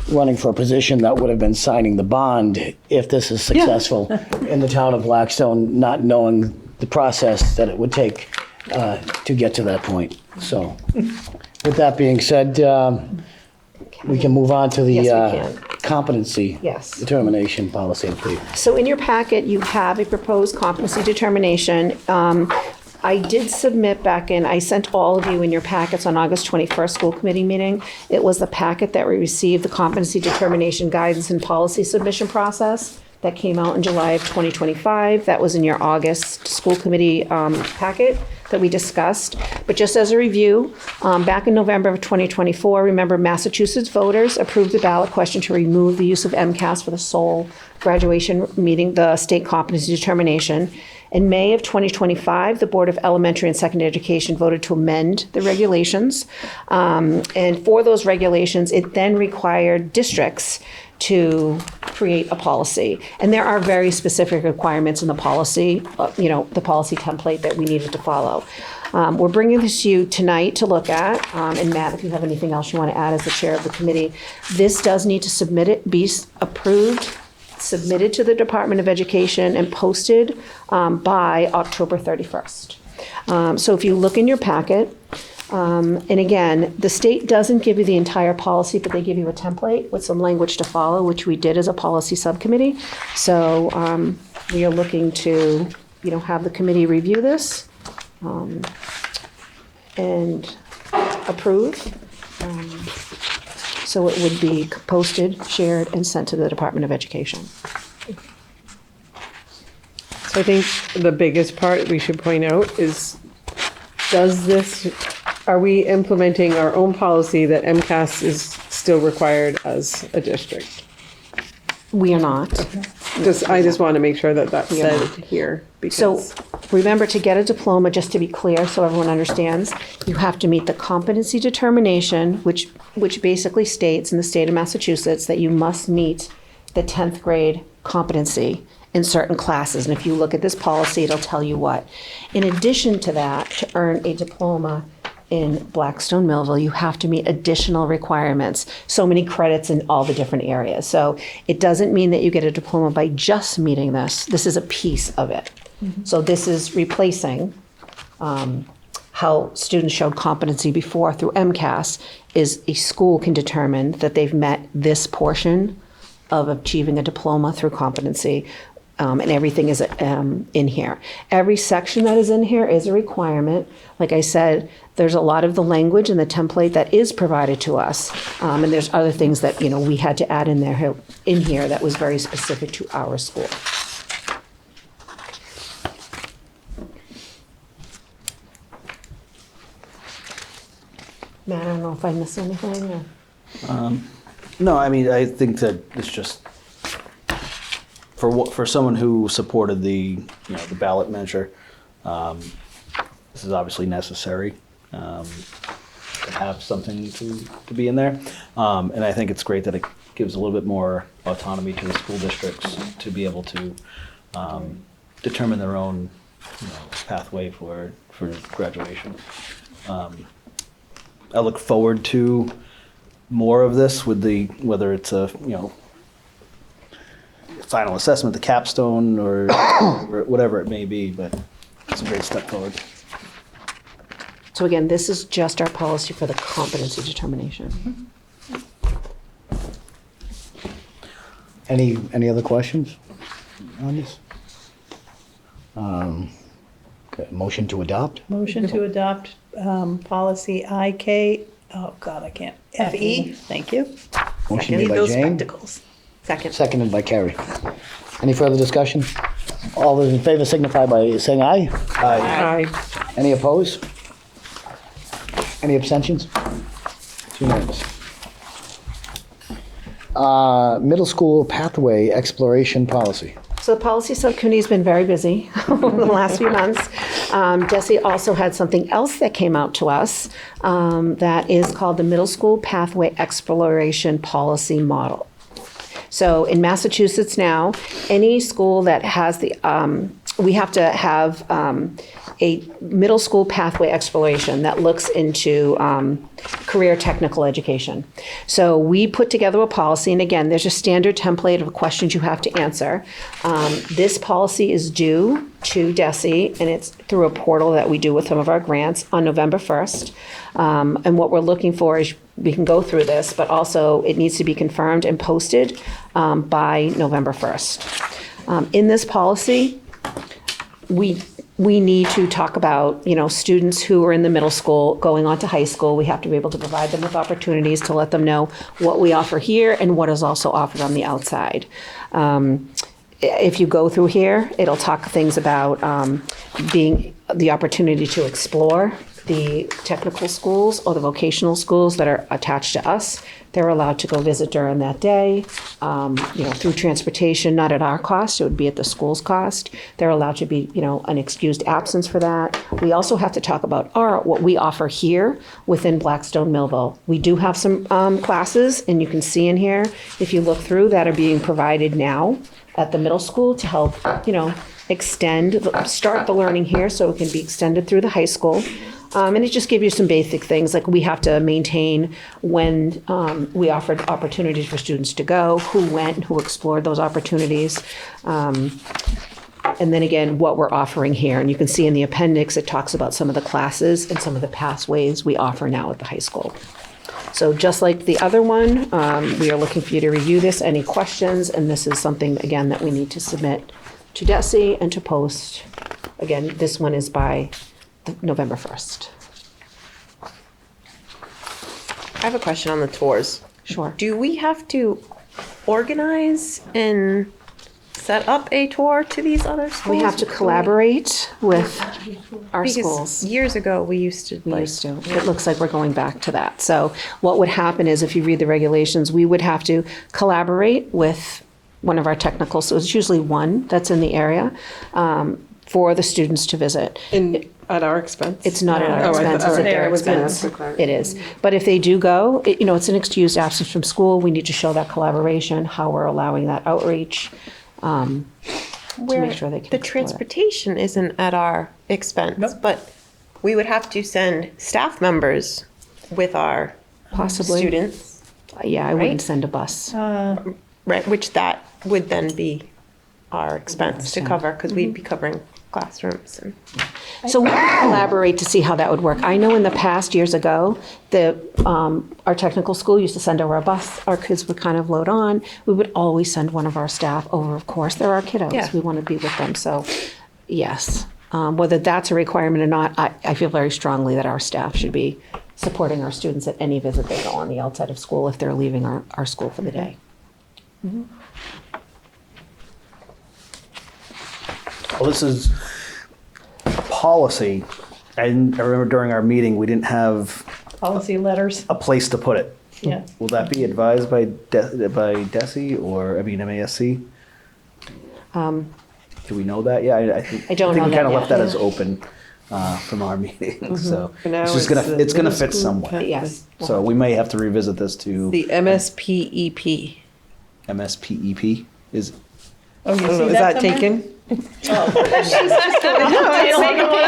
running for a position that would have been signing the bond if this is successful in the town of Blackstone, not knowing the process that it would take to get to that point. So, with that being said, we can move on to the Yes, we can. competency Yes. determination policy, please. So in your packet, you have a proposed competency determination. I did submit back in, I sent all of you in your packets on August 21st school committee meeting. It was the packet that we received, the competency determination guidance and policy submission process that came out in July of 2025. That was in your August school committee packet that we discussed. But just as a review, back in November of 2024, remember Massachusetts voters approved the ballot question to remove the use of MCAS for the sole graduation meeting, the state competency determination. In May of 2025, the Board of Elementary and Secondary Education voted to amend the regulations. And for those regulations, it then required districts to create a policy. And there are very specific requirements in the policy, the policy template that we needed to follow. We're bringing this to you tonight to look at. And Matt, if you have anything else you want to add as the chair of the committee, this does need to be approved, submitted to the Department of Education and posted by October 31st. So if you look in your packet, and again, the state doesn't give you the entire policy, but they give you a template with some language to follow, which we did as a policy subcommittee. So we are looking to, have the committee review this and approve. So it would be posted, shared, and sent to the Department of Education. So I think the biggest part we should point out is, are we implementing our own policy that MCAS is still required as a district? We are not. I just want to make sure that that's said here. So remember, to get a diploma, just to be clear so everyone understands, you have to meet the competency determination, which basically states in the state of Massachusetts that you must meet the 10th grade competency in certain classes. And if you look at this policy, it'll tell you what. In addition to that, to earn a diploma in Blackstone Millville, you have to meet additional requirements, so many credits in all the different areas. So it doesn't mean that you get a diploma by just meeting this. This is a piece of it. So this is replacing how students showed competency before through MCAS, is a school can determine that they've met this portion of achieving a diploma through competency. And everything is in here. Every section that is in here is a requirement. Like I said, there's a lot of the language in the template that is provided to us. And there's other things that, we had to add in here that was very specific to our school. Matt, I don't know if I missed anything. No, I mean, I think that it's just for someone who supported the ballot measure, this is obviously necessary to have something to be in there, and I think it's great that it gives a little bit more autonomy to the school districts to be able to determine their own pathway for graduation. I look forward to more of this with whether it's a final assessment, the capstone, or whatever it may be, but it's a great step forward. So again, this is just our policy for the competency determination. Any other questions on this? Okay, motion to adopt? Motion to adopt policy FE. Thank you. Motion made by Those Jane, spectacles. Second. seconded by Carrie. Any further discussion? All those in favor signify by saying aye. Aye. Any opposed? Any abstentions? It's unanimous. Middle school pathway exploration policy. So the policy subcommittee has been very busy over the last few months. Desi also had something else that came out to us that is called the Middle School Pathway Exploration Policy Model. So in Massachusetts now, any school that has the we have to have a middle school pathway exploration that looks into career technical education. So we put together a policy, and again, there's a standard template of questions you have to answer. This policy is due to DESE, and it's through a portal that we do with some of our grants on November 1st. And what we're looking for is, we can go through this, but also it needs to be confirmed and posted by November 1st. In this policy, we need to talk about, students who are in the middle school going on to high school. We have to be able to provide them with opportunities to let them know what we offer here and what is also offered on the outside. If you go through here, it'll talk things about being the opportunity to explore the technical schools or the vocational schools that are attached to us. They're allowed to go visit during that day, through transportation, not at our cost, it would be at the school's cost. They're allowed to be, an excused absence for that. We also have to talk about what we offer here within Blackstone Millville. We do have some classes, and you can see in here, if you look through, that are being provided now at the middle school to help, start the learning here so it can be extended through the high school. And it just gives you some basic things, like we have to maintain when we offered opportunities for students to go, who went, who explored those opportunities. And then again, what we're offering here. And you can see in the appendix, it talks about some of the classes and some of the pathways we offer now at the high school. So just like the other one, we are looking for you to review this, any questions, and this is something, again, that we need to submit to DESE and to post. Again, this one is by November 1st. I have a question on the tours. Sure. Do we have to organize and set up a tour to these other schools? We have to collaborate with our Because schools. years ago, we used to It looks like we're going back to that. So what would happen is, if you read the regulations, we would have to collaborate with one of our technical, so it's usually one that's in the area, for the students to visit. At our expense? It's not at our Oh, I expense, thought- it's at all right. their I was gonna expense. ask for clarity. It is. But if they do go, it's an excused absence from school. We need to show that collaboration, how we're allowing that outreach, to make sure they can the explore it. transportation isn't at our expense, but we would have to send staff members with our Possibly. students, Yeah, I wouldn't right? send a bus. right? Which that would then be our expense to cover, because we'd be covering classrooms and. So we can collaborate to see how that would work. I know in the past, years ago, our technical school used to send over a bus. Our kids would kind of load on. We would always send one of our staff over, of course. They're our kiddos. Yeah. We want to be with them. So, yes. Whether that's a requirement or not, I feel very strongly that our staff should be supporting our students at any visit they go on the outside of school if they're leaving our school for the day. Well, this is policy. And I remember during our meeting, we didn't have Policy letters, a place to put it. yeah. Will that be advised by DESE or, MASC? Do we know that? Yeah, I think. I don't think know we kind that of left yet. that as open from our meeting, so. For now, It's just the it's gonna middle fit school somewhere. Yes. So we may have to revisit this to The MSPEP. MSPEP is, Oh, you I don't know, see is that somewhere? taken? Oh.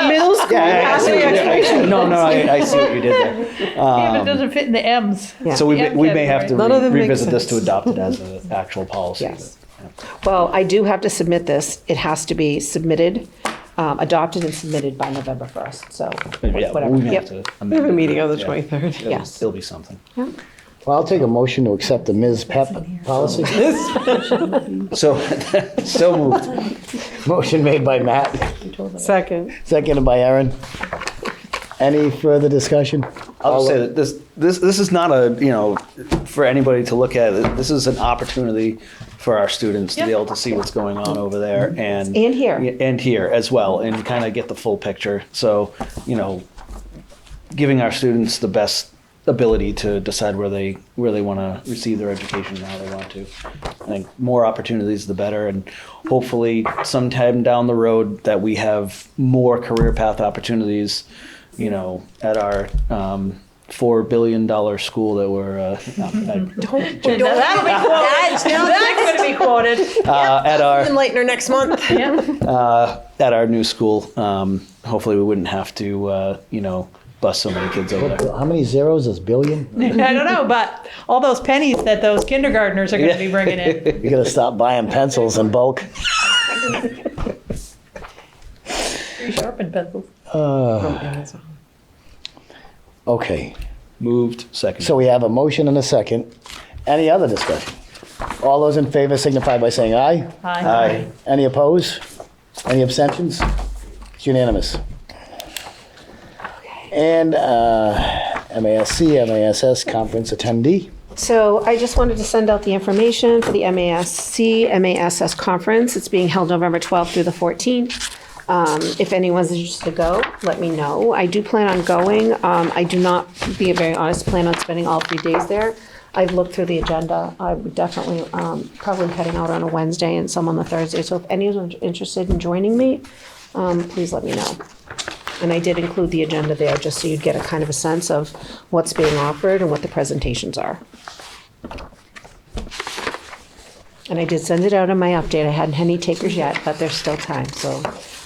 Middle school pathway exploration. no, I see what you did there. Yeah, but it doesn't fit in the M's. Yeah. So we The M may have to None of them make revisit this to sense. adopt it as an actual policy. Yes. Well, I do have to submit this. It has to be submitted, adopted and submitted by November 1st, so Yeah, whatever. we may Yep. have to We have a amend it. meeting on the Yeah. 23rd. Yes. It'll be something. Well, I'll take a motion to accept the Ms. Pep policy. So moved. Motion made by Matt, Second. seconded by Aaron. Any further discussion? I'll just say that this is not a, for anybody to look at. This is an opportunity for our students to be able to see what's going on over there and here. and here as well, and kind of get the full picture. So, giving our students the best ability to decide where they want to receive their education and how they want to. I think more opportunities, the better, and hopefully sometime down the road that we have more career path opportunities, at our $4 billion school that we're That'll be quoted. That's going to be quoted. at our Enlightener next month. at our new school. Hopefully, we wouldn't have to bus so many kids over there. How many zeros is billion? I don't know, but all those pennies that those kindergartners are going to be bringing in. You gotta stop buying pencils in bulk. Sharpened pencils. Okay, Moved. Second. so we have a motion and a second. Any other discussion? All those in favor signify by saying aye. Aye. Any opposed? Any abstentions? It's unanimous. And MASC, MASS conference attendee. So I just wanted to send out the information for the MASC, MASS conference. It's being held November 12th through the 14th. If anyone's interested to go, let me know. I do plan on going. I do not, to be very honest, plan on spending all 3 days there. I've looked through the agenda. I would definitely, probably heading out on a Wednesday and some on the Thursday. So if anyone's interested in joining me, please let me know. And I did include the agenda there just so you'd get a kind of a sense of what's being offered and what the presentations are. And I did send it out in my update. I hadn't had any takers yet, but there's still time, so.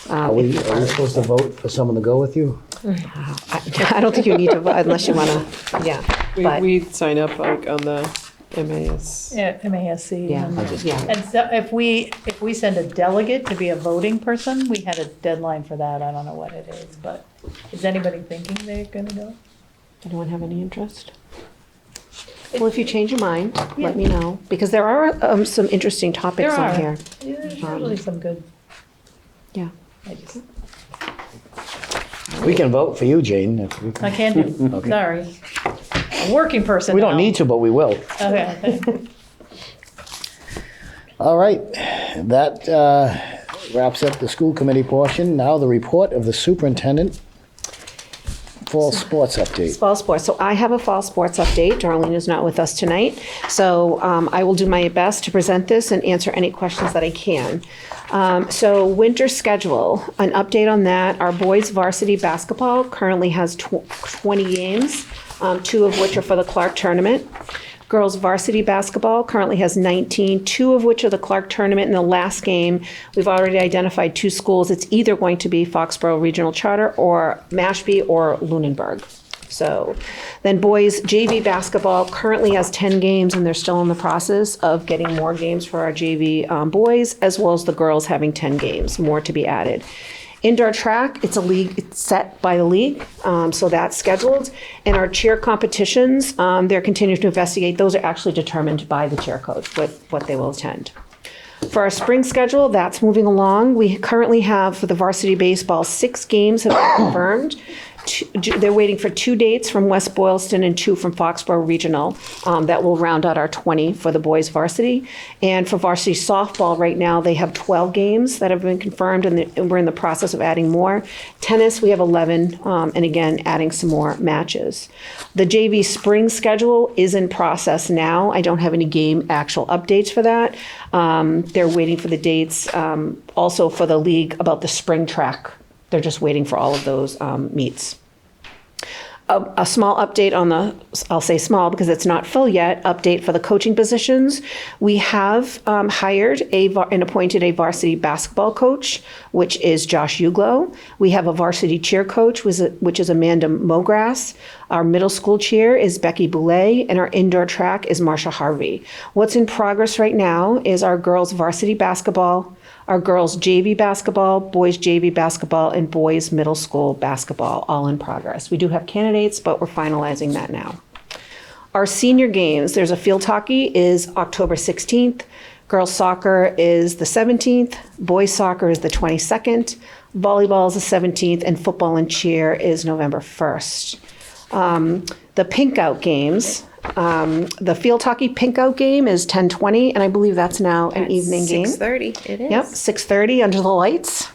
Are we supposed to vote for someone to go with you? I don't think you need to vote unless you want to, yeah. But, We sign up like on the MAS. Yeah, MASC. yeah, yeah. And so if we send a delegate to be a voting person, we had a deadline for that. I don't know what it is, but is anybody thinking they're going to go? Anyone have any interest? Well, if you change your mind, let me know, because there are some interesting topics on here. Yeah, there's usually some good. Yeah. I just, We can vote for you, Jane. if we can. I can do. Sorry. A working person. We don't now. need to, but we will. Okay. All right, that wraps up the school committee portion. Now the report of the superintendent. Fall sports update. Fall sports. So I have a fall sports update. Darlene is not with us tonight. So I will do my best to present this and answer any questions that I can. So winter schedule, an update on that. Our boys varsity basketball currently has 20 games, 2 of which are for the Clark tournament. Girls varsity basketball currently has 19, 2 of which are the Clark tournament. In the last game, we've already identified 2 schools. It's either going to be Foxborough Regional Charter or Mashpee or Lunenburg. So then boys JV basketball currently has 10 games, and they're still in the process of getting more games for our JV boys, as well as the girls having 10 games, more to be added. Indoor track, it's a league, it's set by the league, so that's scheduled. And our cheer competitions, they're continuing to investigate. Those are actually determined by the cheer coach, what they will attend. For our spring schedule, that's moving along. We currently have, for the varsity baseball, 6 games have been confirmed. They're waiting for 2 dates from West Boylston and 2 from Foxborough Regional. That will round out our 20 for the boys varsity. And for varsity softball, right now, they have 12 games that have been confirmed, and we're in the process of adding more. Tennis, we have 11, and again, adding some more matches. The JV spring schedule is in process now. I don't have any game actual updates for that. They're waiting for the dates, also for the league about the spring track. They're just waiting for all of those meets. A small update on the, I'll say small because it's not full yet, update for the coaching positions. We have hired and appointed a varsity basketball coach, which is Josh Uglow. We have a varsity cheer coach, which is Amanda Mograss. Our middle school cheer is Becky Boulay, and our indoor track is Marsha Harvey. What's in progress right now is our girls varsity basketball, our girls JV basketball, boys JV basketball, and boys middle school basketball, all in progress. We do have candidates, but we're finalizing that now. Our senior games, there's a field hockey is October 16th, girls soccer is the 17th, boys soccer is the 22nd, volleyball is the 17th, and football and cheer is November 1st. The pink out games, the field hockey pink out game is 10:20, and I believe that's now an evening game. 6:30, it is. Yep, 6:30 under the lights.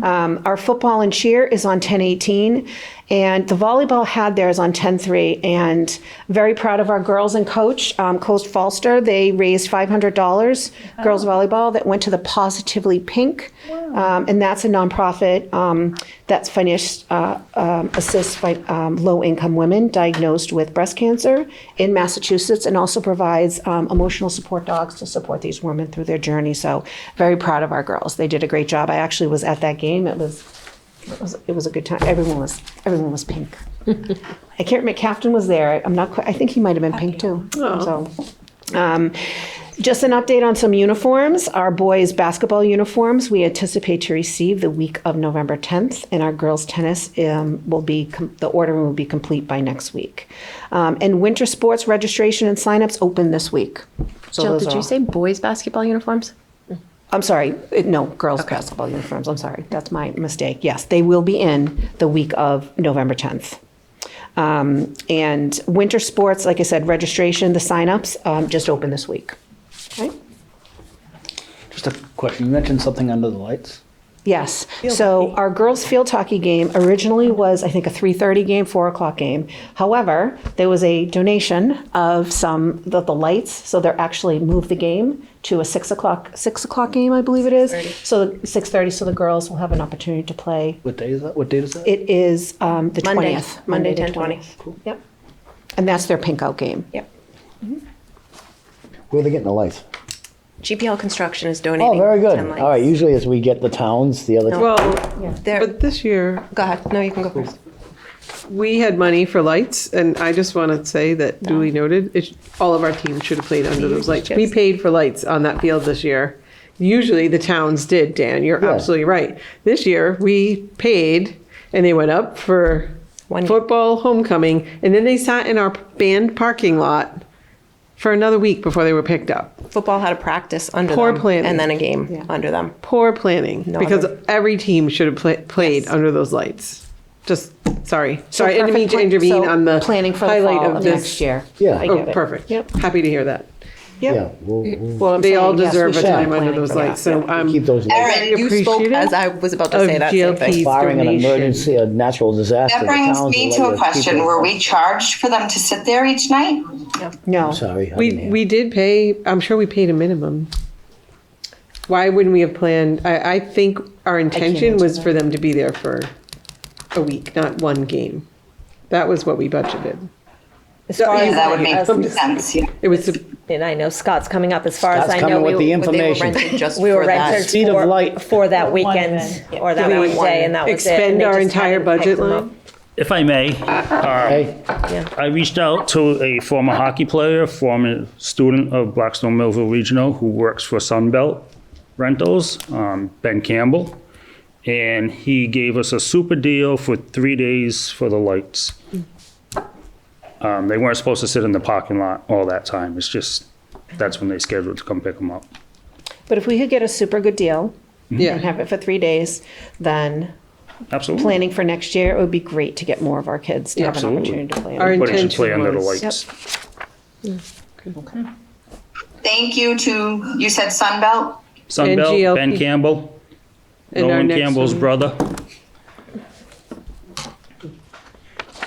Our football and cheer is on 10:18, And the volleyball had theirs on 10-3, and very proud of our girls and coach, Coach Falster. They raised $500, girls volleyball, that went to the Positively Pink. And that's a nonprofit that's financed assists by low-income women diagnosed with breast cancer in Massachusetts, and also provides emotional support dogs to support these women through their journey. So very proud of our girls. They did a great job. I actually was at that game. It was a good time. Everyone was pink. I can't remember. Captain was there. I'm not quite, I think he might have been pink too. So, just an update on some uniforms. Our boys' basketball uniforms we anticipate to receive the week of November 10th, and our girls' tennis the order will be complete by next week. And winter sports registration and signups open this week. So Jill, those did are you all. say boys basketball uniforms? I'm sorry, no, girls' basketball uniforms. I'm sorry, that's my mistake. Yes, they will be in the week of November 10th. And winter sports, like I said, registration, the signups just opened this week. Okay. Just a question. You mentioned something under the lights. Yes. So our girls' field hockey game originally was, I think, a 3:30 game, 4 o'clock game. However, there was a donation of some of the lights, so they're actually moved the game to a 6 o'clock game, I believe it is. So 6:30, so the girls will have an opportunity to play. What day is that? What date is that? It is the Monday. 20th. Monday, the 10/20. Yep. And that's their pink out game. Yep. Where are they getting the lights? GPL Construction is donating. Oh, very good. 10 lights. All right, usually as we get the towns, the other. Well, They're- but this year, Go ahead. No, you can go first. we had money for lights, and I just want to say that duly noted, all of our teams should have played under those lights. We paid for lights on that field this year. Usually the towns did, Dan, you're Yeah. absolutely right. This year, we paid, and they went up for football homecoming, and then they sat in our band parking lot for another week before they were picked up. Football had a practice under Poor them, planning. and then a game under them. Poor planning, No because other- every team should have played under those lights. Just, sorry. Sorry, I didn't mean to perfect intervene so on the planning for the highlight fall of of this. next year. Yeah. I Oh, get it. perfect. Yep. Happy to hear that. Yeah. Well, I'm They all saying, yes, we deserve a should be time under planning those for that. lights, so I'm Keep those lights. Erin, you spoke appreciative as I was about to of say that same thing. GLP's Barring an donation. emergency, a natural disaster. That the brings towns me will to let a you keep question. those Were lights. we charged for them to sit there each night? No. Sorry. I didn't hear. We did pay, I'm sure we paid a minimum. Why wouldn't we have planned, I think our intention answer was for them to be there for a week, not one game. That was what we budgeted. As far Yeah, as that would make as- sense. Yeah. It was, and I know Scott's coming up. As far as Scott's I know, coming with the But they were information. rented just we were for that. rented Speed of light. for that weekend event. or that Can we one day, and that was it. And expend they our just entire hadn't budget picked them line? up. If I may, Hey, I reached out to a former hockey player, former student of Blackstone Millville Regional, who works for Sunbelt Rentals, Ben Campbell, and he gave us a super deal for 3 days for the lights. They weren't supposed to sit in the parking lot all that time. It's just, that's when they scheduled to come pick them up. But if we could get a super good deal yeah. and have it for 3 days, then Absolutely. planning for next year, it would be great to get more of our kids to have an Absolutely. opportunity to play. Our Everybody should intention play under the was- lights. Thank you to, you said Sunbelt? Sunbelt, GLP. Ben Campbell, And our Nolan next Campbell's one- brother.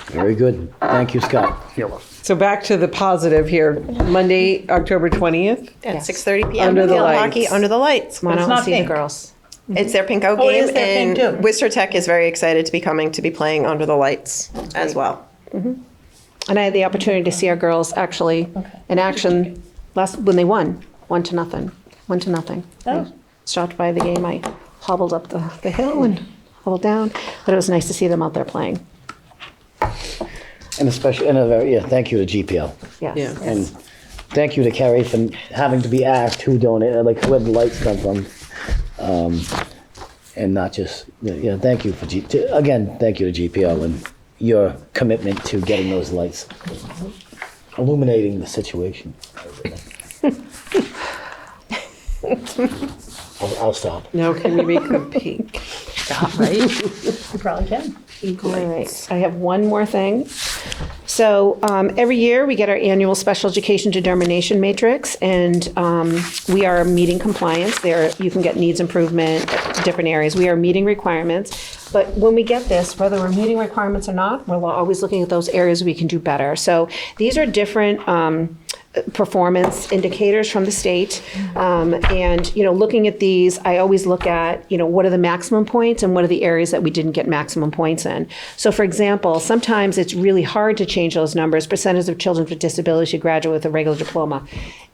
very good. Thank you, Scott. Yellow. So back to the positive here. Monday, October 20th. At 6:30 p.m. Under the field lights. hockey under the lights. Come on It's out and not see the pink. girls. It's their pink out Oh, it game, is their and pink, too. Worcester Tech is very excited to be coming to be playing under the lights as well. And I had the opportunity to see our girls actually in action when they won, 1-0, 1-0. Oh. Stopped by the game, I hobbled up the hill and hobbled down, but it was nice to see them out there playing. And especially, thank you to GPL. Yes. Yeah. And thank you to Carrie for having to be asked who donated, like where the lights come from. And not just, thank you for, again, thank you to GPL and your commitment to getting those lights, illuminating the situation. I'll stop. Now can we make them pink? You probably can. All right, I have one more thing. So every year, we get our annual special education determination matrix, and we are meeting compliance. There, you can get needs improvement, different areas. We are meeting requirements. But when we get this, whether we're meeting requirements or not, we're always looking at those areas we can do better. So these are different performance indicators from the state. And, looking at these, I always look at, what are the maximum points and what are the areas that we didn't get maximum points in. So for example, sometimes it's really hard to change those numbers, percentage of children with disabilities who graduate with a regular diploma.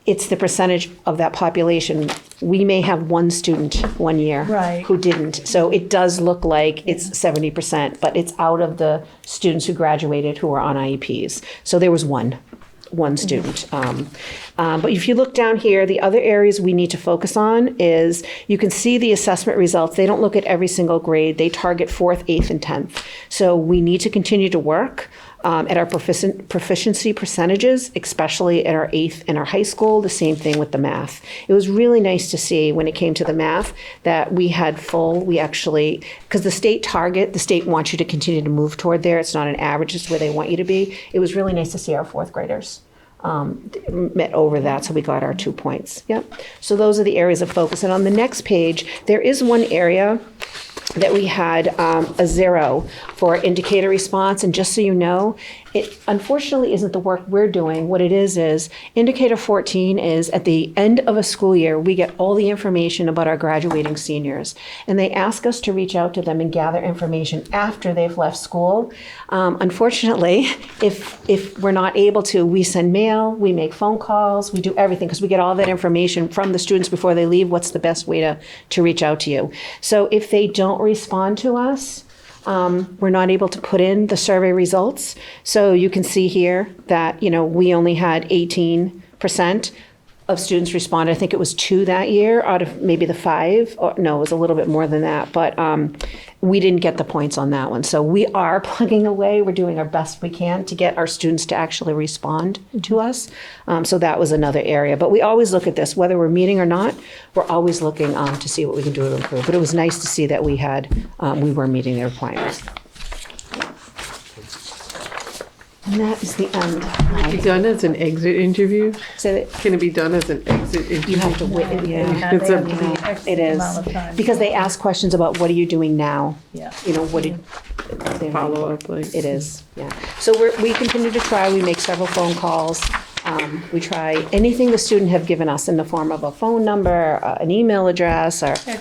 It's the percentage of that population. We may have one student one year Right. who didn't. So it does look like it's 70%, but it's out of the students who graduated who are on IEPs. So there was one student. But if you look down here, the other areas we need to focus on is, you can see the assessment results. They don't look at every single grade. They target 4th, 8th, and 10th. So we need to continue to work at our proficiency percentages, especially at our 8th and our high school. The same thing with the math. It was really nice to see when it came to the math that we actually, because the state wants you to continue to move toward there. It's not an average, it's where they want you to be. It was really nice to see our 4th graders met over that, so we got our 2 points. Yep. So those are the areas of focus. And on the next page, there is one area that we had a 0 for indicator response. And just so you know, it unfortunately isn't the work we're doing. What it is indicator 14 is at the end of a school year, we get all the information about our graduating seniors. And they ask us to reach out to them and gather information after they've left school. Unfortunately, if we're not able to, we send mail, we make phone calls, we do everything, because we get all that information from the students before they leave. What's the best way to reach out to you? So if they don't respond to us, we're not able to put in the survey results. So you can see here that, we only had 18% of students respond. I think it was 2 that year out of maybe the 5. Or, no, it was a little bit more than that. But we didn't get the points on that one. So we are plugging away. We're doing our best we can to get our students to actually respond to us. So that was another area. But we always look at this, whether we're meeting or not, we're always looking to see what we can do to improve. But it was nice to see that we were meeting the requirements. And that is the end. Can it be done as an exit interview? So that Can it be done as an exit interview? you have to wait. Yeah. It's a It is, because they ask questions about what are you doing now? Yeah. What did follow up, like. It is, yeah. So we continue to try. We make several phone calls. We try anything the student have given us in the form of a phone number, an email address, or yeah.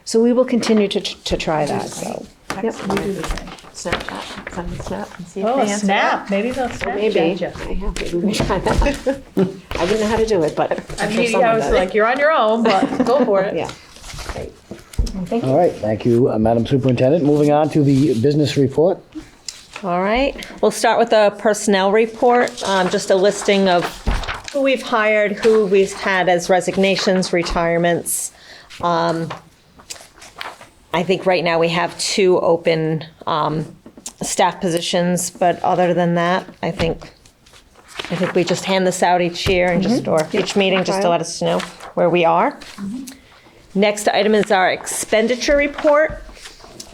So we will continue to try that. So. Yep. We do the same. Snapchat, send a snap and see if Oh, they a answer snap. that. Maybe they'll snap Maybe. chat you. Yeah, maybe we try that. I wouldn't know how to do it, but I'm sure I someone was does. like, you're on your own, but go for it. Yeah. Great. Thank you. All right, thank you, Madam Superintendent. Moving on to the business report. All right, we'll start with the personnel report, just a listing of who we've hired, who we've had as resignations, retirements. I think right now we have 2 open staff positions, but other than that, I think we just hand this out each year and or each meeting just to let us know where we are. Next item is our expenditure report.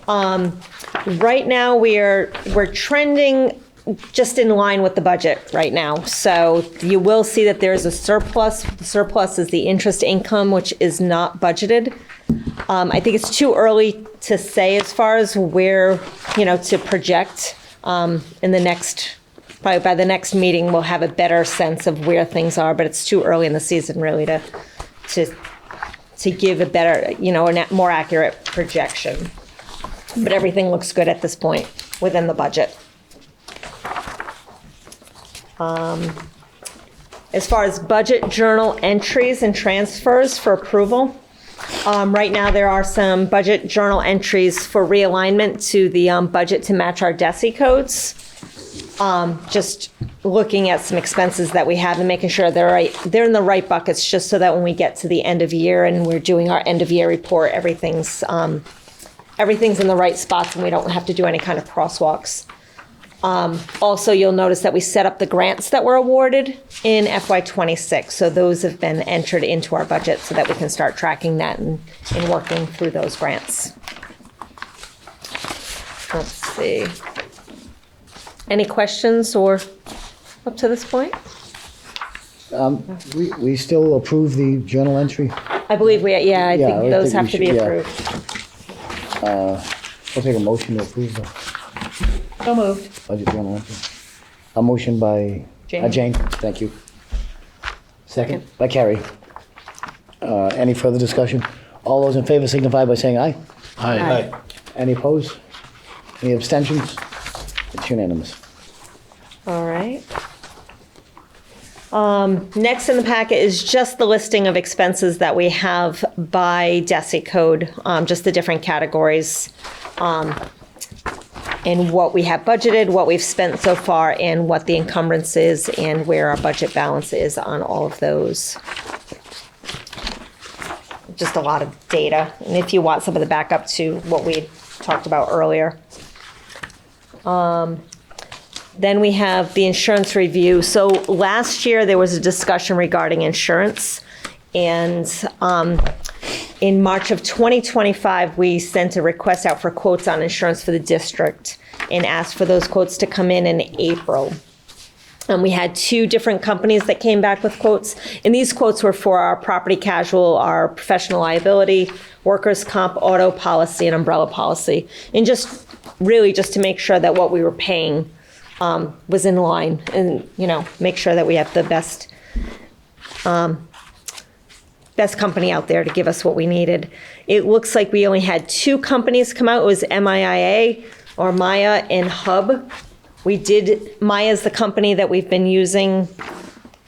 Right now, we're trending just in line with the budget right now. So you will see that there's a surplus. The surplus is the interest income, which is not budgeted. I think it's too early to say as far as where, to project in the next, probably by the next meeting, we'll have a better sense of where things are, but it's too early in the season really to give a better, a more accurate projection. But everything looks good at this point within the budget. As far as budget journal entries and transfers for approval, right now there are some budget journal entries for realignment to the budget to match our DESI codes. Just looking at some expenses that we have and making sure they're in the right buckets, just so that when we get to the end of year and we're doing our end of year report, everything's in the right spots and we don't have to do any kind of crosswalks. Also, you'll notice that we set up the grants that were awarded in FY26. So those have been entered into our budget so that we can start tracking that and working through those grants. Let's see. Any questions or up to this point? We still approve the journal entry? I believe I think those we have to be should, approved. We'll take a motion to approve the So moved. budget journal entry. A motion by Jane. Jane, thank you. Second by Carrie. Any further discussion? All those in favor signify by saying aye. Aye. Any opposed? Any abstentions? It's unanimous. All right. Next in the packet is just the listing of expenses that we have by DESI code, just the different categories, and what we have budgeted, what we've spent so far, and what the encumbrance is, and where our budget balance is on all of those. Just a lot of data, and if you want some of the backup to what we talked about earlier. Then we have the insurance review. So last year, there was a discussion regarding insurance. And in March of 2025, we sent a request out for quotes on insurance for the district and asked for those quotes to come in April. And we had 2 different companies that came back with quotes. And these quotes were for our property casual, our professional liability, workers' comp, auto policy, and umbrella policy. And just really just to make sure that what we were paying was in line and, make sure that we have the best company out there to give us what we needed. It looks like we only had 2 companies come out. It was MIA or Maya and Hub. Maya's the company that we've been using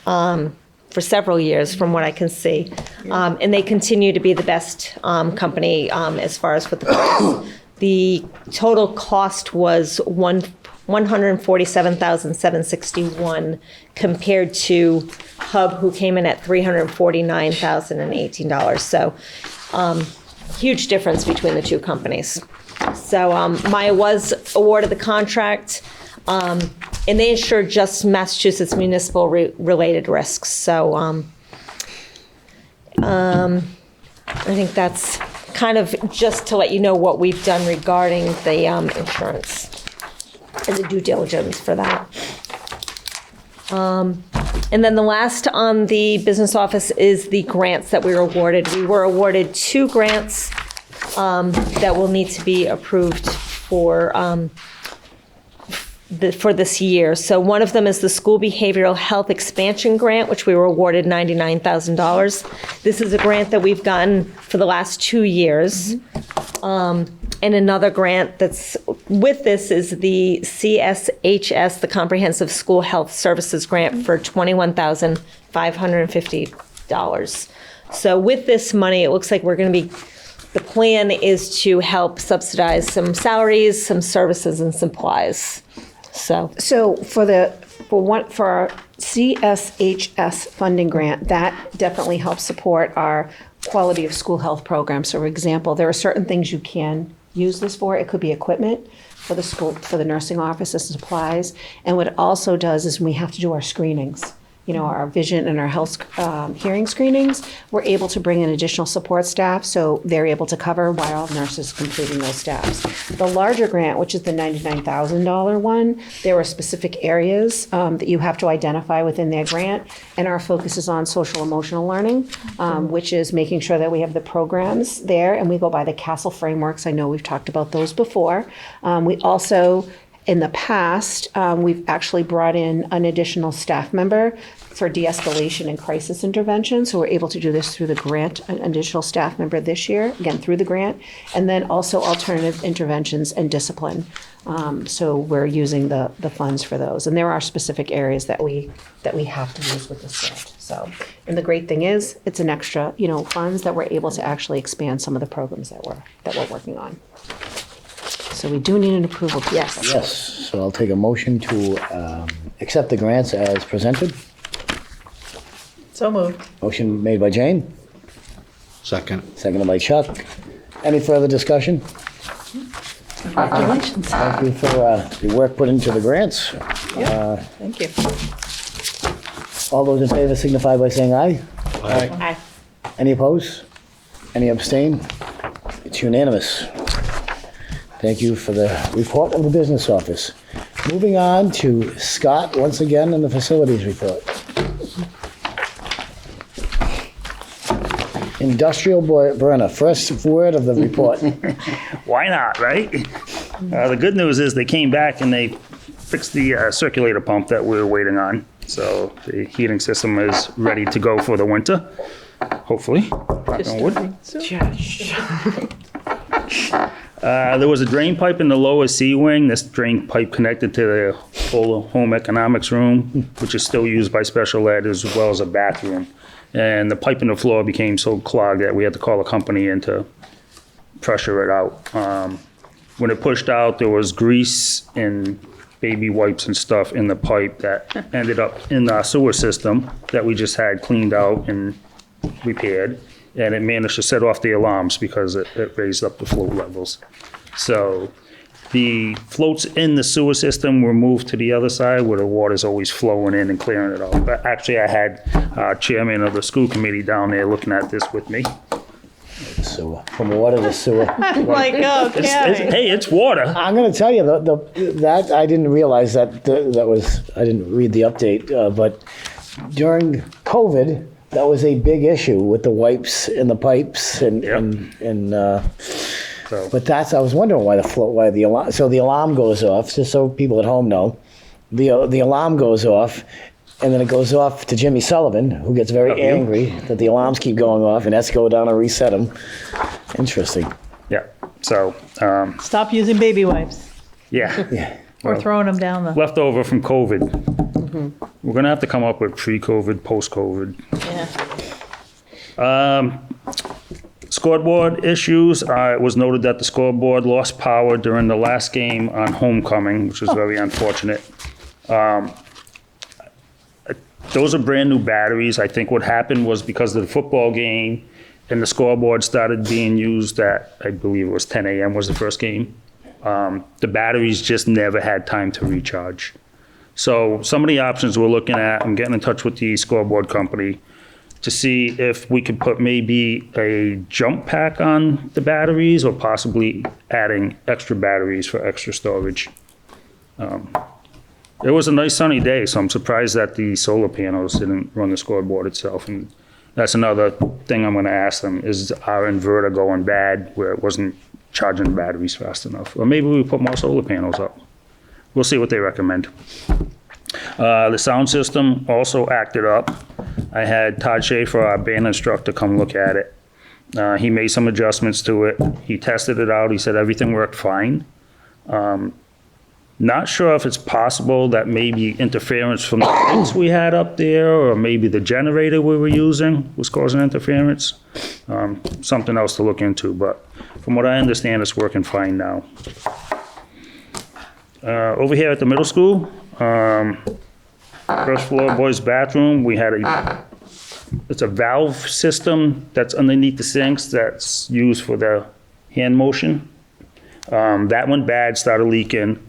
for several years from what I can see. And they continue to be the best company as far as with the price. The total cost was $147,761 compared to Hub, who came in at $349,018. So huge difference between the 2 companies. So Maya was awarded the contract, and they insured just Massachusetts municipal related risks. So I think that's kind of just to let you know what we've done regarding the insurance and the due diligence for that. And then the last on the business office is the grants that we were awarded. We were awarded 2 grants that will need to be approved for this year. So one of them is the School Behavioral Health Expansion Grant, which we were awarded $99,000. This is a grant that we've gotten for the last 2 years. And another grant that's with this is the CSHS, the Comprehensive School Health Services Grant, for $21,550. So with this money, it looks like the plan is to help subsidize some salaries, some services, and supplies. So for our CSHS funding grant, that definitely helps support our quality of school health program. So for example, there are certain things you can use this for. It could be equipment for the school, for the nursing offices, supplies. And what it also does is when we have to do our screenings, our vision and our health hearing screenings, we're able to bring in additional support staff, so they're able to cover while nurses completing those staffs. The larger grant, which is the $99,000 one, there are specific areas that you have to identify within their grant, and our focus is on social emotional learning, which is making sure that we have the programs there, and we go by the CASEL frameworks. I know we've talked about those before. We also, in the past, we've actually brought in an additional staff member for de-escalation and crisis intervention. So we're able to do this through the grant, an additional staff member this year, again, through the grant, and then also alternative interventions and discipline. So we're using the funds for those. And there are specific areas that we have to use with this grant. So, and the great thing is, it's an extra, funds that we're able to actually expand some of the programs that we're working on. So we do need an approval. Yes. Yes, so I'll take a motion to accept the grants as presented. So moved. Motion made by Jane, Second. seconded by Chuck. Any further discussion? Congratulations. Thank you for the work put into the grants. Thank you. All those in favor signify by saying aye. Aye. Any opposed? Any abstain? It's unanimous. Thank you for the report of the business office. Moving on to Scott, once again, in the facilities report. Industrial burner, first word of the report. Why not, right? The good news is they came back and they fixed the circulator pump that we were waiting on. So the heating system is ready to go for the winter, hopefully. Knock on wood. There was a drain pipe in the lower C wing. This drain pipe connected to the whole home economics room, which is still used by special ed as well as a bathroom. And the pipe in the floor became so clogged that we had to call a company in to pressure it out. When it pushed out, there was grease and baby wipes and stuff in the pipe that ended up in the sewer system that we just had cleaned out and repaired. And it managed to set off the alarms because it raised up the flow levels. So the floats in the sewer system were moved to the other side where the water's always flowing in and clearing it out. But actually, I had chairman of the school committee down there looking at this with me. Sewer. From water to sewer. I'm like, okay. Hey, it's water. I'm going to tell you, that I didn't realize that I didn't read the update, but during COVID, that was a big issue with the wipes and the pipes but I was wondering why the alarm. So the alarm goes off, just so people at home know. The alarm goes off, and then it goes off to Jimmy Sullivan, who gets very angry that the alarms keep going off, and has to go down and reset them. Interesting. Yeah. So. Stop using baby wipes. Yeah. Or throwing them down the. Leftover from COVID. We're gonna have to come up with pre-COVID, post-COVID. Yeah. Scoreboard issues. It was noted that the scoreboard lost power during the last game on homecoming, which was very unfortunate. Those are brand new batteries. I think what happened was because of the football game and the scoreboard started being used at, I believe it was 10 a.m. was the first game. The batteries just never had time to recharge. So some of the options we're looking at, I'm getting in touch with the scoreboard company to see if we could put maybe a jump pack on the batteries or possibly adding extra batteries for extra storage. It was a nice sunny day, so I'm surprised that the solar panels didn't run the scoreboard itself. And that's another thing I'm going to ask them, is our inverter going bad where it wasn't charging batteries fast enough? Or maybe we put more solar panels up. We'll see what they recommend. The sound system also acted up. I had Todd Schaefer, our band instructor, come look at it. He made some adjustments to it. He tested it out. He said everything worked fine. Not sure if it's possible that maybe interference from the lights we had up there or maybe the generator we were using was causing interference. Something else to look into, but from what I understand, it's working fine now. Over here at the middle school, first floor boys' bathroom, we had it's a valve system that's underneath the sinks that's used for the hand motion. That went bad, started leaking.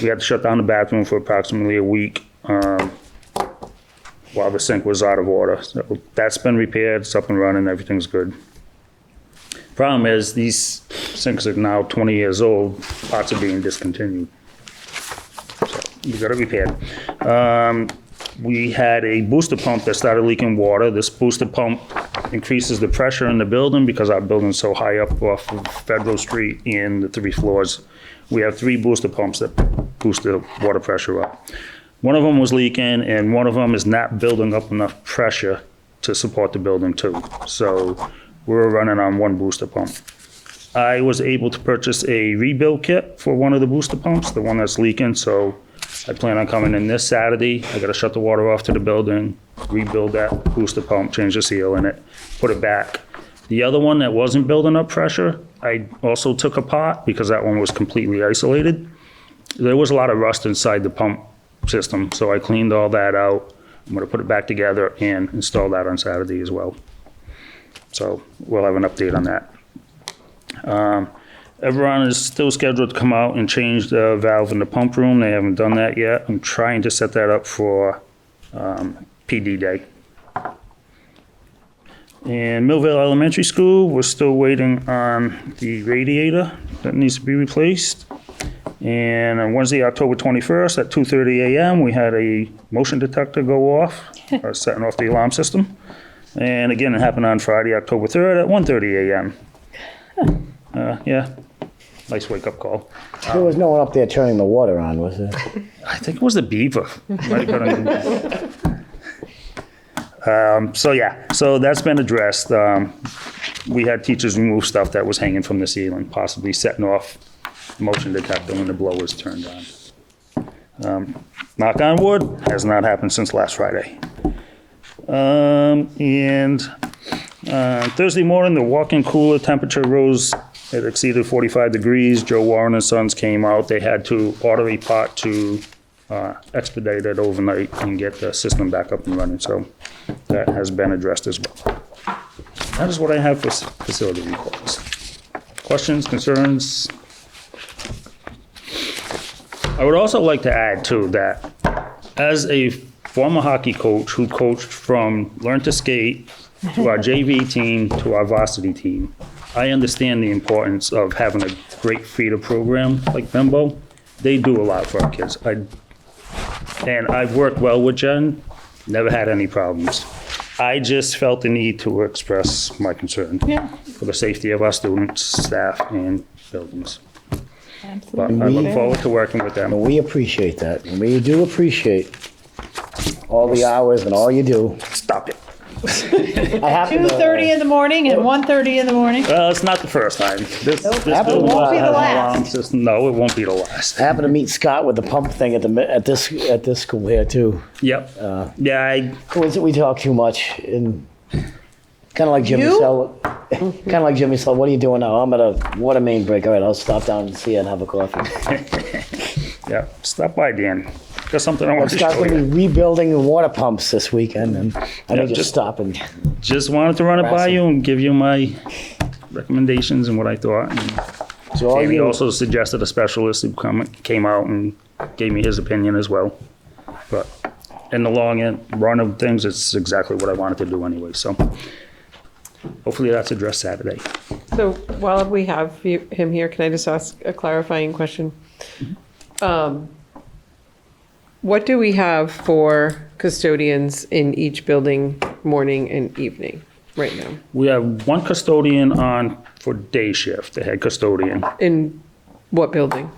We had to shut down the bathroom for approximately a week while the sink was out of order. So that's been repaired, it's up and running, everything's good. Problem is, these sinks are now 20 years old, parts are being discontinued. So we got it repaired. We had a booster pump that started leaking water. This booster pump increases the pressure in the building because our building's so high up off of Federal Street and the 3 floors. We have 3 booster pumps that boost the water pressure up. One of them was leaking and one of them is not building up enough pressure to support the building too. So we're running on 1 booster pump. I was able to purchase a rebuild kit for one of the booster pumps, the one that's leaking, so I plan on coming in this Saturday. I gotta shut the water off to the building, rebuild that booster pump, change the seal in it, put it back. The other one that wasn't building up pressure, I also took apart because that one was completely isolated. There was a lot of rust inside the pump system, so I cleaned all that out. I'm gonna put it back together and install that on Saturday as well. So we'll have an update on that. Everyone is still scheduled to come out and change the valve in the pump room. They haven't done that yet. I'm trying to set that up for PD Day. In Millville Elementary School, we're still waiting on the radiator that needs to be replaced. And on Wednesday, October 21st at 2:30 a.m., we had a motion detector go off, setting off the alarm system. And again, it happened on Friday, October 3rd at 1:30 a.m. Yeah, nice wake-up call. There was no one up there turning the water on, was there? I think it was the beaver. Might have been so that's been addressed. We had teachers remove stuff that was hanging from the ceiling, possibly setting off motion detector when the blower was turned on. Knock on wood, has not happened since last Friday. Thursday morning, the walk-in cooler temperature rose. It exceeded 45 degrees. Joe Warren and Sons came out. They had to order a pot to expedite it overnight and get the system back up and running. So that has been addressed as well. That is what I have for facility reports. Questions, concerns? I would also like to add too that as a former hockey coach who coached from learn to skate to our JV team to our varsity team, I understand the importance of having a great feeder program like Bimbo. They do a lot for our kids. And I've worked well with Jen, never had any problems. I just felt the need to express my concern for the safety of our students, staff, and buildings. But I look forward to working with them. And we appreciate that. And we do appreciate all the hours and all you do. Stop it. I happen to, 2:30 in the morning and 1:30 in the morning. Well, it's not the first time. This building It won't be the has an last. alarm system. No, it won't be the last. I happened to meet Scott with the pump thing at this school here too. Yep. We talk too much and kind of like Jimmy You? Sell. Kind of like Jimmy Sell. What are you doing now? I'm at a water main break. All right, I'll stop down and see you and have a coffee. Yeah, stop by, Dan. Got something I want to Scott's show going to you. be rebuilding the water pumps this weekend, and I may Yeah, just just- stop and. Just wanted to run it by you and give you my recommendations and what I thought. And So all Jamie you, also suggested a specialist who came out and gave me his opinion as well. But in the run of things, it's exactly what I wanted to do anyway. So hopefully that's addressed Saturday. So while we have him here, can I just ask a clarifying question? What do we have for custodians in each building, morning and evening, right now? We have one custodian on for day shift, the head custodian, In what building?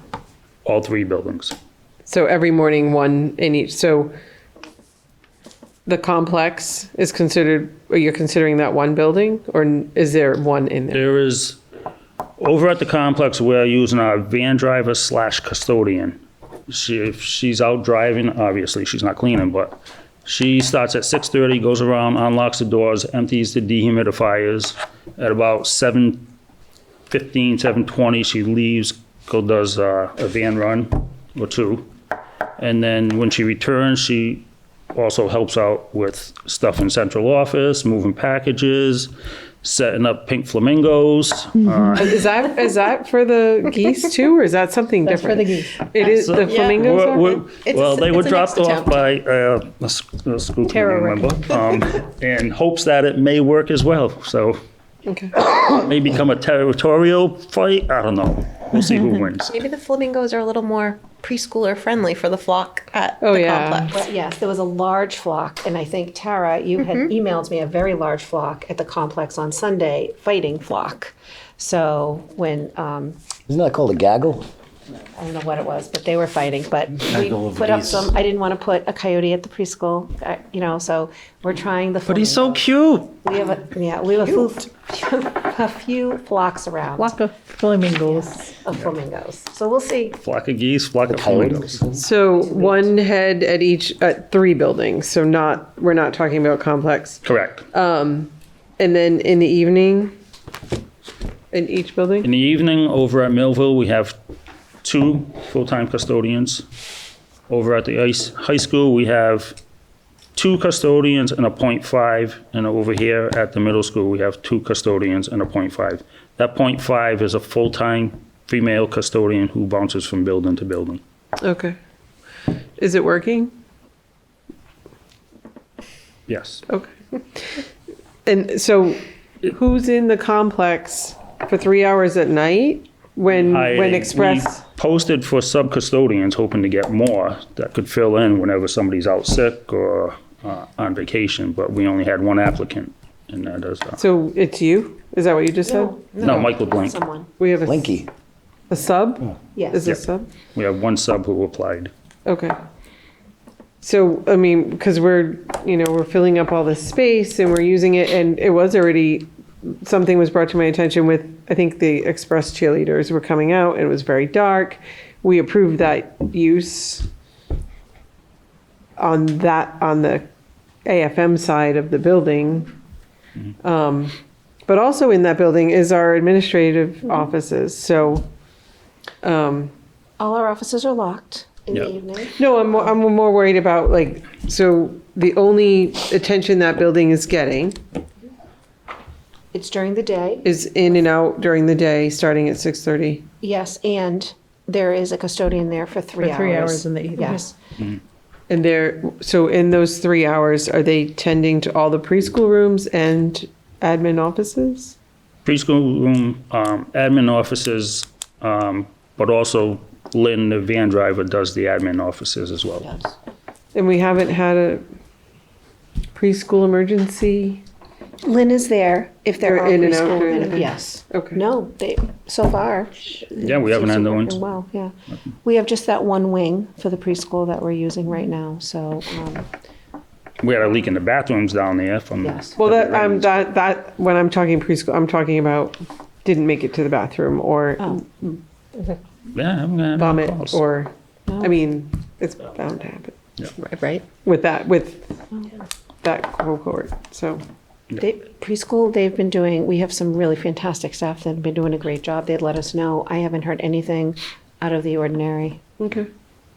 all three buildings. So every morning, one in each. So the complex is considered, or you're considering that one building, or is there one in there? There is, over at the complex, we're using our van driver / custodian. If she's out driving, obviously she's not cleaning, but she starts at 6:30, goes around, unlocks the doors, empties the dehumidifiers. At about 7:15, 7:20, she leaves, does a van run or two. And then when she returns, she also helps out with stuff in central office, moving packages, setting up pink flamingos. Is that for the geese too, or is that something That's different? for the geese. It is, the flamingos are? Well, they were it's a dropped next off by a school Tara committee member in hopes that it may work as well. So Okay. may become a territorial fight. I don't know. We'll see who wins. Maybe the flamingos are a little more preschooler friendly for the flock at Oh, the yeah. complex. But yes, there was a large flock, and I think, Tara, you had emailed me a very large flock at the complex on Sunday, fighting flock. So when, isn't that called a gaggle? I don't know what it was, but they were fighting, but we Gaggle of put up geese. some, I didn't want to put a coyote at the preschool, so we're trying the. But he's so flamingos. cute. We have a few flocks around Flock of flamingos. of flamingos. So we'll see. Flock of geese, flock of flamingos. So one head at each, at 3 buildings, so we're not talking about complex. Correct. And then in the evening, in each building? In the evening, over at Millville, we have 2 full-time custodians. Over at the high school, we have 2 custodians and a .5, and over here at the middle school, we have 2 custodians and a .5. That .5 is a full-time female custodian who bounces from building to building. Okay. Is it working? Yes. Okay. And so who's in the complex for 3 hours at night when Express? We posted for sub-custodians, hoping to get more that could fill in whenever somebody's out sick or on vacation, but we only had 1 applicant. and that is, So it's you? Is that what you just said? no, Michael Blank. Someone, We have Blinky. a sub? yes. Is a Yep. sub? We have one sub who applied. Okay. So, I mean, because we're filling up all this space and we're using it, and it was already, something was brought to my attention with, I think the Express cheerleaders were coming out, and it was very dark. We approved that use on the AFM side of the building. But also in that building is our administrative offices, so, All our offices are locked in the Yep. evening. no, I'm more worried about so the only attention that building is getting It's during the day. is in and out during the day, starting at 6:30. Yes, and there is a custodian there for 3 hours. For 3 hours in the evening. Yes. And so in those 3 hours, are they tending to all the preschool rooms and admin offices? Preschool room, admin offices, but also Lynn, the van driver, does the admin offices as well. And we haven't had a preschool emergency? Lynn is there if there They're are in and out preschool during the minutes. day? Yes. Okay. No, so far. Yeah, we haven't had no Seems to be ones. working well, yeah. We have just that one wing for the preschool that we're using right now, so, We had a leak in the bathrooms down there from. yes. Well, that when I'm talking preschool, I'm talking about didn't make it to the bathroom or Yeah, I'm gonna have vomit calls. or, I mean, it's bound to happen Right? with that cohort, so. Preschool, they've been doing, we have some really fantastic staff that have been doing a great job. They'd let us know. I haven't heard anything out of the ordinary. Okay.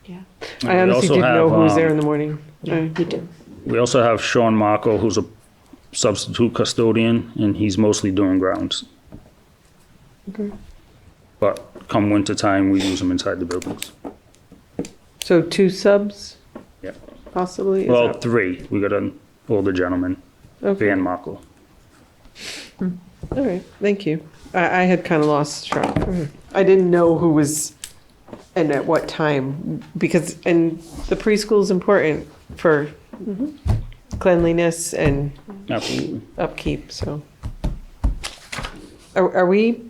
Yeah. And I we honestly also didn't know have, who was there in the morning. Yeah, you do. We also have Sean Marco, who's a substitute custodian, and he's mostly doing grounds. Okay. But come winter time, we use them inside the buildings. So 2 subs, Yeah. possibly? Is Well, that- 3. We got an older gentleman, Okay. Van Marco. All right, thank you. I had kind of lost track. I didn't know who was and at what time, and the preschool is important for cleanliness and Absolutely. upkeep, so. Are we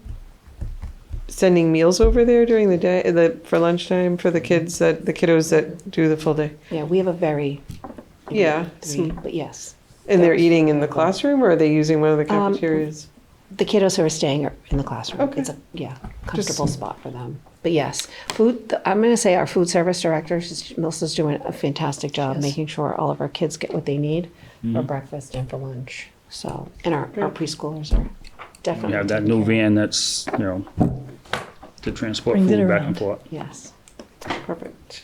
sending meals over there during the day, for lunchtime for the kiddos that do the full day? Yeah, we have a very, Yeah, but yes. and they're eating in the classroom, or are they using one of the cafeterias? The kiddos who are staying are in the classroom. Okay. It's a, comfortable spot for them. But yes, I'm going to say our food service director, Melissa's doing a fantastic job making sure all of our kids get what they need for breakfast and for lunch. So, and our preschoolers are definitely. We have that new van that's, to transport Brings it food back around. and forth. Yes. Perfect.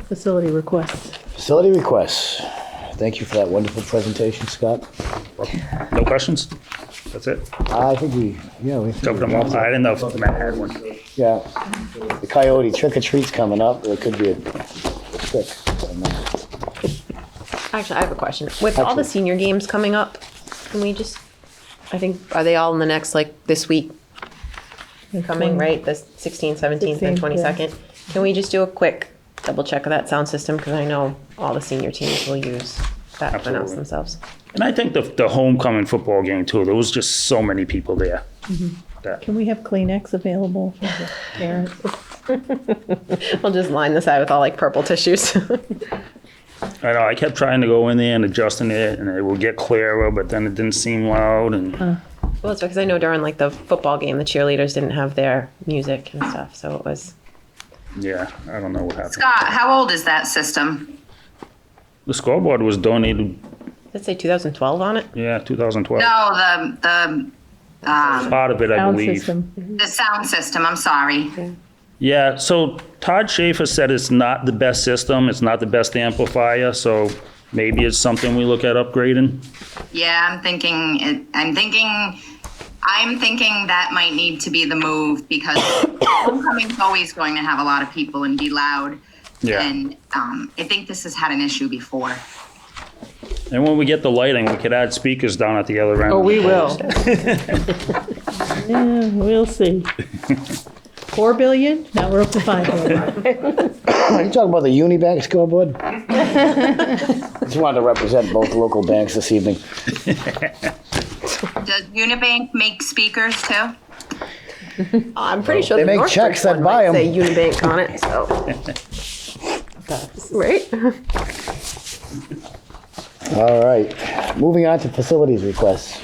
Facility requests. Facility requests. Thank you for that wonderful presentation, Scott. No questions? That's it? I think we Covered them all. I didn't know if Matt had one. Yeah. The coyote trick or treat's coming up. There could be a trick. Actually, I have a question. With all the senior games coming up, can we just, I think, are they all in the next, this week coming, right? The 16th, 17th, and 16th, yeah. 22nd? Can we just do a quick double check of that sound system? Because I know all the senior teams will use that to announce Absolutely. themselves. And I think the homecoming football game too, there was just so many people there. That, Can we have Kleenex available for the parents? We'll just line the side with all purple tissues. I know, I kept trying to go in there and adjusting it and it would get clearer, but then it didn't seem loud and Well, it's because I know during the football game, the cheerleaders didn't have their music and stuff, so it was. yeah, I don't know what happened. Scott, how old is that system? The scoreboard was donated, Does it say 2012 on it? 2012. No, the Part of it, I Sound believe. system. the sound system, I'm sorry. Yeah, so Todd Schaefer said it's not the best system, it's not the best amplifier, so maybe it's something we look at upgrading. Yeah, I'm thinking that might need to be the move because homecoming's always going to have a lot of people and be loud. Yeah. And I think this has had an issue before. And when we get the lighting, we could add speakers down at the other end. Oh, we will. Yeah, we'll see. 4 billion? Now we're up to 5 billion. You talking about the Unibank scoreboard? Just wanted to represent both local banks this evening. Does Unibank make speakers too? I'm pretty sure They the make Northbridge checks that one buy might 'em. say Unibank on it, so. Right? All right, moving on to facilities requests.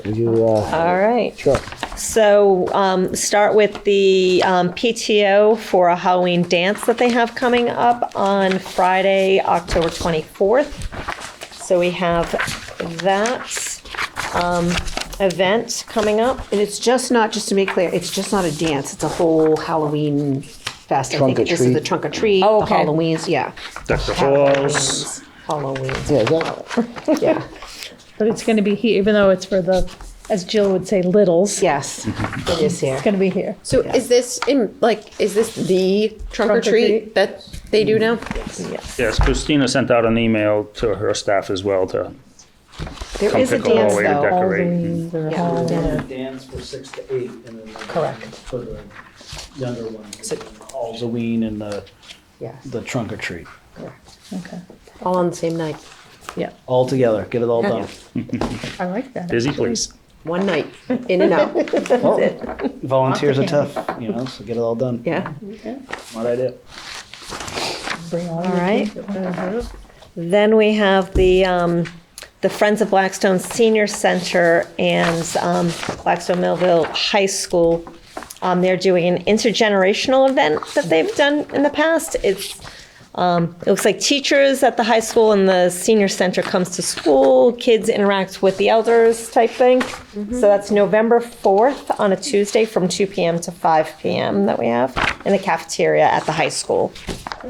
Would you, All right. sure. So start with the PTO for a Halloween dance that they have coming up on Friday, October 24th. So we have that event coming up. And it's just not, just to be clear, it's just not a dance, it's a whole Halloween fest. I Trunk think or this is the treat. trunk or treat, Oh, the okay. Halloweens, yeah. Deck the halls. Halloween, Yeah, is that, yeah, But it's gonna be here, even though it's for the, as Jill would say, littles. yes, it is here. It's gonna be here. So is this is this the trunk or Trunk or treat treat? that they do now? Yes, Christina sent out an email to her staff as well to There come is a pick a dance hallway to though. decorate. Dance for 6 to 8, and then Correct. for the younger ones, Halloween and Yes, the trunk or treat. Okay. All on the same night. All together, get it all done. I like that. Busy place. One night, in and out. Well, volunteers are tough, so get it all done. Yeah. Smart idea. Bring all All right. right. Then we have the Friends of Blackstone Senior Center and Blackstone Millville High School. They're doing an intergenerational event that they've done in the past. It looks like teachers at the high school and the senior center comes to school, kids interact with the elders type thing. So that's November 4th on a Tuesday from 2 p.m. to 5 p.m. that we have in the cafeteria at the high school.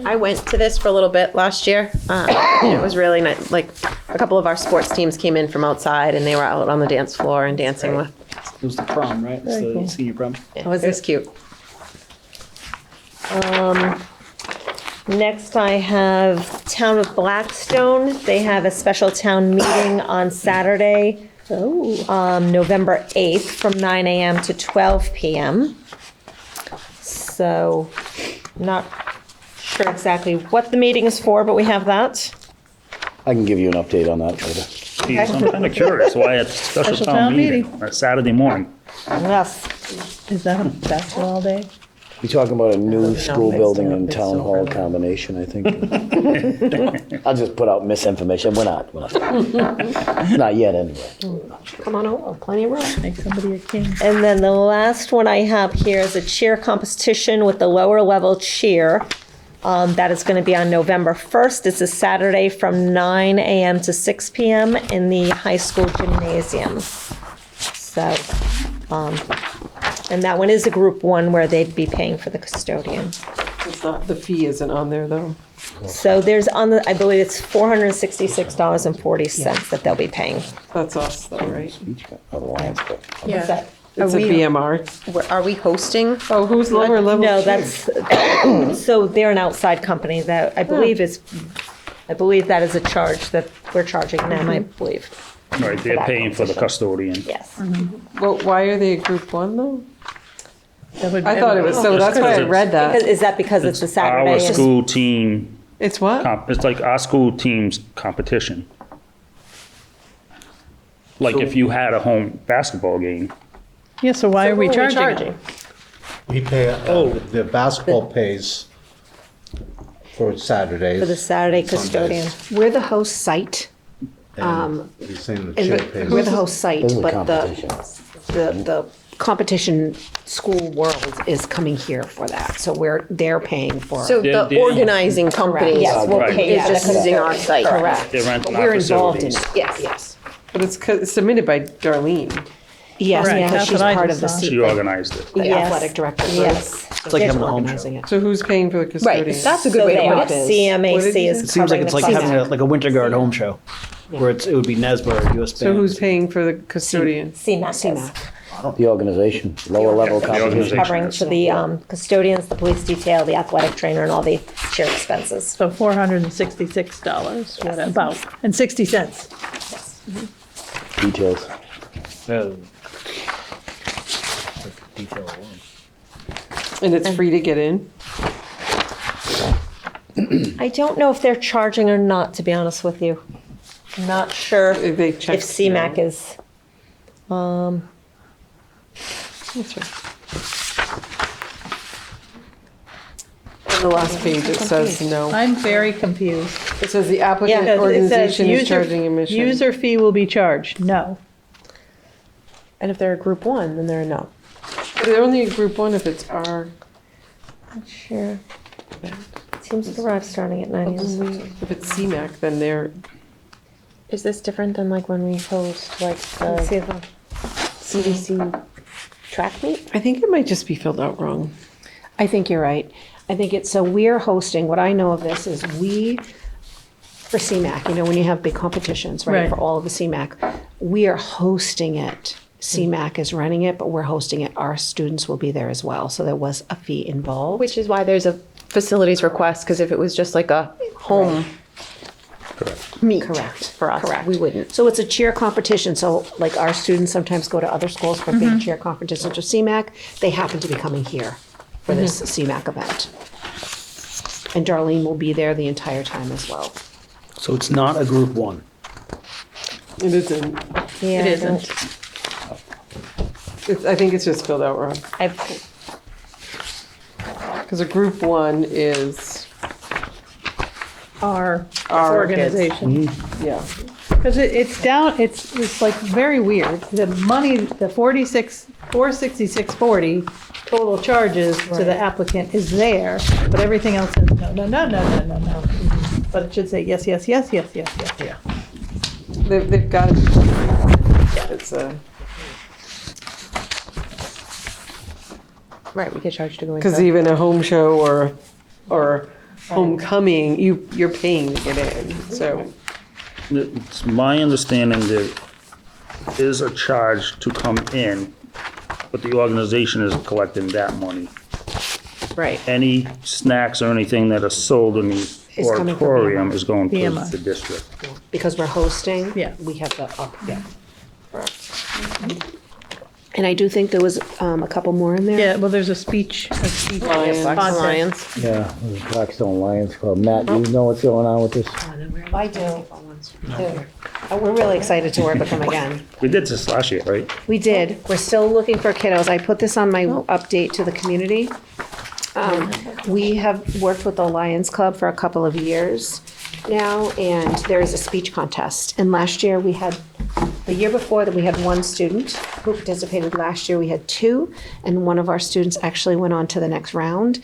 I went to this for a little bit last year. And it was really nice. Like a couple of our sports teams came in from outside and they were out on the dance floor and dancing with. It was the prom, right? It's the senior prom. It was this cute. Next, I have Town of Blackstone. They have a special town meeting on Saturday, November 8th, from 9 a.m. to 12 p.m. So, not sure exactly what the meeting is for, but we have that. I can give you an update on that later. Geez, I'm kind of curious why it's special town meeting on Saturday morning. Yes. Is that a basketball day? You're talking about a new school building and town hall combination, I think. I'll just put out misinformation. We're not. Not yet, anyway. come on over, plenty of room. Make somebody a king. And then the last one I have here is a cheer competition with the lower level cheer. That is going to be on November 1st. It's a Saturday from 9 a.m. to 6 p.m. in the high school gymnasium. So, and that one is a group one where they'd be paying for the custodian. It's not, the fee isn't on there though. So there's I believe it's $466.40 that they'll be paying. That's us though, right? What's that? It's a BMR. Are we hosting? Oh, who's lower level? No, cheer? that's, so they're an outside company that I believe that is a charge that we're charging them, I believe. Right, they're that paying for the competition. custodian. Yes. Well, why are they a group one though? That would- I thought it was, so that's why I read that. Is that because it's a Saturday? Our school team, It's what? it's like our school team's competition. Like if you had a home basketball game, Yeah, so why are we charging them? We pay, the basketball pays for Saturdays. For the Saturday Sundays. custodian. We're the host site, And he's saying the and chair but pays. we're the host site, This is a but competition. the competition school world is coming here for that, so they're paying for So it. the organizing company Yes, we'll Right. pay is for the just using our site. Correct. they're renting But our we're involved in facilities. it, yes, yes. But it's submitted by Darlene. Yes, Correct. because That's she's what I part just of the saw. She organized it. the Yes. athletic director. for it. Yes. It's like having a home Organizing show. it. So who's paying for the custodian? That's a good So way to they put are. it. What did CMAC you is say? It seems like covering it's the like cost. having a Winter Guard home show, where it would be NESBA or US Band. So who's paying for the custodian? CMAC is The organization, lower level The competition. organization. covering for the custodians, the police detail, the athletic trainer, and all the cheer expenses. So $466, what about, and 60 cents. Details. Detail alone. And it's free to get in? I don't know if they're charging or not, to be honest with you. I'm not sure If they if check, CMAC yeah. is. That's right. On the last page, it says no. I'm very confused. It says the applicant Because it says organization is user- charging admission. User fee will be charged, no. And if they're a group one, then they're a no. They're only a group one if it's our, Not sure. Seems to arrive starting at 9 a.m. if it's CMAC, then they're, Is this different than like when we host like Let's see the if CDC track meet? I think it might just be filled out wrong. I think you're right. I think it's, so we're hosting, what I know of this is for CMAC, you know, when you have big competitions, right, Right. for all of the CMAC, we are hosting it. CMAC is running it, but we're hosting it. Our students will be there as well. So there was a fee involved. Which is why there's a facilities request, because if it was just like a home meet Correct. for us, Correct. we wouldn't. So it's a cheer competition. So like our students sometimes go to other schools for big cheer competitions or CMAC. They happen to be coming here for this CMAC event. And Darlene will be there the entire time as well. So it's not a group one. It isn't. Yeah, It isn't. I think it's just filled out wrong. Because a group one is Our our organization. Yeah. Because it's down, it's like very weird. The money, the 466.40 total charges to the applicant is there, but everything else is no. But it should say yes. Yeah. They've got it. It's a, Right, we get charged to go in. because even a home show or homecoming, you're paying to get in, so. It's my understanding there is a charge to come in, but the organization is collecting that money. Right. Any snacks or anything that are sold in the Is coming from auditorium is going to BMR. the district. Because we're hosting. Yeah. We have the yeah. And I do think there was a couple more in there. Yeah, well, there's a speech Lions. sponsor. Lions. Yeah, the Blackstone Lions Club. Matt, you know what's going on with this? I do. We're really excited to work with them again. We did this last year, right? We did. We're still looking for kiddos. I put this on my update to the community. We have worked with the Lions Club for a couple of years now, and there is a speech contest. And last year, the year before that, we had one student who participated. Last year, we had two, and one of our students actually went on to the next round.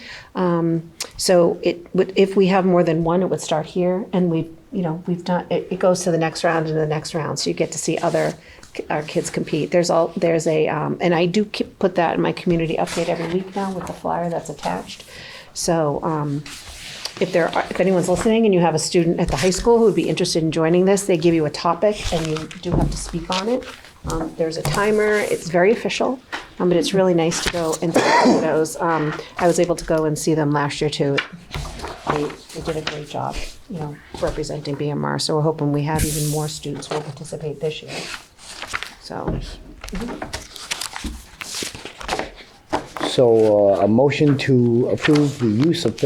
So if we have more than one, it would start here, and we've done, it goes to the next round and the next round, so you get to see our kids compete. There's and I do put that in my community update every week now with the flyer that's attached. So if anyone's listening and you have a student at the high school who would be interested in joining this, they give you a topic and you do have to speak on it. There's a timer. It's very official, but it's really nice to go and see kiddos. I was able to go and see them last year too. They did a great job, representing BMR. So we're hoping we have even more students who will participate this year. So. So a motion to approve the use of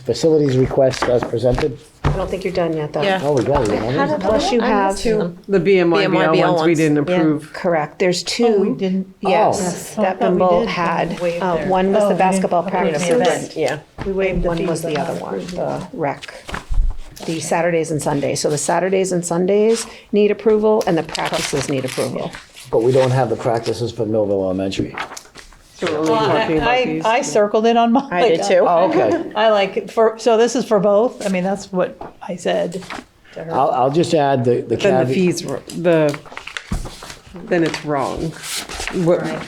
facilities request as presented? I don't think you're done yet, though. Yeah. Oh, we got it. haven't we? Unless you have. The BMYBL ones we didn't approve. Correct. There's two. Oh, we didn't. Yes, Oh. that I thought we Bimble did had. waive there. One was Oh, the we basketball didn't approve the practices. event. Yeah. We waived the One fees, was but the not other one, approved. the rec. The Saturdays and Sundays. So the Saturdays and Sundays need approval and the practices need approval. But we don't have the practices for Millville Elementary. So we're only talking about these. I circled it on mine. I did too. Oh, okay. I like it so this is for both? I mean, that's what I said to her. I'll just add the Then the caveat. fees, then it's wrong.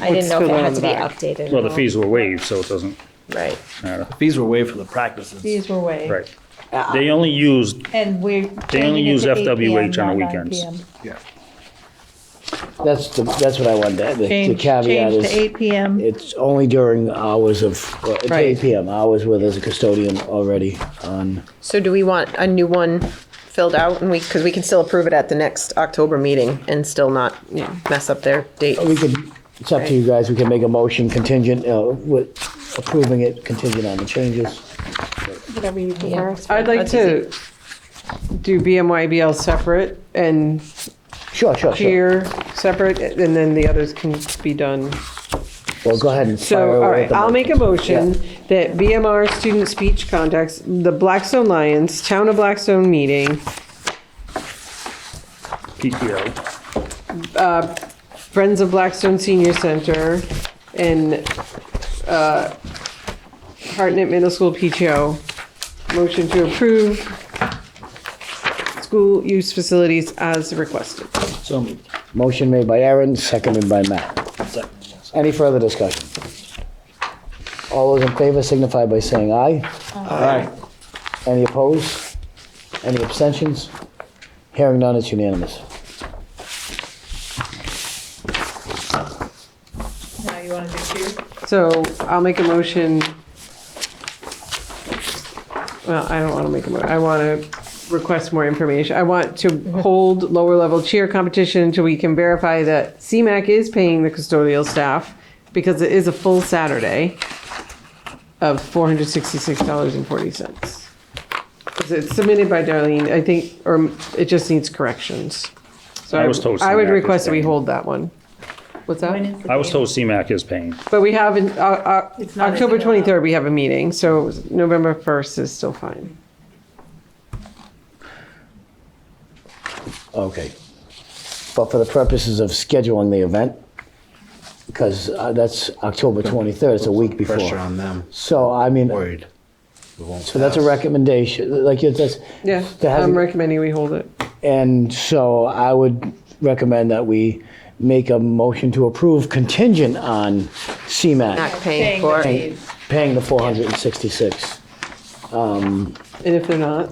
I didn't know if it had to be updated. Well, the fees were waived, so it doesn't Right. matter. Fees were waived for the practices. These were waived. Right. They only used, And we're They only changing it use to 8 FWH PM, on the not 9 weekends. PM. Yeah. That's what I wanted to add. The Change caveat to is 8 PM. it's only during hours of, to Right. 8 PM, hours where there's a custodian already on. So do we want a new one filled out, and because we can still approve it at the next October meeting and still not mess up their dates? We could, it's up to you guys. We can make a motion contingent, with approving it contingent on the changes. Whatever you prefer. I'd like to do BMYBL separate and Sure. cheer separate, and then the others can be done. Well, go ahead and fire So, away all with right, the I'll motion. make a motion that BMR student speech contacts, the Blackstone Lions, Town of Blackstone meeting, PTO. Friends of Blackstone Senior Center, and Hartnett Middle School PTO. Motion to approve school use facilities as requested. So moved. Motion made by Aaron, seconded by Matt. Second, yes. Any further discussion? All those in favor signify by saying aye. Aye. Any opposed? Any abstentions? Hearing none, it's unanimous. Now you want to do cheer? So I'll make a motion. Well, I don't want to make a motion. I want to request more information. I want to hold lower level cheer competition until we can verify that CMAC is paying the custodial staff, because it is a full Saturday of $466.40. It's submitted by Darlene, I think, or it just needs corrections. So I was told I would CMAC is request that we paying. hold that one. What's that? I was told CMAC is paying. But we have, It's not October as- 23rd, we have a meeting, so November 1st is still fine. Okay. But for the purposes of scheduling the event, because that's October 23rd, it's a week before. Pressure on them. So, I mean, Worried. We won't so that's a pass. recommendation, like, that's, Yeah, There hasn't- I'm recommending we hold it. and so I would recommend that we make a motion to approve contingent on CMAC Paying for it. paying the 466. And if they're not,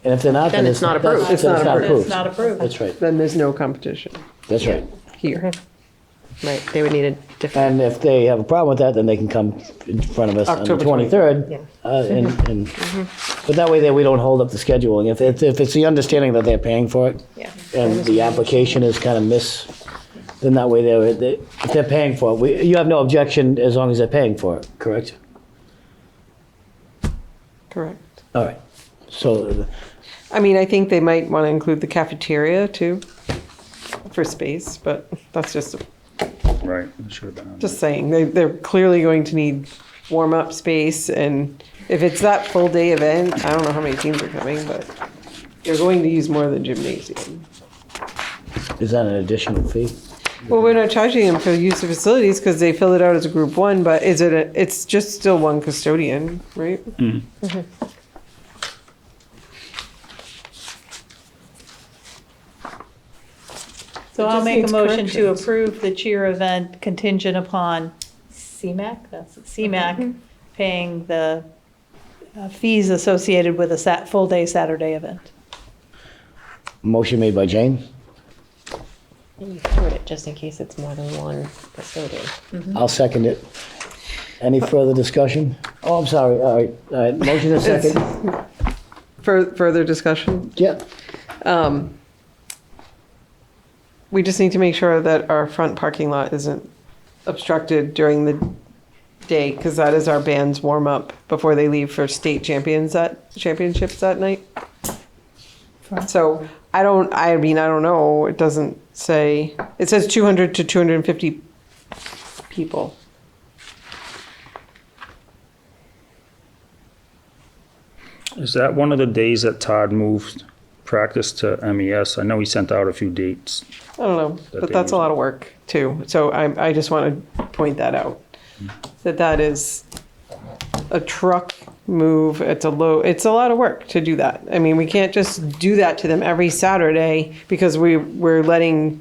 And if they're not, then it's not approved. It's not approved. It's not approved. That's right, then there's no competition that's right. here. Right, they would need a different, And if they have a problem with that, then they can come in front of us on the October 23rd. And but that way, we don't hold up the scheduling. If it's the understanding that they're paying for it, yeah. and the application is kind of then that way, if they're paying for it, you have no objection as long as they're paying for it, correct? Correct. All right. So, I mean, I think they might want to include the cafeteria too, for space, but that's just Right. It should have been on. Just saying, they're clearly going to need warm-up space, and if it's that full-day event, I don't know how many teams are coming, but you're going to use more than gymnasium. is that an additional fee? Well, we're not charging them for use of facilities because they fill it out as a group one, but it's just still one custodian, right? So It I'll just make a needs motion to corrections. approve the cheer event contingent upon CMAC, that's it, CMAC, paying the fees associated with a full-day Saturday event. Motion made by Jane. You covered it just in case it's more than one custodian. I'll second it. Any further discussion? Oh, I'm sorry. All right. Motion is second. Further discussion? Yeah. We just need to make sure that our front parking lot isn't obstructed during the day, because that is our band's warm-up before they leave for state championships that night. So I don't know, it doesn't say, it says 200 to 250 people. Is that one of the days that Todd moved practice to MES? I know he sent out a few dates. I don't know, but that's a lot of work too. So I just want to point that out. That is a truck move. It's a lot of work to do that. I mean, we can't just do that to them every Saturday because we're letting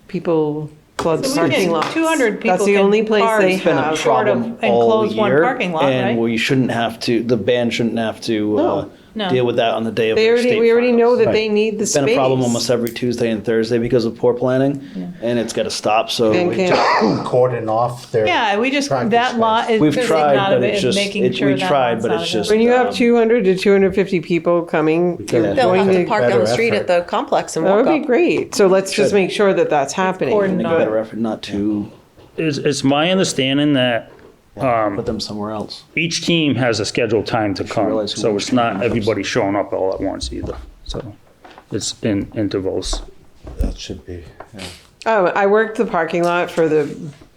people flood the So we parking can- lot. 200 people That's the can only place park. they It's been a have. short of Problem all enclose one year, parking lot, right? and we shouldn't have to. The band shouldn't have to No. deal with that on the day of We their already state know finals. that they need the It's space. been a problem almost every Tuesday and Thursday because of poor planning, and it's got to stop. So And we can't- Cordon off their. Yeah, we just, practice that space. lot is We've tried, not but of it, it's is just making sure we that tried, lot's but not it's available. just When you have 200 to 250 people coming, you're They'll They'll going have to to, park better on the street effort. at the complex and that walk would be up. great. So let's just make sure that that's happening. cordoned make a off. better effort not to. It's my understanding that Put them somewhere else. Each team has a scheduled time to come, realize who so wants it's to not come everybody showing up all at once either. So it's in intervals. That should be, yeah. I worked the parking lot for the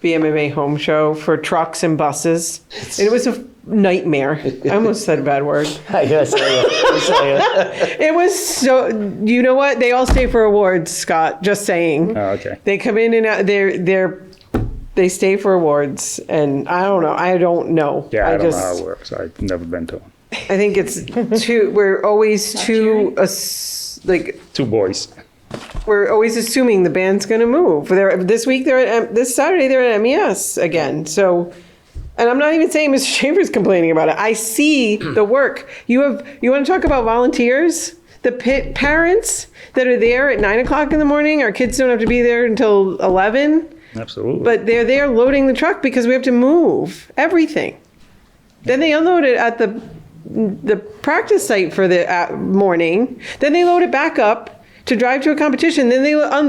BMMA home show for trucks and buses. It was a nightmare. I almost said a bad word. Yes, I It was so, you know what? They all stay for awards, Scott, just saying. Oh, okay. They come in and out, they stay for awards, and I don't know. Yeah, I don't know how it works. I've never been to one. I think it's we're always like, Two boys. we're always assuming the band's going to move. This week, this Saturday, they're at MES again. So, and I'm not even saying Mr. Schaefer's complaining about it. I see the work. You want to talk about volunteers? The parents that are there at 9 o'clock in the morning, our kids don't have to be there until 11. Absolutely. But they're there loading the truck because we have to move everything. Then they unload it at the practice site for the morning. Then they load it back up to drive to a competition. Then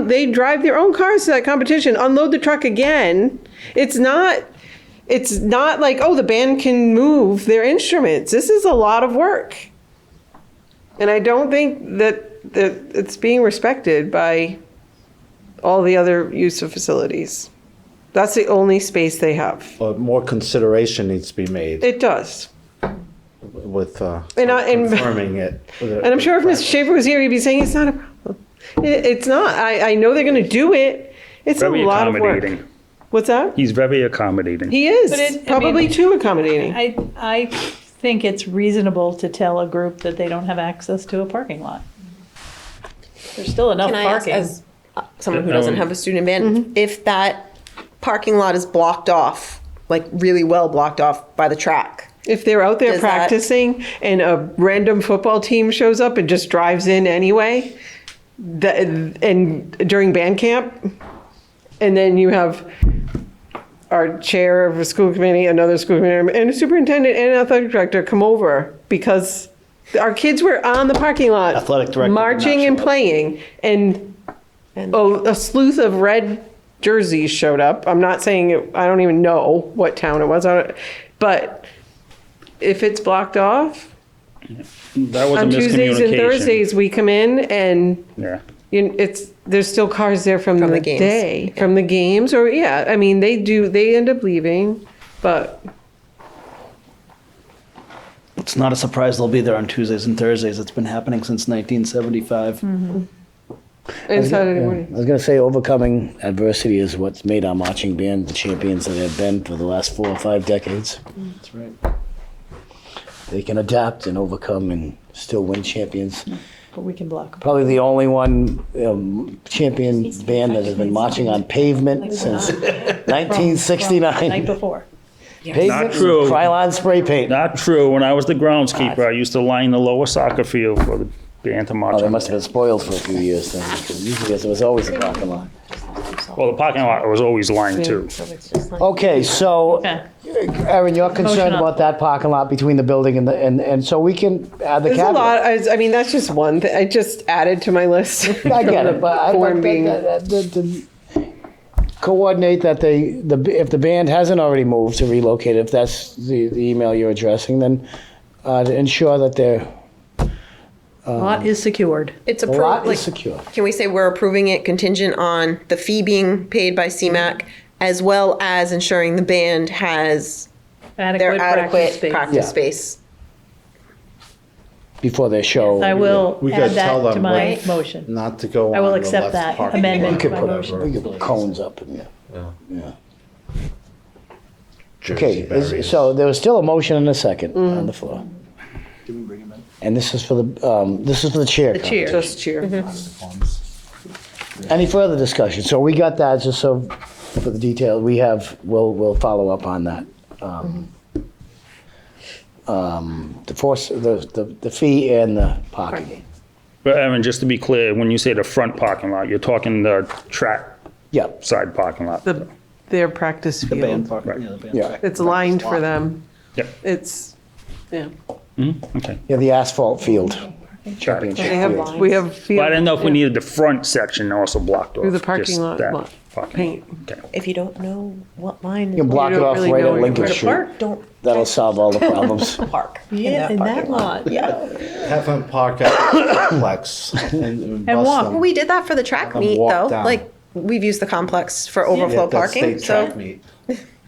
they drive their own cars to that competition, unload the truck again. It's not like, oh, the band can move their instruments. This is a lot of work. And I don't think that it's being respected by all the other use of facilities. That's the only space they have. But more consideration needs to be made It does. with And confirming it. And I'm sure if Mr. Schaefer was here, he'd be saying it's not a problem. It's not. I know they're going to do it. It's Very a lot of work. accommodating. What's that? He's very accommodating. He is. But Probably too accommodating. I think it's reasonable to tell a group that they don't have access to a parking lot. There's still enough Can I ask, parking. as someone who doesn't have a student band, if that parking lot is blocked off, like really well blocked off by the track? If they're out there Does that- practicing and a random football team shows up and just drives in anyway, and during band camp, and then you have our chair of a school committee, another school committee, and a superintendent and an athletic director come over because our kids were on the parking lot. Athletic director did not marching show and up. playing, and a sleuth of red jerseys showed up. I'm not saying it, I don't even know what town it was, but if it's blocked off, That was a on Tuesdays and miscommunication. Thursdays, we come in and Yeah. there's still cars there from the games. day, from the games, or I mean, they end up leaving, but It's not a surprise they'll be there on Tuesdays and Thursdays. It's been happening since 1975. and Saturday morning. was going to say overcoming adversity is what's made our marching band the champions that they've been for the last 4 or 5 decades. That's right. They can adapt and overcome and still win champions. But we can block them. Probably the only one champion band that has been marching on pavement since 1969. Night before. Pavement Not and true. Krylon spray paint. Not true. When I was the groundskeeper, I used to line the lower soccer field for the band to march Oh, they on. must have been spoiled for a few years then, because usually it was always a parking lot. Well, the parking lot was always lined too. Okay, so, Okay. Aaron, you're concerned Motion on. about that parking lot between the building and and so we can add the There's a caveat. lot, I mean, that's just one thing, I just added to my list. I get it, but I'd Form like being- to coordinate that if the band hasn't already moved to relocate, if that's the email you're addressing, then to ensure that their Lot is secured. It's lot approved, is like, secure. can we say we're approving it contingent on the fee being paid by CMAC, as well as ensuring the band has their adequate Yeah. practice space? Before their show. I will We add could tell that to them my what- motion. Not to go I will on the accept left that parking amendment lot to or my whatever. We could put cones up and, yeah. Jersey Okay, barriers. so there was still a motion and a second on the floor. Did we bring him in? And this is for the chair. The chair. Just cheer. Any further discussion? So we got that, just so for the detail, we'll follow up on that. The fee and the parking. But Evan, just to be clear, when you say the front parking lot, you're talking the track Yeah, side parking lot. Their practice The band field. parking, yeah, the band. yeah. track. It's lined for them. Yep. It's, yeah. Okay. Yeah, the asphalt field. They Championship have, field. we have field. But I didn't know if we needed the front section also blocked off. Through the parking just lot. that. parking. Paint. Okay. If you don't know what line You can block it don't off really right know at Lincoln where to Street. park, don't That'll solve all the problems. park Yeah, in that lot. Yeah. Have them park at the complex and bus walk. them. Well, we did that for the track Have them meet, walk though. down. Like, we've used the complex for Yeah, overflow that's parking, state track so. meet.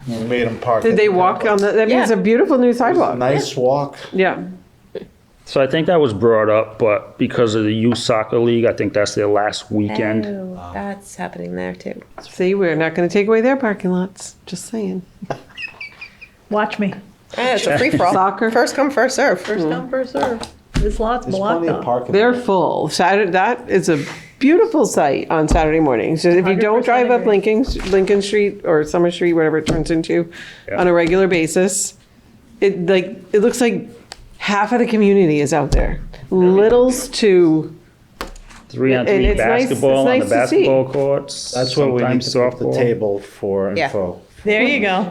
We made them park. Did at they the walk on the, I mean, it's a Yeah. beautiful new sidewalk. Nice walk. Yeah. So I think that was brought up, but because of the youth soccer league, I think that's their last weekend. Oh, that's happening there too. See, we're not going to take away their parking lots. Just saying. Watch me. Yeah, it's a free for all. Soccer. First come, first serve. First come, first serve. This lot's There's blocked plenty of off. parking. They're full. Saturday, that is a beautiful sight on Saturday mornings. So if you don't 100% drive up agree. Lincoln Street or Summer Street, whatever it turns into, on a regular basis, it looks like half of the community is out there. Littles to 3-on-3 And it's nice- basketball it's on the nice to see. basketball courts. That's what we need sometimes to put the softball. table for Yeah. info. There you go.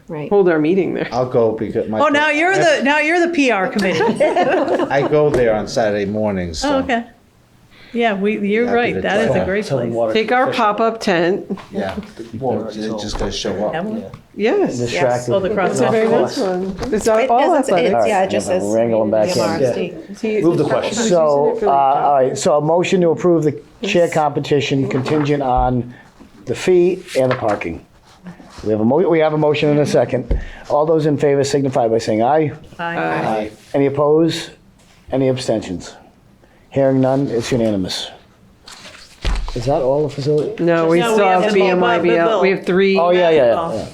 Right. hold our meeting there. I'll go because my. Oh, now you're the PR committee. I go there on Saturday mornings. So Oh, okay. Yeah, you're Happy right. to That is try. a great place. Take our pop-up tent. Yeah, well, they just gotta show up. Have one? Yes. Distracted. Oh, the cross- It's a very nice one. It's all athletics. Yeah, it just says. Wrangle them back in. BMR. Move the question. So, all right, so a motion to approve the chair competition contingent on the fee and the parking. We have a motion and a second. All those in favor signify by saying aye. Aye. Any opposed? Any abstentions? Hearing none, it's unanimous. Is that all the facility? No, we No, still we have have the BMIBL. bill. We have three. Oh, yeah.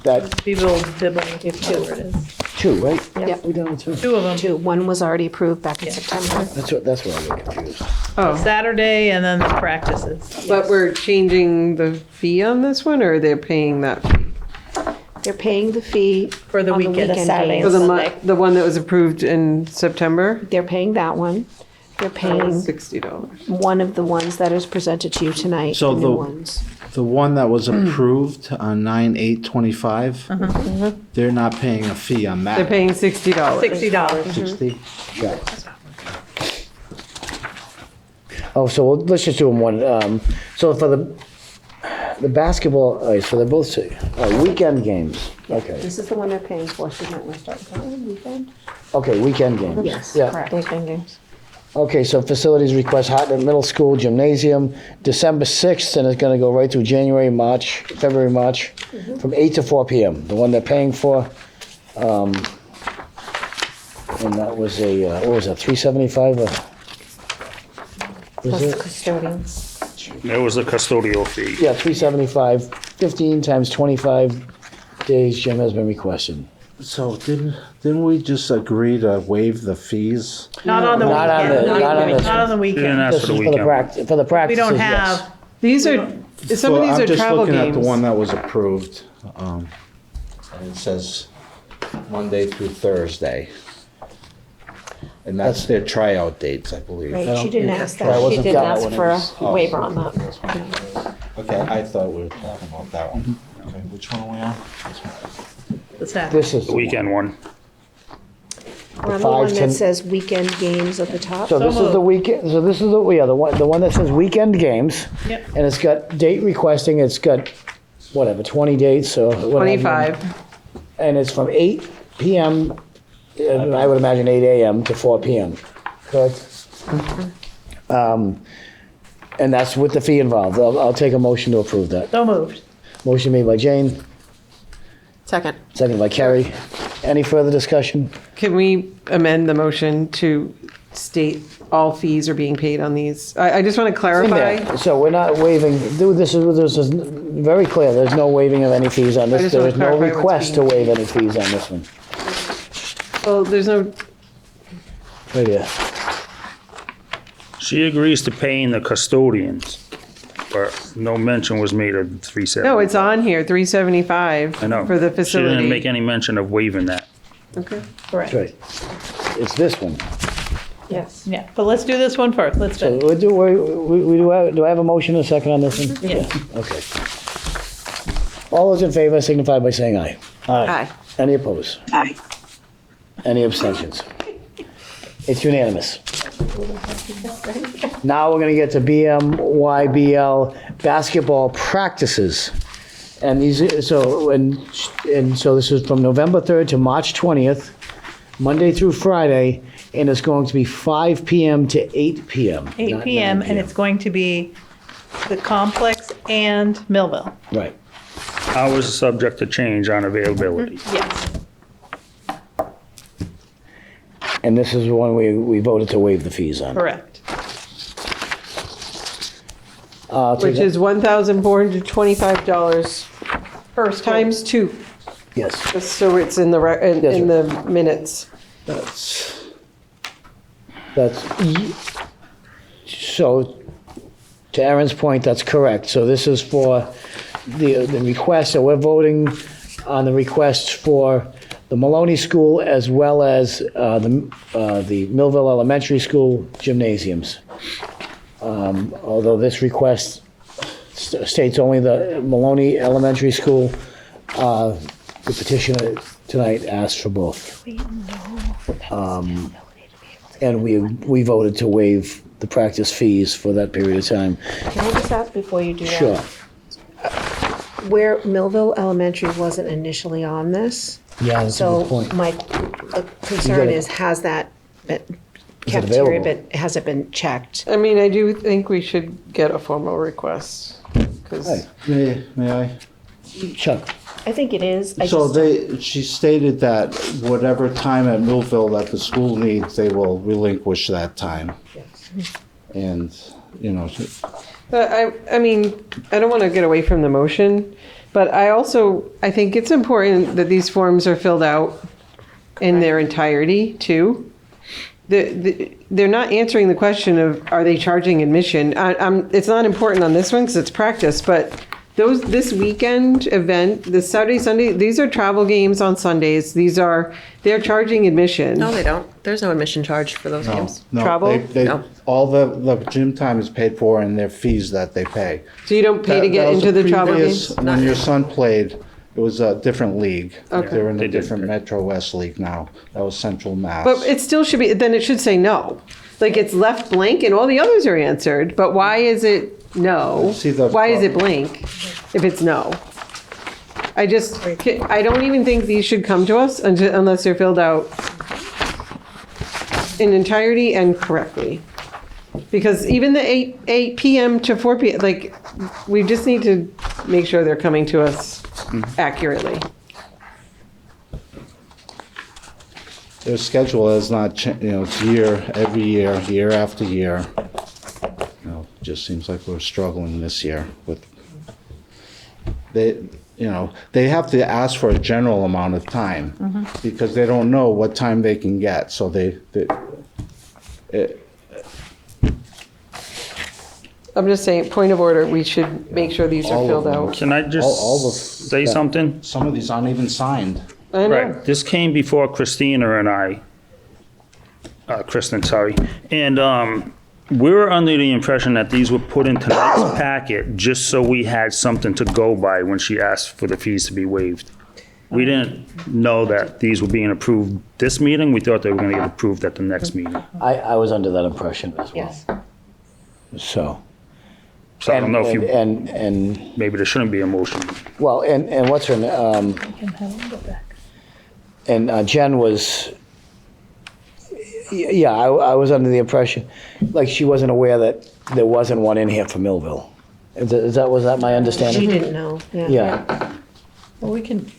That, People dibbling if two it is. two, right? Yep. We done with two. Two of them. Two. One was already approved back in September. That's where I get confused. Oh, Saturday and then the practices. but we're changing the fee on this one, or they're paying that fee? They're paying the fee For the on weekend. Saturday. For games. the one that was approved in September? They're paying that one. They're paying $60. one of the ones that is presented to you tonight, So the new the- ones. The one that was approved on 9/8/25, they're not paying a fee on that. They're paying $60. $60. 60. Got it. Oh, so let's just do them one. So for the basketball, all right, so they're both weekend games. Okay, This is the one they're paying for, so you might want to start with that one, weekend? okay, weekend games. Yes, Yeah. correct. Weekend games. Okay, so facilities request Hartnett Middle School Gymnasium, December 6th, and it's gonna go right through February, March, from 8 to 4 PM. The one they're paying for, and that was what was that, 375? Was Plus it? custodians. There was a custodial fee. Yeah, 375, 15 times 25 days, Jim has been requested. So didn't we just agree to waive the fees? Not on the Not on weekend. the- not on this Not on the She didn't weekend. ask This for the is for the weekend. for the We practices, don't yes. have, These are, some of these are travel I'm just looking at games. the one that was approved. And it says Monday through Thursday. And that's their tryout dates, I believe. Right, she didn't ask That that. She wasn't didn't that ask one, for it a was- waiver on that. Okay, I thought we were talking about that one. Okay, which one are we on? the Saturday. This is Oh, The weekend one. We're on the one 5, that 10 says weekend games at the top. So this is the weekend, so this is the one that says weekend games. Yep. And it's got date requesting, it's got, whatever, 20 dates, or whatever. 25. And it's from 8 PM, I would imagine 8 AM to 4 PM, correct? And that's with the fee involved. I'll take a motion to approve that. So moved. Motion made by Jane, Second. seconded by Kerry. Any further discussion? Can we amend the motion to state all fees are being paid on these? I just want to In clarify. there. So we're not waiving, this is very clear, there's no waiving of any fees on I this. just wanna There is no clarify what's request to being waive any fees on this one. Well, there's no, Right here. She agrees to paying the custodians, but no mention was made of 370. no, it's on here, 375 I know. for the She didn't make facility. any mention of waiving that. Okay. Correct. That's right. It's this one. Yes. Yeah, but let's do this one first. Let's So finish. do I have a motion and a second on this one? Yeah. Okay. All those in favor signify by saying aye. Aye. Any opposed? Aye. Any abstentions? It's unanimous. Now we're gonna get to BMYBL basketball practices. And so this is from November 3rd to March 20th, Monday through Friday, and it's going to be 5 PM to 8 PM. 8 not PM, 9 and it's going to be the complex and Millville. Right. Hours are subject to change on availability. Yes. And this is the one we voted to waive the fees on. Correct. Which is $1,425 times 2, Yes, just so it's in the, in the minutes. so, to Aaron's point, that's correct. So this is for the request, so we're voting on the requests for the Maloney School as well as the Millville Elementary School gymnasiums. Although this request states only the Maloney Elementary School, the petitioner tonight asked for both. And we voted to waive the practice fees for that period of time. Can I just ask before you do that? Sure. Where Millville Elementary wasn't initially on this. Yeah, that's a good point. So my concern gotta- is, has that been Is it cafeteria, available? but has it been checked? I mean, I do think we should get a formal request, because May I? Chuck, I think it is. I So just- she stated that whatever time at Millville that the school needs, they will relinquish that time. And, you know, But I mean, I don't want to get away from the motion, but I think it's important that these forms are filled out in their entirety too. They're not answering the question of, are they charging admission? It's not important on this one because it's practice, but this weekend event, the Saturday, Sunday, these are travel games on Sundays. They're charging admission. No, they don't. There's no admission charge for those games. no, Travel? No. all the gym time is paid for and their fees that they pay. So you don't pay to get That was into the travel previous- games? When your son played, it was a different league. Okay. They're in They a did. different Metro West league now. That was Central Mass. But it still should be, then it should say no. Like it's left blank and all the others are answered, but why is it no? See the- Why is it blank if it's no? I don't even think these should come to us unless they're filled out in entirety and correctly. Because even the 8 PM to 4 PM, like, we just need to make sure they're coming to us accurately. Their schedule is not, it's every year after year. Just seems like we're struggling this year with, they have to ask for a general amount of time because they don't know what time they can get, so I'm just saying, point of order, we should make sure these are All of filled them. out. Can I all just say yeah. something? Some of these aren't even signed. I know. Right, this came before Christina and I, Kristen, sorry. And we were under the impression that these were put in tonight's packet just so we had something to go by when she asked for the fees to be waived. We didn't know that these were being approved this meeting. We thought they were gonna get approved at the next meeting. I was under that impression as well. Yes. So. So I don't know if you, And, maybe there shouldn't be a motion. well, and what's her, and Jen was, yeah, I was under the impression, like she wasn't aware that there wasn't one in here for Millville. Was that my understanding? She didn't know, Yeah. Well, we can,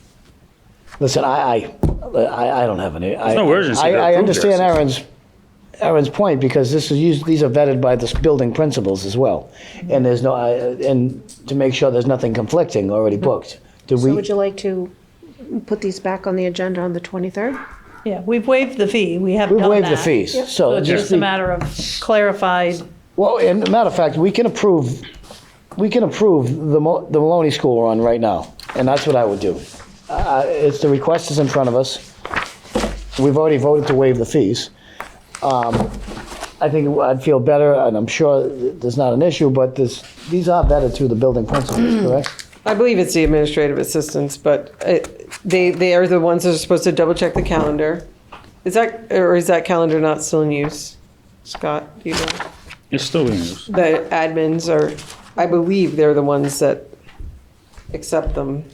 Listen, I don't have any. There's no urgency to I approve understand this. Aaron's point, because these are vetted by the building principals as well. And there's no, and to make sure there's nothing conflicting already booked. Did So we? would you like to put these back on the agenda on the 23rd? yeah, we've waived the fee. We have We've done waived the that. fees, So so it's just just a matter of clarified. Well, and matter of fact, we can approve the Maloney School run right now, and that's what I would do. It's the request is in front of us. We've already voted to waive the fees. I think I'd feel better, and I'm sure there's not an issue, but these are vetted through the building principals, correct? I believe it's the administrative assistants, but they are the ones that are supposed to double check the calendar. Is that calendar not still in use? Scott, do you know? It's still being used. The admins are, I believe they're the ones that accept them.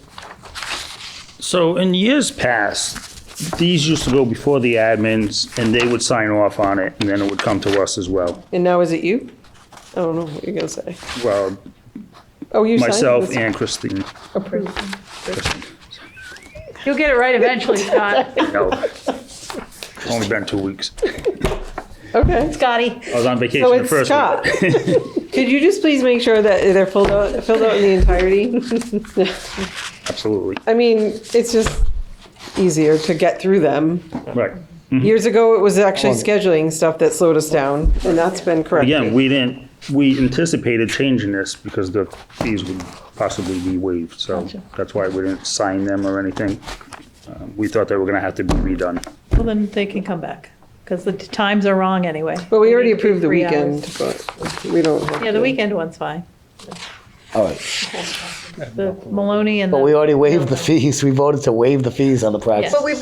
So in years past, these used to go before the admins and they would sign off on it and then it would come to us as well. And now is it you? I don't know what you're gonna say. Well, Oh, you signed myself this? and Christine. Approved. You'll get it right eventually, Scott. No. Only been 2 weeks. Okay. Scotty. I was on vacation So the it's first Scott. week. Could you just please make sure that they're filled out in the entirety? Absolutely. I mean, it's just easier to get through them. Right. Years ago, it was actually scheduling stuff that slowed us down, and that's been corrected. Again, we anticipated changing this because the fees would possibly be waived. So that's why we didn't sign them or anything. We thought they were gonna have to be redone. Well, then they can come back, because the times are wrong anyway. But we already They need to be approved the 3 weekend, hours. but we don't have Yeah, the to. weekend one's fine. All right. The Maloney and But we the, already waived the fees. We voted to waive the fees on the practice. But we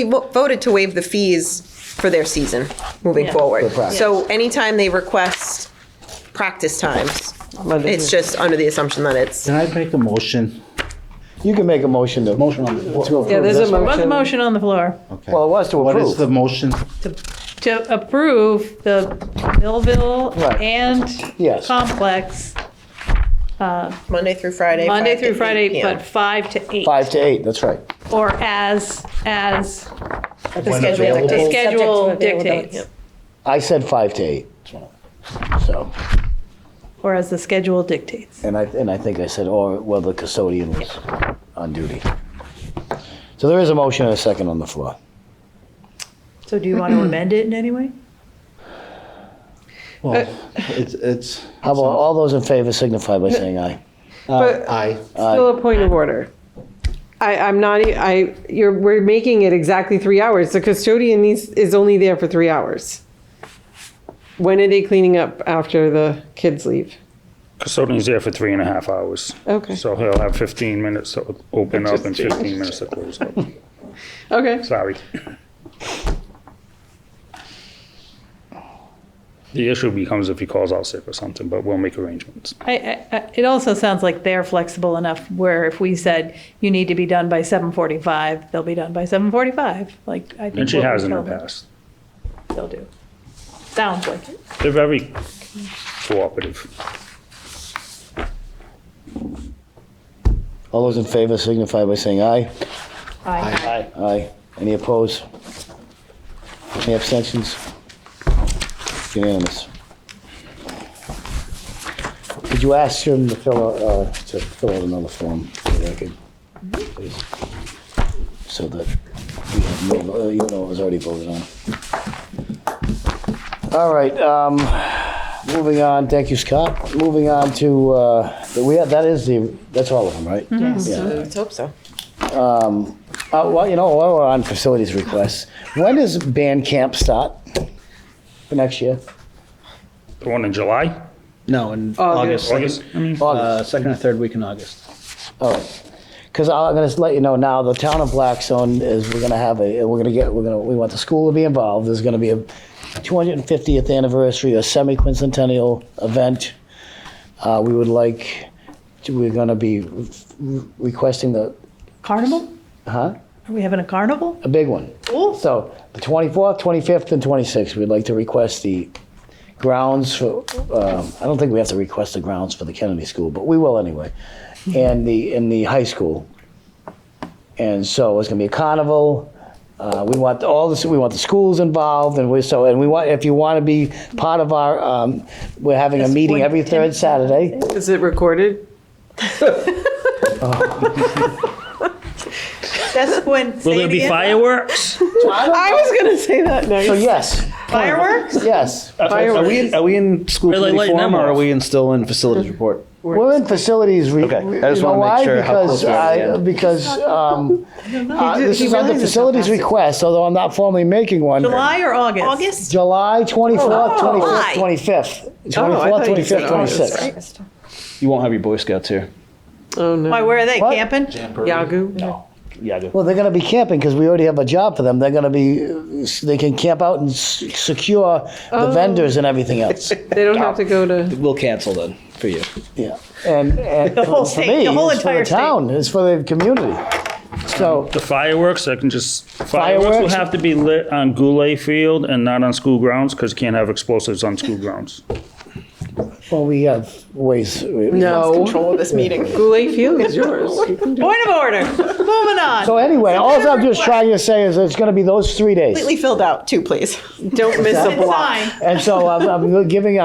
voted to waive the fees for their season moving Yeah. forward. For practice. So anytime they request practice times, Monday it's through- just under the assumption that it's, Can I make a motion? You can make a motion to. Motion on the floor. to approve Yeah, there's a this one. what's the motion. motion on the floor? Okay. Well, it was to What is approve. the motion? To approve the Millville Right. and Yes. Complex, Monday through Friday. Monday 5 to through 8 Friday, PM. but 5 to 8. 5 to 8, that's right. Or as The the schedule dictates. schedule Subject to availability. dictates. I said 5 to 8. So, Or as the schedule dictates. and I think I said, or, well, the custodian was on duty. So there is a motion and a second on the floor. So do you want to amend it in any way? Well, it's. How about all those in favor signify by saying aye? But Aye. still a point of order. I'm not, we're making it exactly 3 hours. The custodian is only there for 3 hours. When are they cleaning up after the kids leave? Custodian's there for 3.5 hours. Okay. So he'll have 15 minutes to open up and Just 15 minutes to close up. Okay. Sorry. The issue becomes if he calls out sick or something, but we'll make arrangements. It also sounds like they're flexible enough where if we said you need to be done by 7:45, they'll be done by 7:45. Like, I think. And she what we has in the tell them, past. They'll do. Sounds like it. They're very cooperative. All those in favor signify by saying aye. Aye. Aye. Any opposed? Any abstentions? Unanimous. Could you ask him to fill out another form for the record, please? So that we have no, you know, it was already voted on. All right, moving on, thank you, Scott. Moving on to, that's all of them, right? Yes, Yeah. let's hope so. Well, you know, while we're on facilities requests, when does band camp start for next year? The one in July? No, in August. August. August. Second or third week in August. All right. Because I'm going to let you know now, the town of Blackstone is, we want the school to be involved. There's going to be a 250th anniversary, a semi-quincentennial event. We're going to be requesting Carnival? huh? Are we having a carnival? A big one. Cool. So the 24th, 25th, and 26th, we'd like to request the grounds for, I don't think we have to request the grounds for the Kennedy School, but we will anyway, and in the high school. And so it's gonna be a carnival. We want we want the schools involved, and we want, if you want to be part of our, we're having a meeting every third Saturday. Is it recorded? That's when. Will there be fireworks? I was gonna say that next. So yes, Fireworks? yes. Are we in school Are they committee lighting form them or are off? we Mm-hmm. in facilities report? We're in facilities. Okay, I just you know wanna make why? sure how close we are to the end. Because this is under facilities request, although I'm not formally making one. July or August? July 24th, 25th, 25th. I 24th, thought you said 25th, August. 26th. You won't have your Boy Scouts here. Oh, no. Why, where are they? What? Camping? Yagoo? No. Yeah, go. Well, they're gonna be camping because we already have a job for them. They're gonna be, they can camp out and secure the vendors and everything else. They don't have to go to, We'll cancel then for you. Yeah. And The whole for state, me, the whole it's for entire the town, it's for the community. So, The fireworks, fireworks will Fireworks? have to be lit on Goulet Field and not on school grounds, because you can't have explosives on school grounds. well, we have ways. no. Control of this meeting. Goulet Field is yours. You can do it. Point of order, moving on. So anyway, all I'm just trying to say is it's gonna be those 3 days. Completely filled out too, please. Don't miss a It's block. fine. And so I'm getting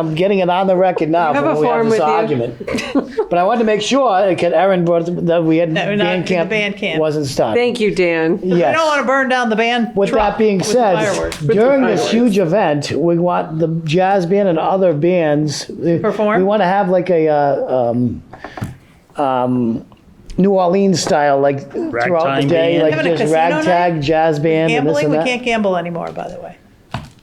it on the record now have for a when we have form this with you? argument. But I wanted to make sure, because Erin brought, that we had That we're not in band the camp band camp. wasn't started. Thank you, Dan. We don't want to burn down the band With truck that being with the said, fireworks. during this fireworks. huge event, we want the jazz band and other bands. Perform? We want to have like a, New Orleans style, like throughout the Ragtime day, band? like Having a just casino ragtag night? jazz band and this Gambling, and we that. can't gamble anymore, by the way.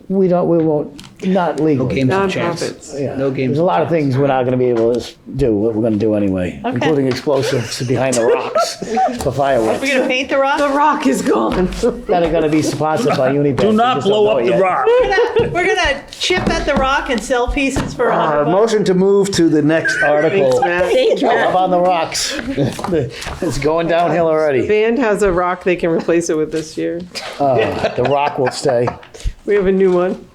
We won't, not legally. Games of chance. Nonprofits. Yeah. No games There's a of lot of things we're not gonna be able to do, what we're gonna do anyway, Okay. including explosives behind the rocks for fireworks. We're gonna paint the rock? The rock is gone. That are gonna be sponsored by Unibank. Do not blow up the rock. We're gonna chip at the rock and sell pieces for $100. Motion to move to the next article. Thanks, Matt. Thank you. Up on the rocks. It's going downhill already. Band has a rock they can replace it with this year. The rock will stay. We have a new one.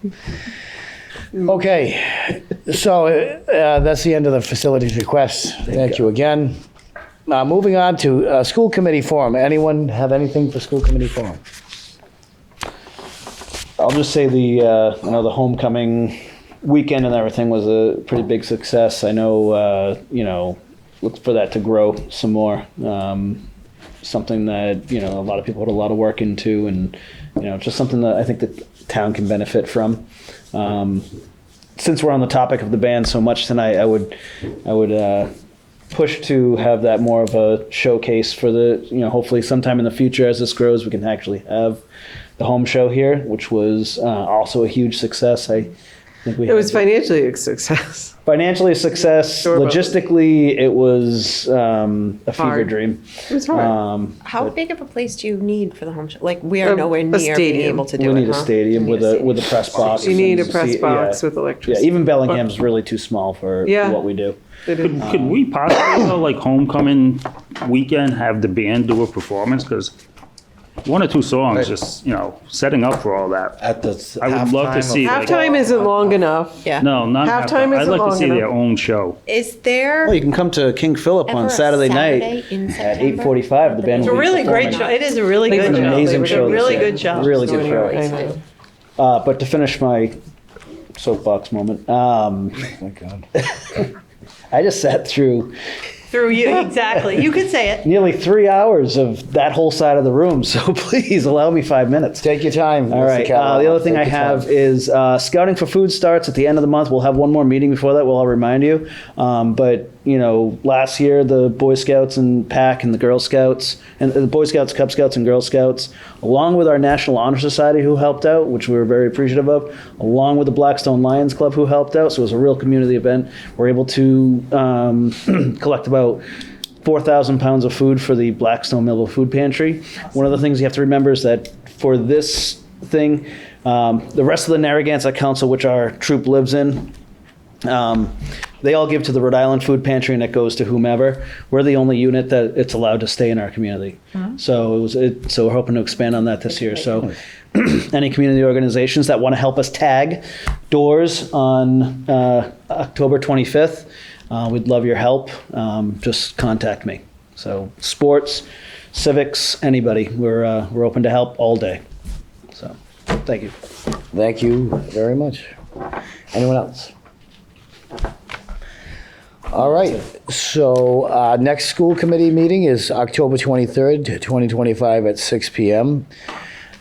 Okay, so that's the end of the facilities requests. Thank you again. Moving on to school committee forum. Anyone have anything for school committee forum? I'll just say I know the homecoming weekend and everything was a pretty big success. I know, look for that to grow some more. Something that, a lot of people put a lot of work into, and, just something that I think the town can benefit from. Since we're on the topic of the band so much tonight, I would push to have that more of a showcase for hopefully sometime in the future as this grows, we can actually have the home show here, which was also a huge success. I think It was financially a success. financially a success. Sure, but- Logistically, it was a fever Hard. dream. It was hard. How big of a place do you need for the home show? Like, we are A- nowhere a near being stadium. able to We do it, need a huh? stadium with a press box. You need a and press box with Yeah, electricity. even Bellingham's really too small for Yeah. what we do. They did- Could we possibly, like homecoming weekend, have the band do a performance? Because one or two songs, just, setting up for all that. At the I would love to see. like- Halftime isn't long enough. Yeah. No, not Halftime halftime. I'd isn't like to long see enough. their own show. Is there Well, you can come to King Philip ever on a Saturday night in at September? 8:45. The band It's a will be really great performing. show. It is a really They good were show. an amazing It's a show this really year. good show. Really good show. I know. But to finish my soapbox moment, Oh my God. I just sat through Through you, exactly. You could say it. nearly 3 hours of that whole side of the room, so please allow me 5 minutes. Take your time. All right. The other thing I have is scouting for food starts at the end of the month. We'll have one more meeting before that. I'll remind you. But last year the Boy Scouts and PAC and the Girl Scouts and the Boy Scouts, Cub Scouts, and Girl Scouts, along with our National Honor Society who helped out, which we were very appreciative of, along with the Blackstone Lions Club who helped out. So it was a real community event. We're able to collect about 4,000 pounds of food for the Blackstone Millville Food Pantry. One of the things you have to remember is that for this thing, the rest of the Narragansett Council, which our troop lives in, they all give to the Rhode Island Food Pantry, and it goes to whomever. We're the only unit that it's allowed to stay in our community. So so we're hoping to expand on that this year. So any community organizations that want to help us tag doors on October 25th, we'd love your help. Just contact me. So sports, civics, anybody. We're open to help all day. So thank you. Thank you very much. Anyone else? All right, so next school committee meeting is October 23rd, 2025 at 6 PM.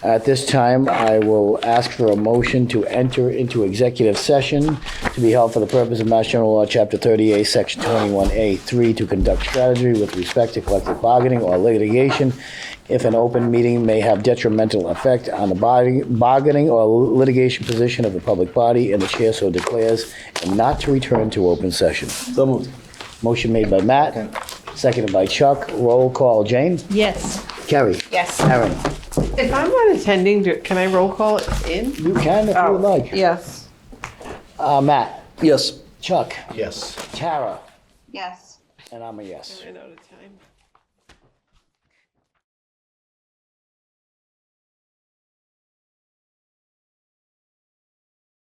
At this time, I will ask for a motion to enter into executive session to be held for the purpose of Mass General Law, Chapter 38, Section 21A3, to conduct strategy with respect to collective bargaining or litigation if an open meeting may have detrimental effect on the bargaining or litigation position of the public body, and the chair so declares, and not to return to open session. So moved. Motion made by Matt, seconded by Chuck. Roll call, Jane? Yes. Carrie? Yes. Aaron? If I'm not attending, can I roll call it in? You can if you would like. Yes. Matt? Yes. Chuck? Yes. Tara? Yes. And I'm a yes. Ran out of time.